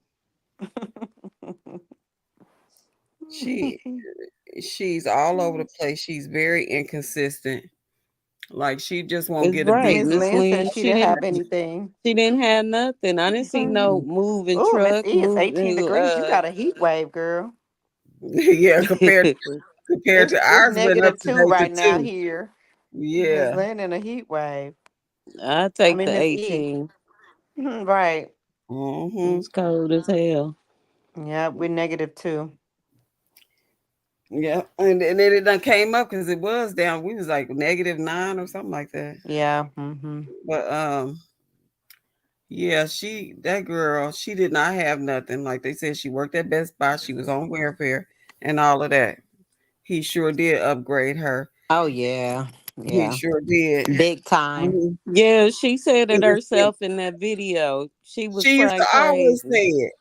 She she's all over the place. She's very inconsistent. Like she just won't It's get a beat. right, Miss Miss Lynn Lynn. says she didn't have anything. She didn't have nothing. I didn't see no moving Oh, Miss truck, E, it's 18 moving degrees. You got a heat wave, girl. Yeah, compared to It's ours went up -2 today to right now 2. here. Miss Yeah. Lynn in a heat wave. I I take mean the Miss E. 18. Right. Mm-hmm. It's cold as hell. Yeah, we're -2. Yeah. And then it done came up because it was down. We was like -9 or something like that. Yeah. Mm-hmm. But yeah, that girl, she did not have nothing. Like they said, she worked at Best Buy. She was on welfare and all of that. He sure did upgrade her. Oh yeah. He Yeah. sure did. Big time. Mhm. Yeah, she said He it was still, herself in that video. She was she used to crying always crazy. say it.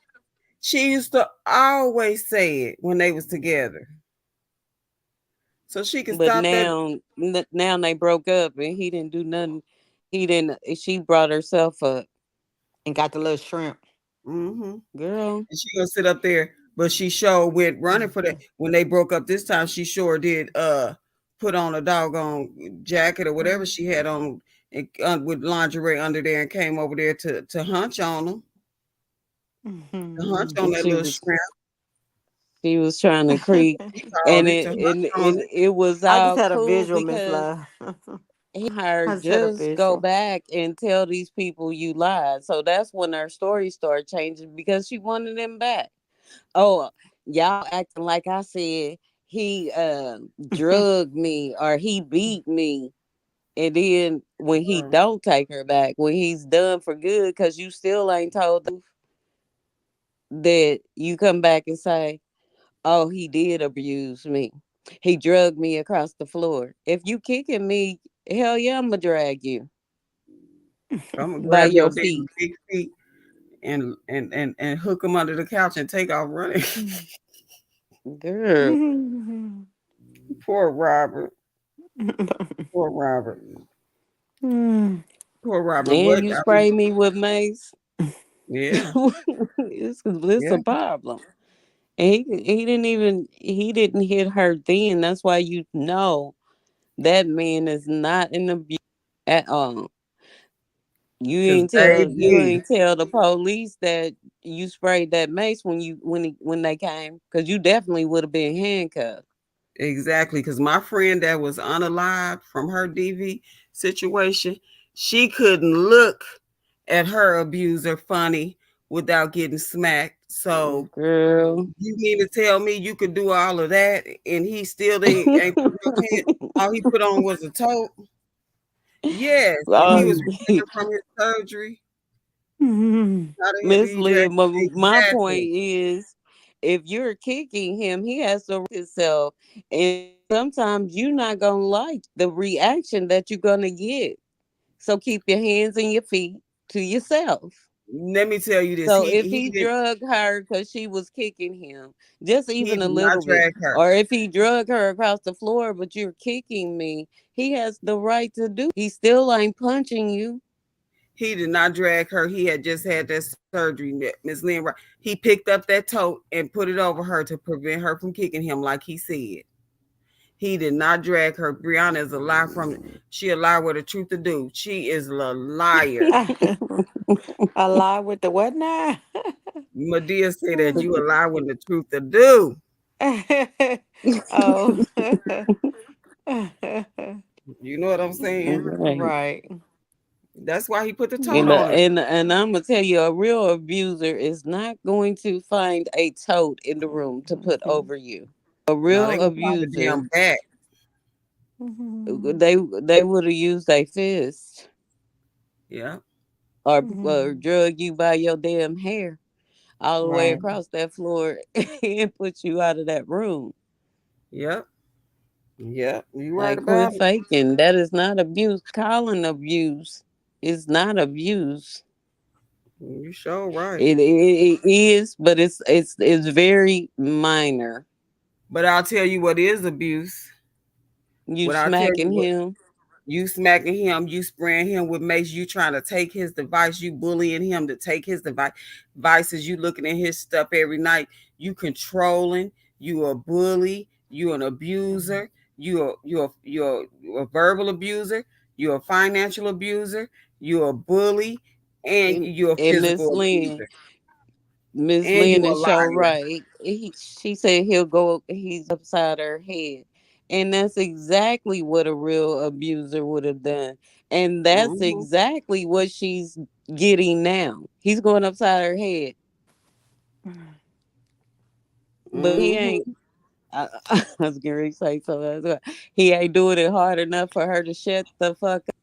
She used to always say it when they was together. So she could But stop that. now they broke up and he didn't do nothing. He didn't She brought herself up. And got the little shrimp. Mm-hmm. Girl, And she gonna sit up there, but she sure went running for that. When they broke up this time, she sure did put on a doggone jacket or whatever she had on and, with lingerie under there and came over there to hunch on them, to hunch on that she little was shrimp. she was trying to creep, She and called it to hunch on it. it was I just all had a cool visual, Miss because Love. her I just had a just go visual. back and tell these people you lied. So that's when her story started changing because she wanted them back. Oh, y'all acting like I said he drugged me or he beat me. And then when he Girl, don't take her back, when he's done for good, because you still ain't told the truth. that you come back and say, "Oh, he did abuse me. He drugged me across the floor." If you kicking me, hell yeah, I'ma drag you I'm gonna by grab your your damn feet, big feet and hook them under the couch and take off running. girl. Poor Robert. Poor Robert. Poor Robert. And But you I mean, spray me with mace. yeah, It's yeah. a problem. And he didn't hit her then. That's why you know that man is not in abuse at all. Cause You baby, ain't tell the police that you sprayed that mace when they came, because you definitely would have been handcuffed. exactly. Cause my friend that was unalived from her DV situation, she couldn't look at her abuser funny without getting smacked. So Girl. you mean to tell me you could do all of that and he still ain't put no hand? All he put on was a tote. Yes, when he uh, was recovering from his surgery, how the hell did Miss he drag? Lynn, my point Exactly. is, if you're kicking him, he has to himself, and sometimes you're not gonna like the reaction that you're gonna get. So keep your hands and your feet to yourself. Let me tell you this. So He if he he did drug her because she was kicking him, just he even a did not little bit, drag her. or if he drug her across the floor, but you're kicking me, he has the right to do. He still ain't punching you. He did not drag her. He had just had that surgery, Miss Lynn. He picked up that tote and put it over her to prevent her from kicking him, like he said. He did not drag her. Brianna is a lie from she a lie with the truth to do. She is a liar. A lie with the what now? Medea say that you a lie with the truth to do. Oh. You know what I'm saying? Right. Right. That's why he put the tote on her. And I'm gonna tell you, a real abuser is not going to find a tote in the room to put over you. A No, they real gonna find the abuser, damn bag. they would have used a fist Yeah, or drug you by your damn hair all the way Right. across that floor and put you out of that room. yep, yep. You right Like, quit about it. faking. That is not abuse. Calling abuse is not abuse. You sure right. It is, but it's very minor. But I'll tell you what is abuse. You What I'll tell you smacking what him. you smacking him, you spraying him with mace, you trying to take his device, you bullying him to take his devices, you looking at his stuff every night, you controlling, you a bully, you an abuser, you're a verbal abuser, you're a financial abuser, you're a bully, and And, you're a and physical abuser, Miss and Lynn you're a is so liar. right. She said he's upside her head. And that's exactly what a real abuser would have done. And that's Hmm. exactly what she's getting now. He's going upside her head. But he ain't. Hmm. I was going to say something. He ain't doing it hard enough for her to shut the fuck up.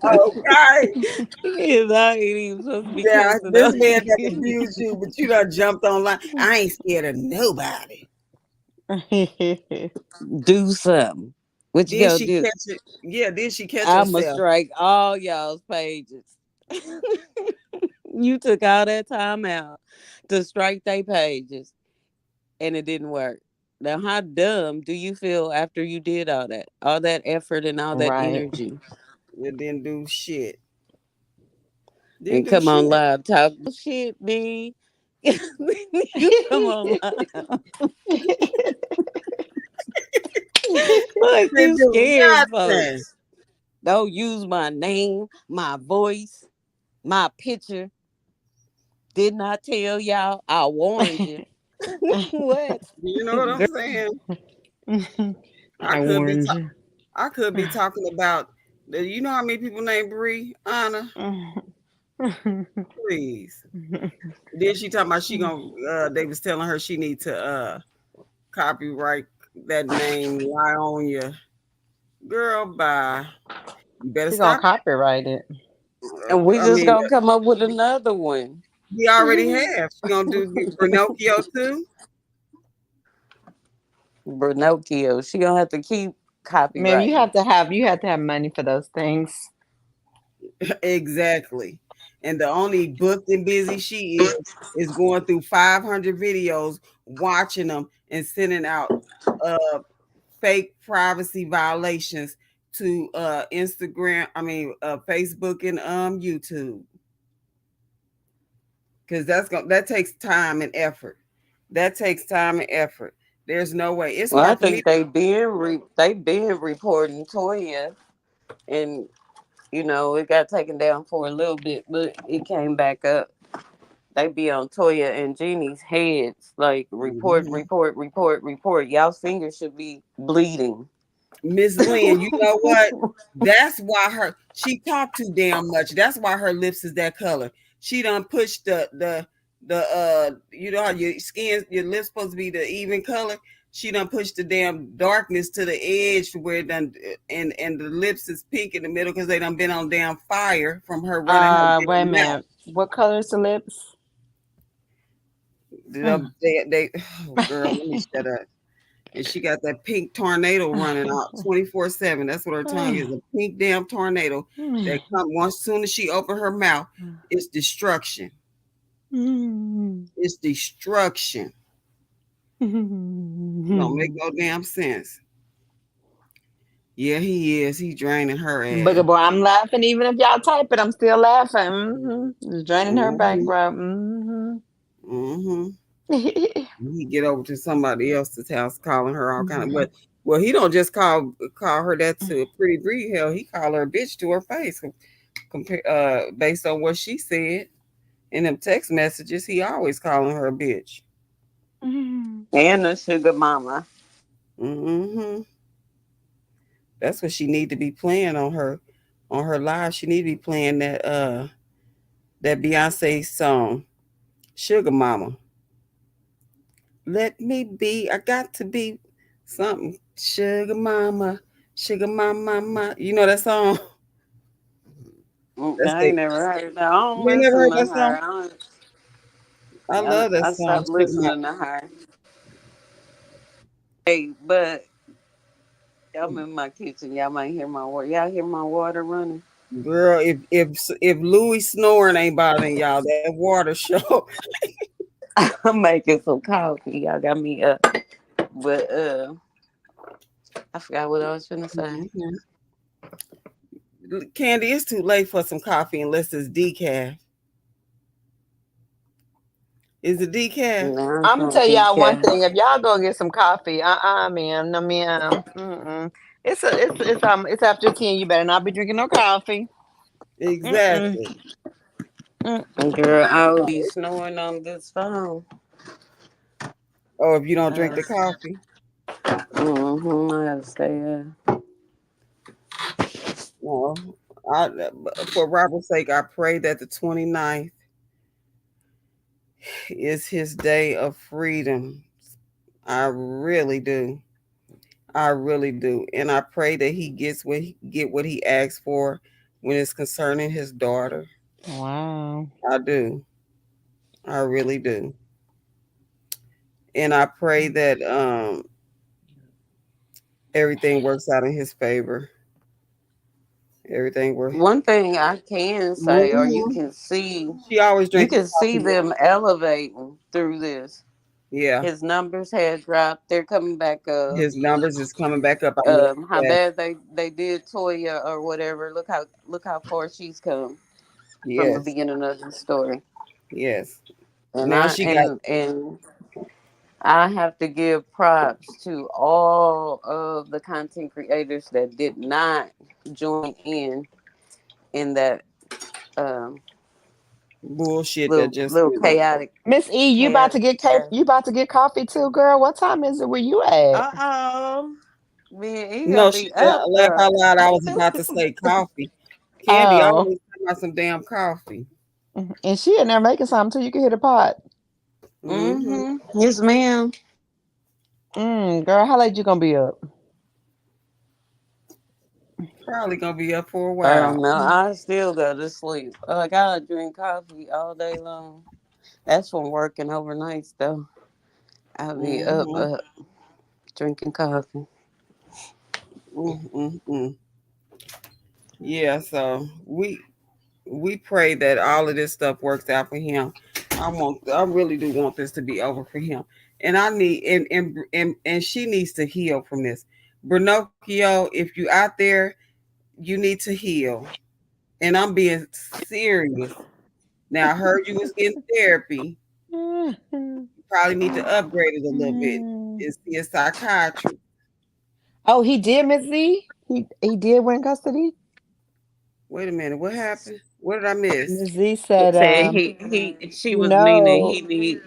Okay. I ain't even supposed to be Yeah, cussing this out. man that abused you, but you done jumped online. I ain't scared of nobody. Do something. What you Then gonna she do? catch it. Yeah, then she catch I'ma herself. strike all y'all's pages. You took all that time out to strike their pages and it didn't work. Now, how dumb do you feel after you did all that effort and all that Right. energy, It didn't do shit. Didn't and do come on shit. live talk shit, me? You come on live like Didn't you do scared nothing. folks. Don't use my name, my voice, my picture. Did not tell y'all. I warned you. What? You know what I'm saying? I I could be warned ta- you. I could be talking about you know how many people named Bree? Anna, please. Then she talking about she gonna they was telling her she need to copyright that name lie on you. Girl, bye. You better She gonna stop. copyright it. And we I just mean, gonna come up with another one. we already have. She gonna do Pinocchio too. Pinocchio. She gonna have to keep Ma'am, copywriting. you have to have money for those things. Exactly. And the only booked and busy she is going through 500 videos, watching them, and sending out uh fake privacy violations to Instagram. I mean, Facebook and YouTube, because that takes time and effort. That takes time and effort. There's no way. It's Well, I hard for me. think they been reporting Toya, and it got taken down for a little bit, but it came back up. They be on Toya and Jeannie's heads, like report, Mhm. report, report, report. Y'all's fingers should be bleeding. Miss Lynn, you know what? That's why she talked too damn much. That's why her lips is that color. She done pushed the you know how your lips supposed to be the even color. She done pushed the damn darkness to the edge to where it done and the lips is pink in the middle because they done been on damn fire from her running her Wait a damn mouth. minute. What color is the lips? Mm. They oh girl, let me shut up. And she got that pink tornado running out 24/7. That's what her tongue is, a pink damn tornado that come once soon as she open her mouth, it's destruction. It's destruction. Don't make no damn sense. Yeah, he is. He draining her ass. Booger boy, I'm laughing even if y'all type it. I'm still laughing. It's draining her Mm-hmm. bankrupt. Mm-hmm. He get over to somebody else's house calling her all kind of well, he don't just call her that to a pretty breed. Hell, he call her a bitch to her face. Based on what she said in them text messages, he always calling her a bitch. And the sugar mama. Hmm. That's what she need to be playing on her live. She need to be playing that Beyonce song, Sugar Mama. Let me be. I got to be something. Sugar mama. You know that song? That's I the. ain't never heard that. I don't You ain't never listen heard to that song? her. I love that I song, stopped Sugar Mama. listening to her. Hey, but I'm in my kitchen. Y'all might hear my water. Y'all hear my water running? Girl, if Louis snoring ain't bothering y'all, that water show. I'm making some coffee. Y'all got me up. But I forgot what I was gonna say. Mhm. Candy, it's too late for some coffee unless it's decaf. Is it decaf? Now it's I'm gonna gonna tell be y'all one cat. thing. If y'all go get some coffee, man, no, ma'am. It's after 10. You better not be drinking no coffee. Mm-mm. Exactly. Girl, I'll be snoring on this phone. Oh, if you don't drink Uh, the coffee. I gotta stay. Well, I, for Robert's sake, I pray that the 29th is his day of freedom. I really do. I really do. And I pray that he get what he asked for when it's concerning his daughter. Wow. I do. I really do. And I pray that everything works out in his favor. Everything works. One thing I can say, or you Mhm. can see, She always you drinks can see coffee. them elevating through this. Yeah. His numbers had dropped. They're coming back up. His numbers is coming back up. I noticed How that. bad they did Toya or whatever. Look how far she's come from the Yes. beginning of the story. Yes. And Now I she got and I have to give props to all of the content creators that did not join in that um, bullshit that just little went on. Miss E, chaotic. you about to get coffee too, girl? What time is it where you at? Oh, man, he No, gonna she be said, up laugh up. out loud. I was about to say coffee. Candy Oh, always talking about some damn coffee. and she in there making something too. You can hear the pot. Mm-hmm. Yes, ma'am. Girl, how late you gonna be up? Probably gonna be up for a I don't while. know. I still go to sleep. I gotta drink coffee all day long. That's from working overnights though. I'll be Mm-hmm. up drinking coffee. Mm-mm-mm. Yeah, so we pray that all of this stuff works out for him. I really do want this to be over for him. And I need and she needs to heal from this. Brinocchio, if you out there, you need to heal. And I'm being serious. Now I heard you was getting therapy. You probably need to upgrade it a little bit and see a psychiatrist. Oh, he did, Miss Z. He did win custody. Wait a minute, what happened? What did I miss? Miss Z He said, said she you was meaning know what? He need.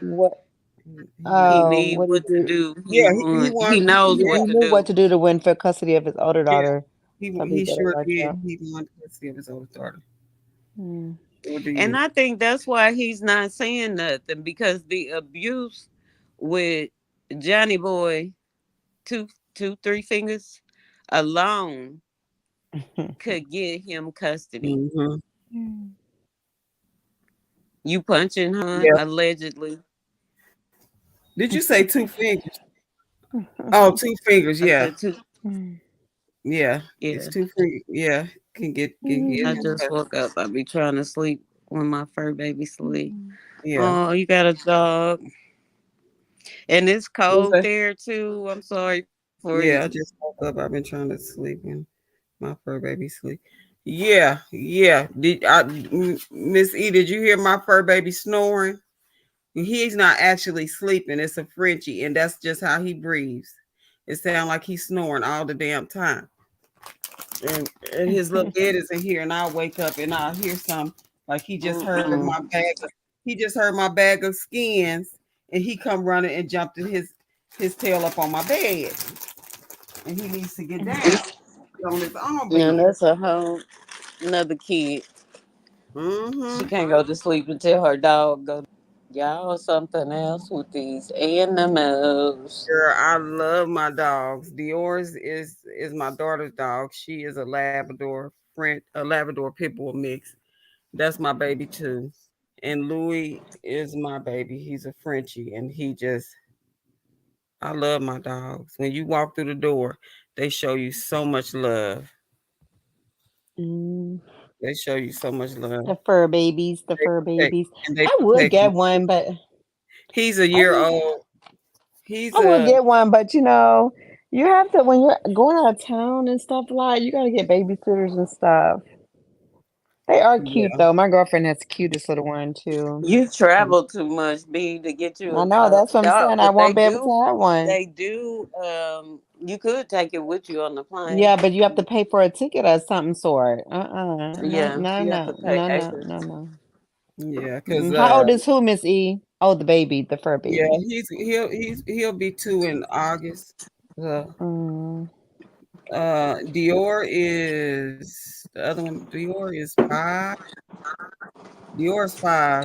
he Oh, need what he what to do? do. Yeah, he He wants. knows Yeah, what He to knew what do. to do to win for custody of his older yeah. daughter. So he He better sure watch did. out. He wanted to see of his oldest daughter. Mm. What do And you? I think that's why he's not saying nothing because the abuse with Johnny Boy, two, two, three fingers alone could get him custody. Mm-hmm. You punching her Yeah. allegedly. Did you say two fingers? Oh, two fingers. I Yeah. said two. Yeah. It's Yeah, two fingers. Yeah. Can get I him. just woke up. I be trying to sleep when my fur baby sleep. Yeah. Oh, you got a dog, and it's Who's cold that? there too. I'm sorry for you. Yeah. I just woke up. I've been trying to sleep and my fur baby sleep. Yeah. Yeah. Miss E? Did you hear my fur baby snoring? He's not actually sleeping. It's a Frenchie, and that's just how he breathes. It sounds like he's snoring all the damn time. And, and his little bed is in here, and I'll wake up and I'll hear some like Mm-mm. he just heard my bag of skins, and he come running and jumped in his tail up on my bed, and he needs to get down on his own And bed. that's a whole another kid. Mm-hmm. She can't go to sleep until her dog go. Y'all something else with these animals. Girl, I love my dogs. Dior's is my daughter's dog. She is a Labrador pit bull mix. That's my baby too. And Louis is my baby. He's a Frenchie, and I love my dogs. When you walk through the door, they show you so much love. Mm. They show you so much love. The fur babies, the They fur protect babies. and they I would protect you. get one, but He's a I year would, old. He's I would a get one, but you have to when you're going out of town and stuff like you got to get babysitters and stuff. They are cute yeah. though. My girlfriend has the cutest little one too. You travel too much, B, to get I you know a that's what I'm dog, saying. I but won't be able to have one. they do. You could take it with you on the plane. Yeah, but you have to pay for a ticket of some sort. No, Yeah, no, you have to no, pay no, no, extra. no, no. Yeah, cuz Mm-mm. How old is who, Miss E? Oh, the baby, the fur yeah, baby. he'll be 2 in August. Uh, Mm. Dior is the other one. Dior is 5. Dior is 5.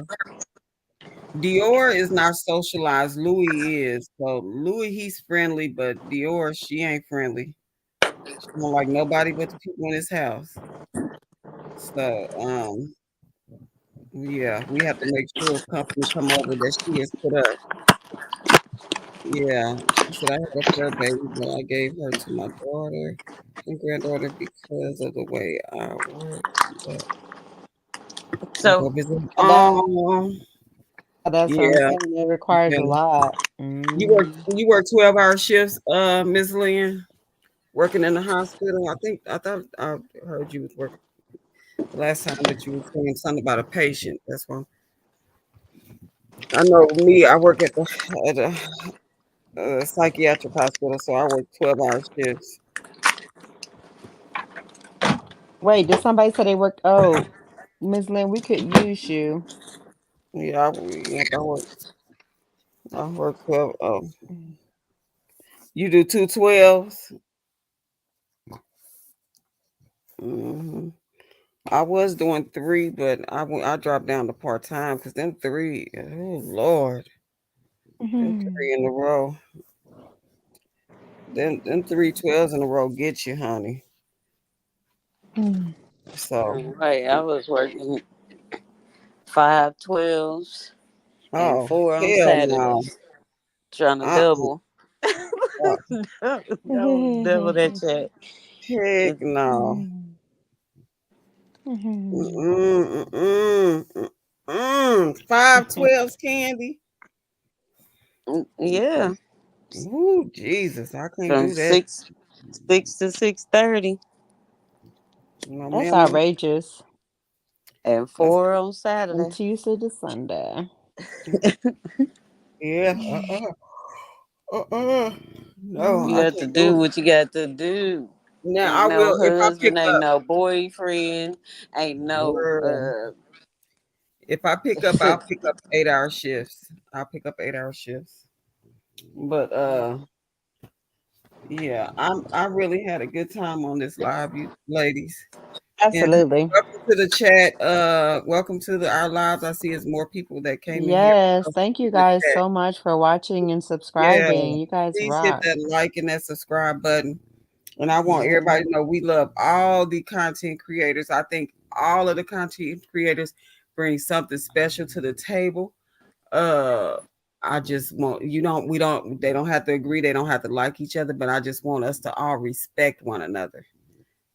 Dior is not socialized. Louis is. So Louis, he's friendly, but Dior, she ain't friendly. She don't like nobody but the people in his house. So yeah, we have to make sure if company come over that she is put up. Yeah, she said I had a fur baby, but I gave her to my daughter and granddaughter because of the way I work. But I So go visit. That Oh, yeah, that's what I'm yeah. saying. It requires a Yeah. lot. You work 12-hour shifts, Miss Lynn, working in the hospital. I thought I heard you was working the last time that you were saying something about a patient. That's why I know me. I work at a psychiatric hospital, so I work 12-hour shifts. Wait, did somebody say they worked? Oh, Miss Lynn, we could use you. Yeah, yep, I work 12. You do 2 12s. Hmm. I was doing 3, but I dropped down to part time because them 3. Oh Lord, them Mhm. 3 in a row. Them 3 12s in a row get you, honey. So, Right, I was working 5 12s and oh, 4 on hell no. Saturdays, trying to Uh-uh. double. Uh, No, double that check. heck It's, no. Mm-mm, mm-mm, mm-mm. 512s, Candy. yeah, Ooh, Jesus, I can't from do that. 6 to 6:30 No, That's ma'am, no. outrageous. and That's, 4 on From Saturday. Tuesday to Sunday. yeah, no, You I got to can't do do it. what you got to do. Now, Ain't I no will, if I pick husband, ain't up, no boyfriend, ain't no girl, if I pick up, I'll pick up 8-hour shifts. I'll pick up 8-hour shifts. But, yeah, I really had a good time on this live, you ladies. And Absolutely. welcome to the chat. Welcome to our lives. I see there's more people that came in here. Yes. Thank you In the guys chat. so much for watching and Yeah, subscribing. You guys please hit rock. that like and that subscribe button. And I want Yeah. everybody to know we love all the content creators. I think all of the content creators bring something special to the table. Uh, I just want we don't they don't have to agree, they don't have to like each other, but I just want us to all respect one another.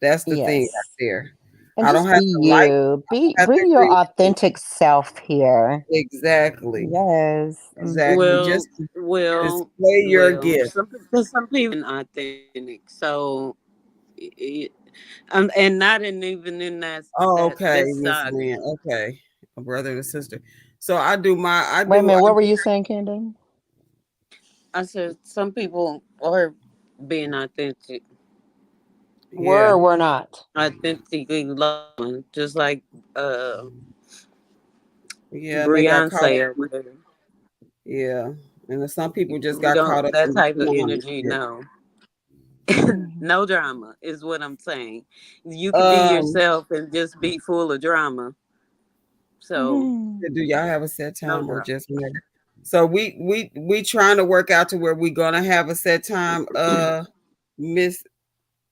That's the thing right Yes. there. And I don't just have be to like, you. I don't Be have to bring your agree with you. authentic self here. Exactly. Yes. Exactly. Just display your gift. some people authentic. So, it, and not in even in Oh, okay, that Miss saga. Lynn. Okay. A brother and a sister. So Wait a minute, I what were do you saying, Kendall? I said some people are being authentic, Were yeah. or were not? authentically loving, just like uh Yeah, and they got caught up Beyonce or in, whatever. yeah. And then some people just We got caught don't up that in the type of tsunami energy. shit. No, Mhm. no drama is what I'm saying. You could be Um, yourself and just be full of drama. So Mhm. do y'all have a set no time or drama. just whenever? So we trying to work out to where we gonna have a set time, Miss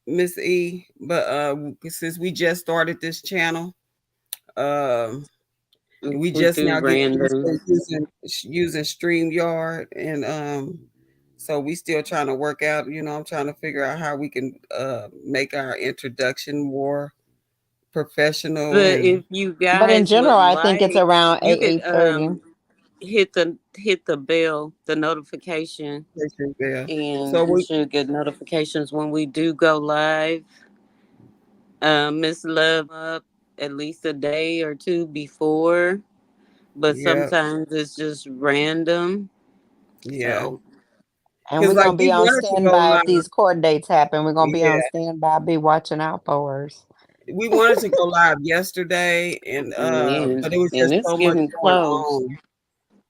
Miss E. But since we just started this channel, um we We just do now getting used random, to using StreamYard, and so we still trying to work out. I'm trying to figure out how we can make our introduction more professional but and if you But in guys would general, I think it's like, around you 8, could 8:30. hit the bell, the notification, there. and So you we should get notifications when we do go live. Miss Love up at least a day or two before, but yeah, sometimes it's just random. yeah, So And because we're like going to be we on wanted to go standby if live. these court dates happen. We're going to be on Yeah, standby, be watching out for us. we wanted to go live yesterday, and man, but it was and just it's so much getting going close. on.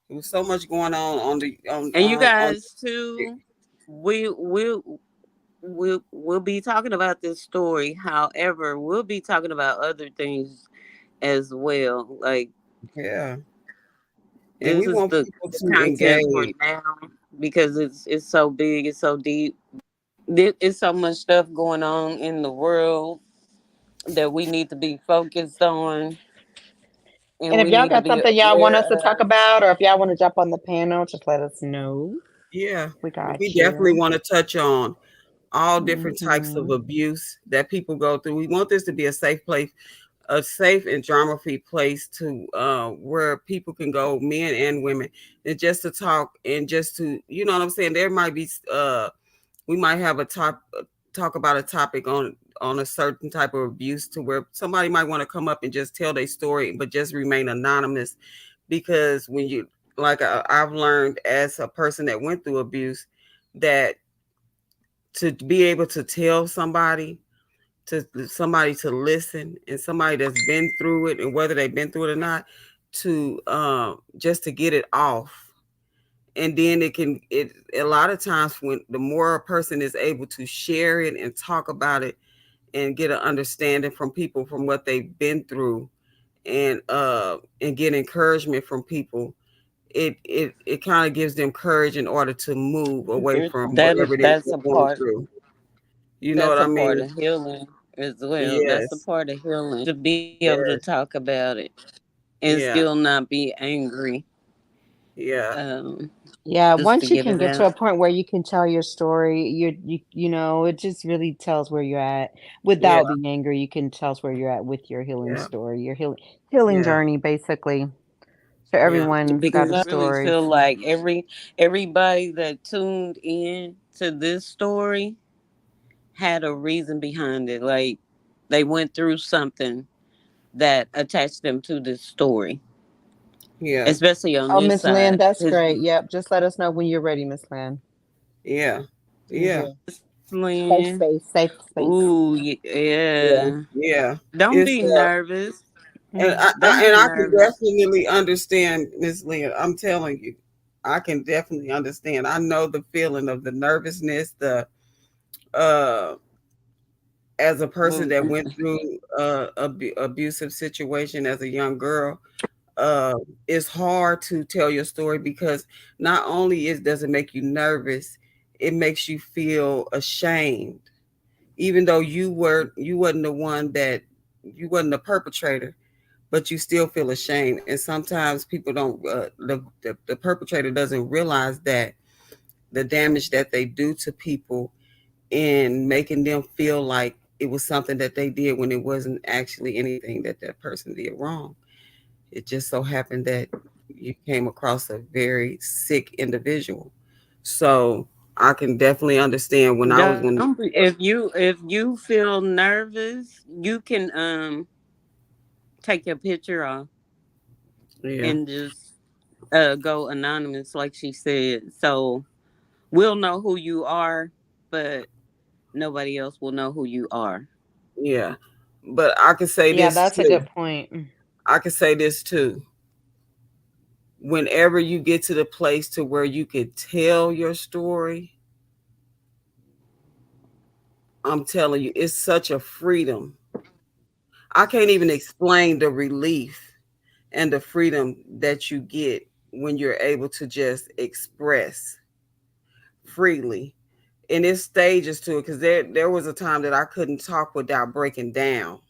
It was so much going on the And you on guys too, we we'll be talking about this story. However, we'll be talking about other things as well. Like yeah, and this we is want people the to content for engage. now because it's so big, it's so deep. It's so much stuff going on in the world that we need to be focused on and And if we y'all need to got be something y'all want aware us to talk of. about, or if y'all want to jump on the panel, just let us know. Yeah, We we got definitely you. want to touch on all different types of Hmm. abuse that people go through. We want this to be a safe place, a safe and drama-free place to where people can go, men and women, and just to talk and just to, you know what I'm saying. There might be we might have a talk about a topic on a certain type of abuse to where somebody might want to come up and just tell their story, but just remain anonymous because when you like I've learned as a person that went through abuse that to be able to tell somebody to listen and somebody that's been through it and whether they've been through it or not to just to get it off, and then it a lot of times when the more a person is able to share it and talk about it and get an understanding from people from what they've been through and get encouragement from people, it kind of gives them courage in order to move away from whatever it is That's they're a going part. through. You know what That's I a part mean? of healing. as well. That's a Yes. part of healing to be able to Yes. talk about it and Yeah. still not be angry. Yeah. Um, Yeah, just to once you get can it get to out. a point where you can tell your story, you know, it just really tells where you're at Yeah. without being angry. You can tell us where you're at with your healing Yeah. story, your healing Yeah. journey, basically. So Yeah. everyone's got Because a I really story. feel like everybody that tuned in to this story had a reason behind it. Like they went through something that attached them to this story, Yeah. especially on Oh, this Miss Lynn, side. that's 'Cause great. Yep, just let us know when you're ready, Miss Lynn. Yeah. Yeah. Yeah. Safe Lynn, space, safe space. ooh, Yeah. yeah. Yeah. Don't It's be nervous. and Mm. Don't and be I can nervous. definitely understand, Miss Leah. I'm telling you, I can definitely understand. I know the feeling of the nervousness, the uh as a person Well, that went through abusive situation as a young girl, uh it's hard to tell your story because not only does it make you nervous, it makes you feel ashamed, even though you wasn't the one that you wasn't the perpetrator, but you still feel ashamed. And sometimes people don't the perpetrator doesn't realize that the damage that they do to people in making them feel like it was something that they did when it wasn't actually anything that that person did wrong. It just so happened that you came across a very sick individual. So I can definitely understand when I was don't when be, if you feel nervous, you can take your picture off yeah, and just go anonymous, like she said. So we'll know who you are, but nobody else will know who you are. yeah. But I can say Yeah, this that's a too. good point. I can say this too. Whenever you get to the place to where you could tell your story, I'm telling you, it's such a freedom. I can't even explain the relief and the freedom that you get when you're able to just express freely. And there's stages to it because there was a time that I couldn't talk without breaking down.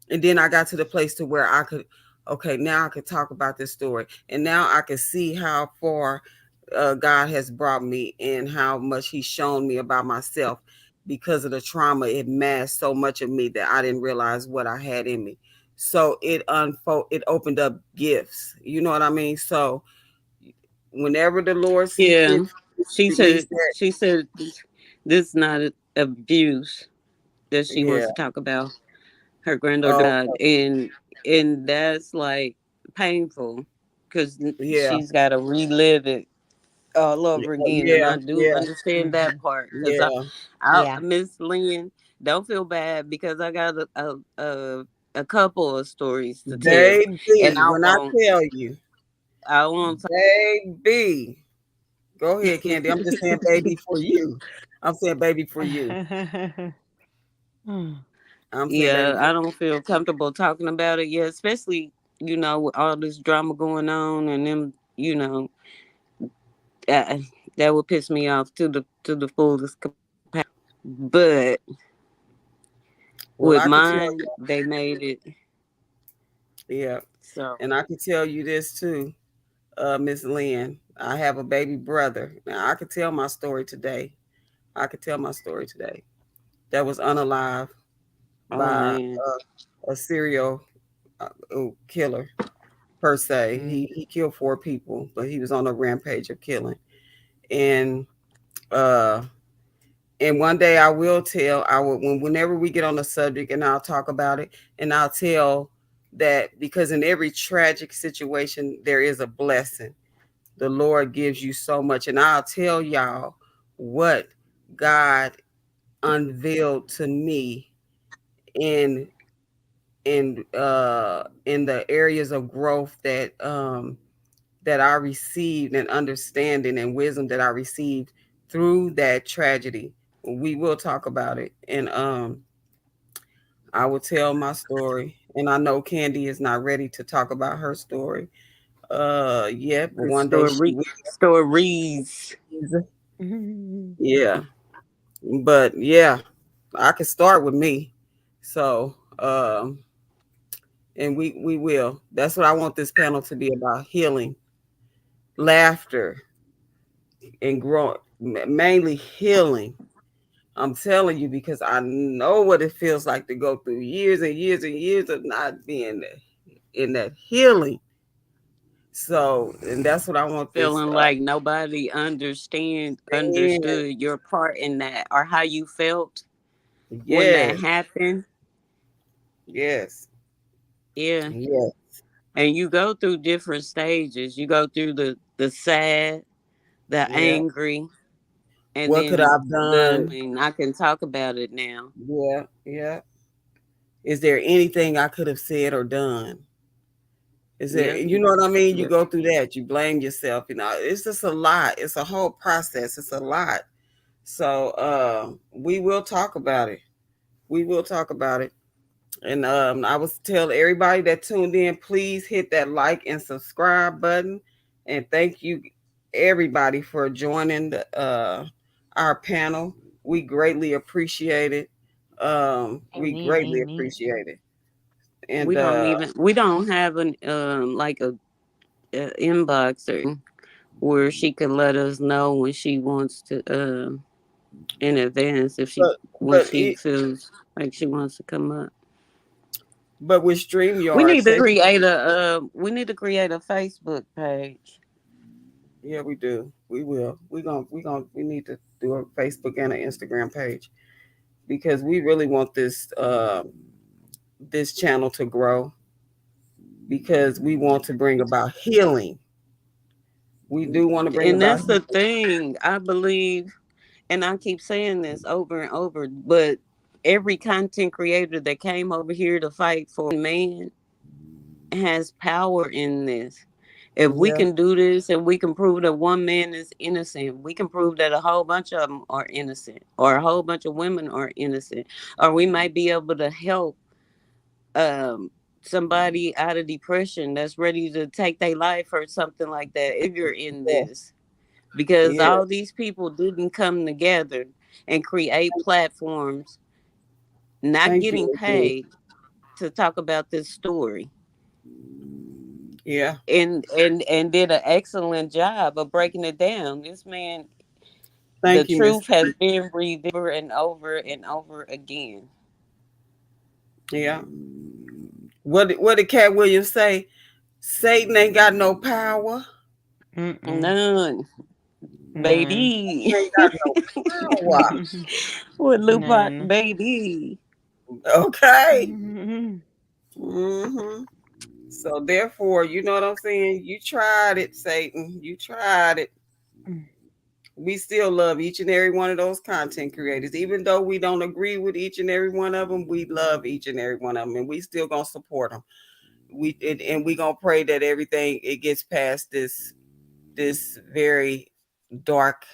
And then I got to the place to where I could, okay, now I could talk about this story. And now I can see how far God has brought me and how much He's shown me about myself. Because of the trauma, it masked so much of me that I didn't realize what I had in me. So it opened up gifts. You know what I mean? So whenever the Lord see Yeah, fit she to release said. that, She said this not abuse that she yeah. wants to talk about. Her granddaughter Oh, died, and that's like painful because yeah. she's got to relive it all over again. And Yeah. I do Yeah. understand that Hmm. part because Yeah. I Yeah. Miss Lynn, don't feel bad because I got a couple of stories to tell, and Baby, when I tell you, I won't. baby, go ahead, Candy. I'm just saying baby for you. I'm saying baby for you. Mm. I'm saying baby Yeah, for I don't feel comfortable talking about it yet, especially with all this drama going on and them, uh, that would piss me off to the fullest capacity. But well, with I could tell mine, they made it you, yeah. so. And I could tell you this too, Miss Lynn. I have a baby brother. Now I could tell my story today. I could tell my story today. That was unalive Oh by man, a serial killer per se. Mm. He killed four people, but he was on a rampage of killing. And uh and one day I will tell I will whenever we get on the subject and I'll talk about it and I'll tell that because in every tragic situation there is a blessing. The Lord gives you so much, and I'll tell y'all what God unveiled to me in in the areas of growth that I received and understanding and wisdom that I received through that tragedy. We will talk about it, and I will tell my story. And I know Candy is not ready to talk about her story yet, but the one day she stories. will. Mhm. Yeah, but yeah, I can start with me. So, and we will. That's what I want this panel to be about: healing, laughter, and growing. Mainly healing. I'm telling you because I know what it feels like to go through years and years and years of not being in that healing. So, and that's what I want this. Feeling like nobody Man, understood your part in that or how you felt when that yes, happened. yes, Yeah. yes, And you go through different stages. You go through the sad, the yeah. angry, and What could then I've the done? I can talk about it now. Yeah, yeah. Is there anything I could have said or done? Is there, Yep. you know what I mean? You Yep. go through that, you blame yourself. It's just a lot. It's a whole process. It's a lot. So, we will talk about it. We will talk about it. And I was tell everybody that tuned in, please hit that like and subscribe button. And thank you everybody for joining our panel. We greatly appreciate it. We Amen. greatly Amen. appreciate it. And We don't have an like a inbox or where she can let us know when she wants to in advance if she but when but she feels like she wants to come up. with We StreamYard, need to say create a Facebook page. yeah, we do. We will. We need to do a Facebook and an Instagram page because we really want this channel to grow because we want to bring about healing. We do want to bring And about that's the healing. thing. I believe, and I keep saying this over and over, but every content creator that came over here to fight for man has power in this. If we Yeah, can do this and we can prove that one man is innocent, we can prove that a whole bunch of them are innocent, or a whole bunch of women are innocent, or we might be able to help um, somebody out of depression that's ready to take their life or something like that. If you're in yeah, this, because yeah. all these people didn't come together and create platforms, not Thank getting you, Lee. paid to talk about this story Yeah, and did an excellent job of breaking it down. This man, the thank you, Miss. truth has been breathed over and over again. Yeah. What did Cat Williams say? Satan ain't got no power. Mm-mm. None, None. baby. Ain't got no power. With Lupac, None. baby. Okay. Mm-mm. Hmm. So therefore, you know what I'm saying? You tried it, Satan. You tried it. We still love each and every one of those content creators. Even though we don't agree with each and every one of them, we love each and every one of them, and we still gonna support them. And we gonna pray that everything it gets past this very dark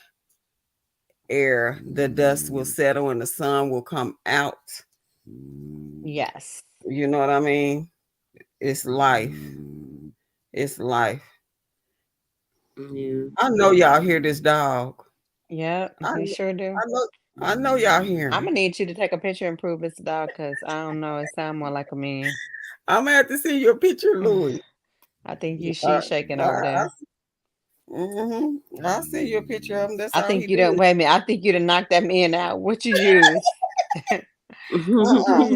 era. The dust will settle and the sun will come out. Yes. You know what I mean? It's life. It's life. Yeah. I know y'all hear this dog. Yep, I we sure do. I know I know y'all hear I'm him. gonna need you to take a picture and prove it's a dog, cause I don't know. It sounds more like a man. I'm gonna have to see your picture, Louis. I think you Uh, she shaking over I, there. I'll send you a picture of him. That's I all think he you do. don't wait a minute. I think you done knocked that man out. What you use? Uh-uh.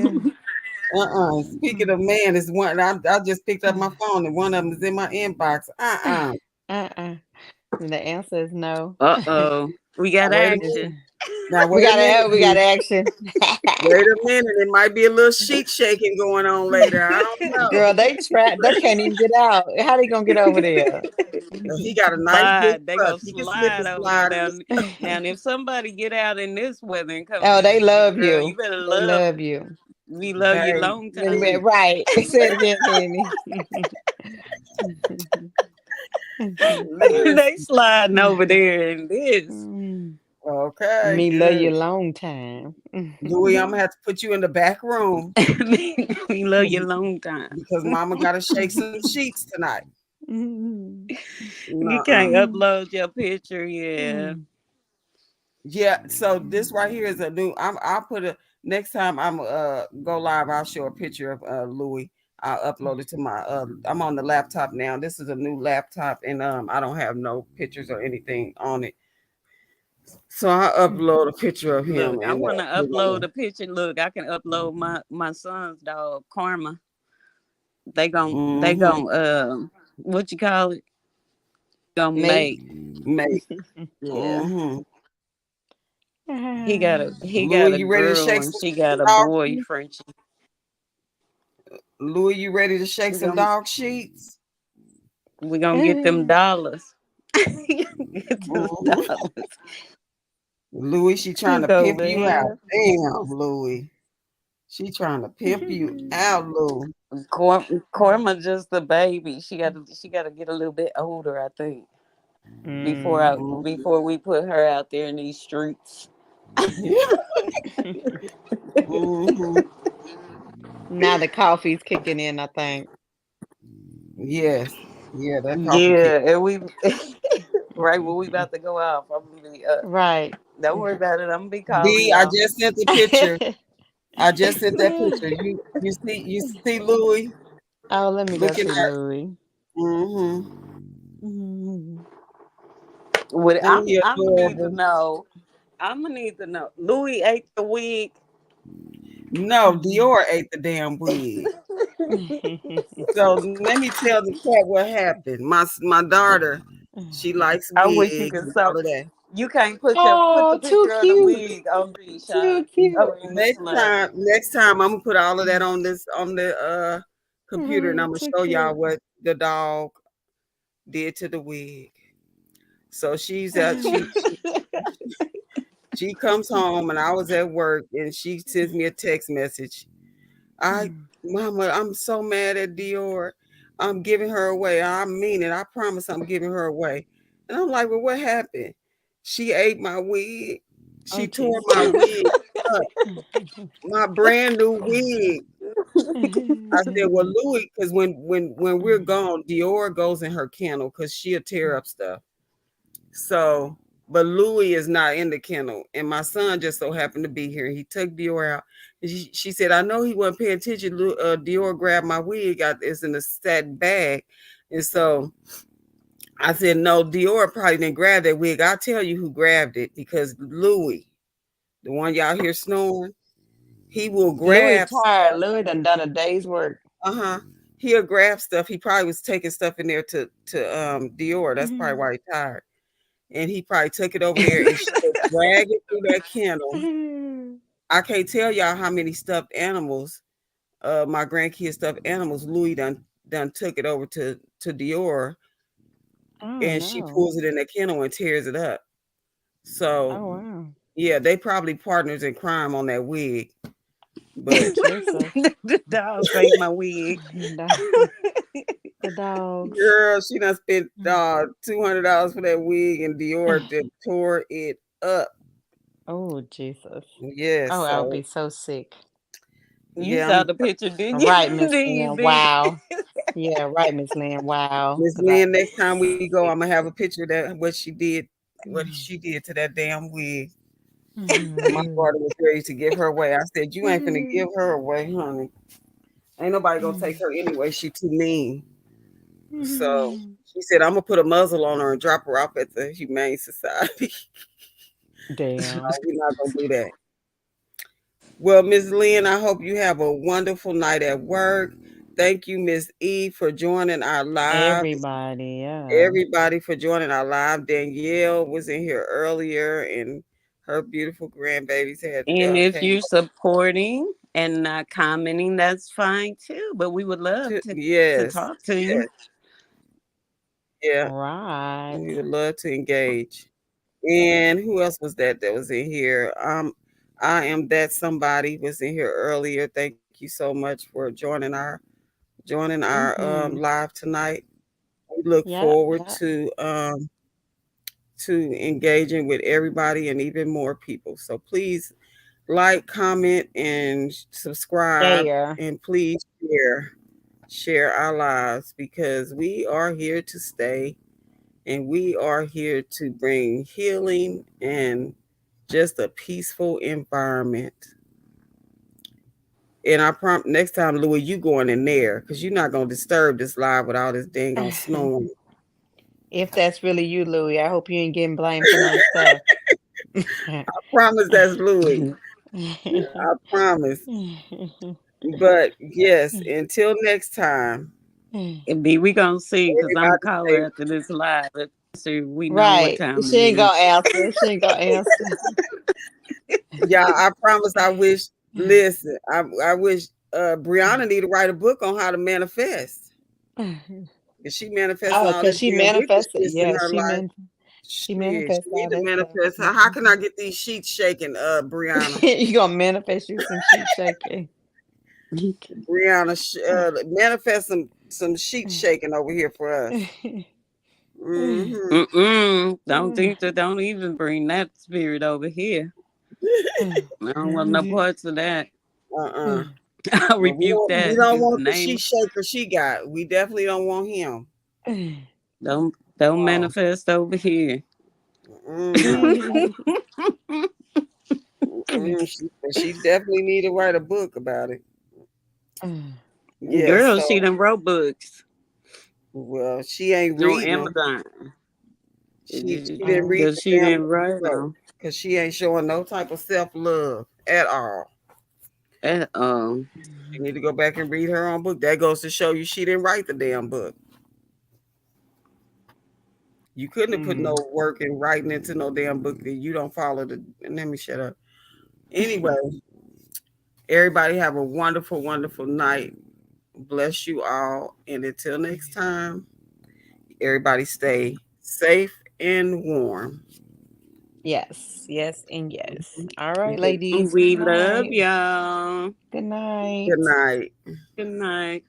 Yeah. Speaking of man, is one. I just picked up my phone and one of them is in my inbox. Uh-uh. The answer is no. Uh-oh. We Now got wait a It's, minute. action. Now we wait a got minute. we got action. Wait a minute. It might be a little sheet shaking going on later. I don't know. Girl, they trapped. They can't even get out. How they gonna get over there? He got a nice big Slide. They truck. go He can slip slide and over there slide in now. this. Now, if somebody get out in this weather and come Oh, they visit you, love girl, you you. better They love love them. you. We love you long time. Baby. Right. Say it again, Penny. They Listen. sliding over there in this. Mm. Okay, Me love you good. long time. Louis, I'm gonna have to put you in the back room We love you long time. because Mama gotta shake some sheets tonight. You Nuh-uh. can't upload your picture, yeah. Yeah, so this right here is a new. I'll put a next time I'm go live, I'll show a picture of Louis. I'll upload it to my I'm on the laptop now. This is a new laptop and I don't have no pictures or anything on it. So I upload a picture of Look, him I and want to we're upload gonna a picture. Look, I can upload my son's dog Karma. They gon' what you call it? Gonna Mate. make. make. Yeah. Mm-hmm. He got Louis, a you ready to girl shake and some she got a dog boy sheets? Frenchie. Louis, you ready to shake We some gonna dog sheets? we gonna get them dollars. Get them Mm-hmm. dollars. Louis, she trying to Go pimp you out. man. Damn, Louis. She trying to pimp you out, Louis. Korma just a baby. She gotta get a little bit older, I think, before Mm. I Mm-hmm. before we put her out there in these streets. Mm-hmm. Now the coffee's kicking in, I think. Yes. Yeah, that coffee kick. Yeah, and we right when we about to go off, I'm gonna be Right. don't worry about it. I'm gonna be calling D, I y'all. just sent the picture. I just sent that picture. You see Louis Oh, let me go looking see at Louis. mm-hmm. Mhm. What And he I'm gonna need to adorable. know. I'm gonna need to know. Louis ate the wig. No, Dior ate the damn wig. So let me tell the cat what happened. My daughter, she likes I wish you wigs could and so all of that. you can't put the Oh, too picture of the cute. wig on me, Too Sean. I cute. mean Miss Love. Next time I'm gonna put all of that on this on the computer and I'm gonna Too show y'all cute. what the dog did to the wig. So she comes home and I was at work and she sends me a text message. I Mama, I'm so mad at Dior. I'm giving her away. I mean it. I promise I'm giving her away. And I'm like, well, what happened? She ate my wig. Oh, She tore Jesus. my wig up, my brand new wig. I said, well, Louis, because when we're gone, Dior goes in her kennel because she'll tear up stuff. So, but Louis is not in the kennel, and my son just so happened to be here. He took Dior out. And she said, "I know he wasn't paying attention. Dior grabbed my wig. It's in a satin bag." And so I said, "No, Dior probably didn't grab that wig. I'll tell you who grabbed it because Louis, the one y'all hear snoring, he will Louis grab tired. stuff. Louis done a day's work. Uh-huh. He'll grab stuff. He probably was taking stuff in there to Dior. That's probably why he's tired. And he probably took it over there and she would drag it through that kennel. I can't tell y'all how many stuffed animals, my grandkids stuffed animals, Louis done took it over to Dior Oh, and she no. pulls it in the kennel and tears it up. So Oh, wow. yeah, they probably partners in crime on that wig. But Jesus. The dogs ate my wig. The the dogs. girl, she done spent $200 for that wig and Dior did tore it up. Oh, Jesus. Yes, Oh, I would so be so sick. You yeah, saw I'm the picture, didn't you? Right, Miss Did you Lynn. see it? Wow. Yeah, right, Miss Lynn. Wow. Miss Cause I Lynn, next time we go, I'm gonna have a picture of that what she did to that damn wig. My daughter was ready to give her away. I said, "You ain't finna give her away, honey. Ain't nobody gonna take her anyway. She too mean." So she said, "I'm gonna put a muzzle on her and drop her off at the Humane Society." No, damn. we're not gonna do that. Well, Miss Lynn, I hope you have a wonderful night at work. Thank you, Miss E, for joining our live. Everybody, yeah. Everybody for joining our live. Danielle was in here earlier, and her beautiful grandbabies had And if came you're supporting and not commenting, that's fine too. But we would love to to yes, talk to yes, you. yeah. Right. We would love to engage. And who else was that was in here? I am that somebody was in here earlier. Thank you so much for joining our Mm-hmm. live tonight. We look Yep, forward yep. to engaging with everybody and even more people. So please like, comment, and subscribe, There. and please share our lives because we are here to stay and we are here to bring healing and just a peaceful environment. And I next time, Louis, you going in there because you're not gonna disturb this live with all this dang on snoring. If that's really you, Louis, I hope you ain't getting blamed for no stuff. I promise that's Louis. I promise. But yes, until next time, And B, we gonna see because I'm everybody call say, her after this live. So we know what Right. time She it ain't gonna is. answer. She ain't gonna answer. yeah, I promise I wish, listen, I wish Brianna need to write a book on how to manifest. Because she manifesting Oh, all because this she damn wicked manifested. shit in Yeah, her life. she Shit, she manifested need all to that stuff. manifest. How can I get these sheets shaking, Brianna? You gonna manifest you some sheet shaking. Brianna, manifest some sheet shaking over here for us. Mm-hmm. Don't think that. Don't even bring that spirit over here. I don't want no parts of that. Uh-uh. I'll Well, rebuke we that don't in the want the name. sheet shaker she got. We definitely don't want him. Don't Oh, manifest over here. no. She definitely need to write a book about it. Yeah, Girl, she so, done wrote books well, she ain't on reading them. Amazon She didn't read because the she damn didn't book she write wrote them because she ain't showing no type of self love at all. at all. She need to go back and read her own book. That goes to show you she didn't write the damn book. You couldn't have put no work and writing into no damn book that you don't follow the. And let me shut up. Anyway, everybody have a wonderful, wonderful night. Bless you all, and until next time, everybody stay safe and warm. Yes, yes, and yes. All right, Good, ladies. Good We love night. y'all. Good good night. night. Good night.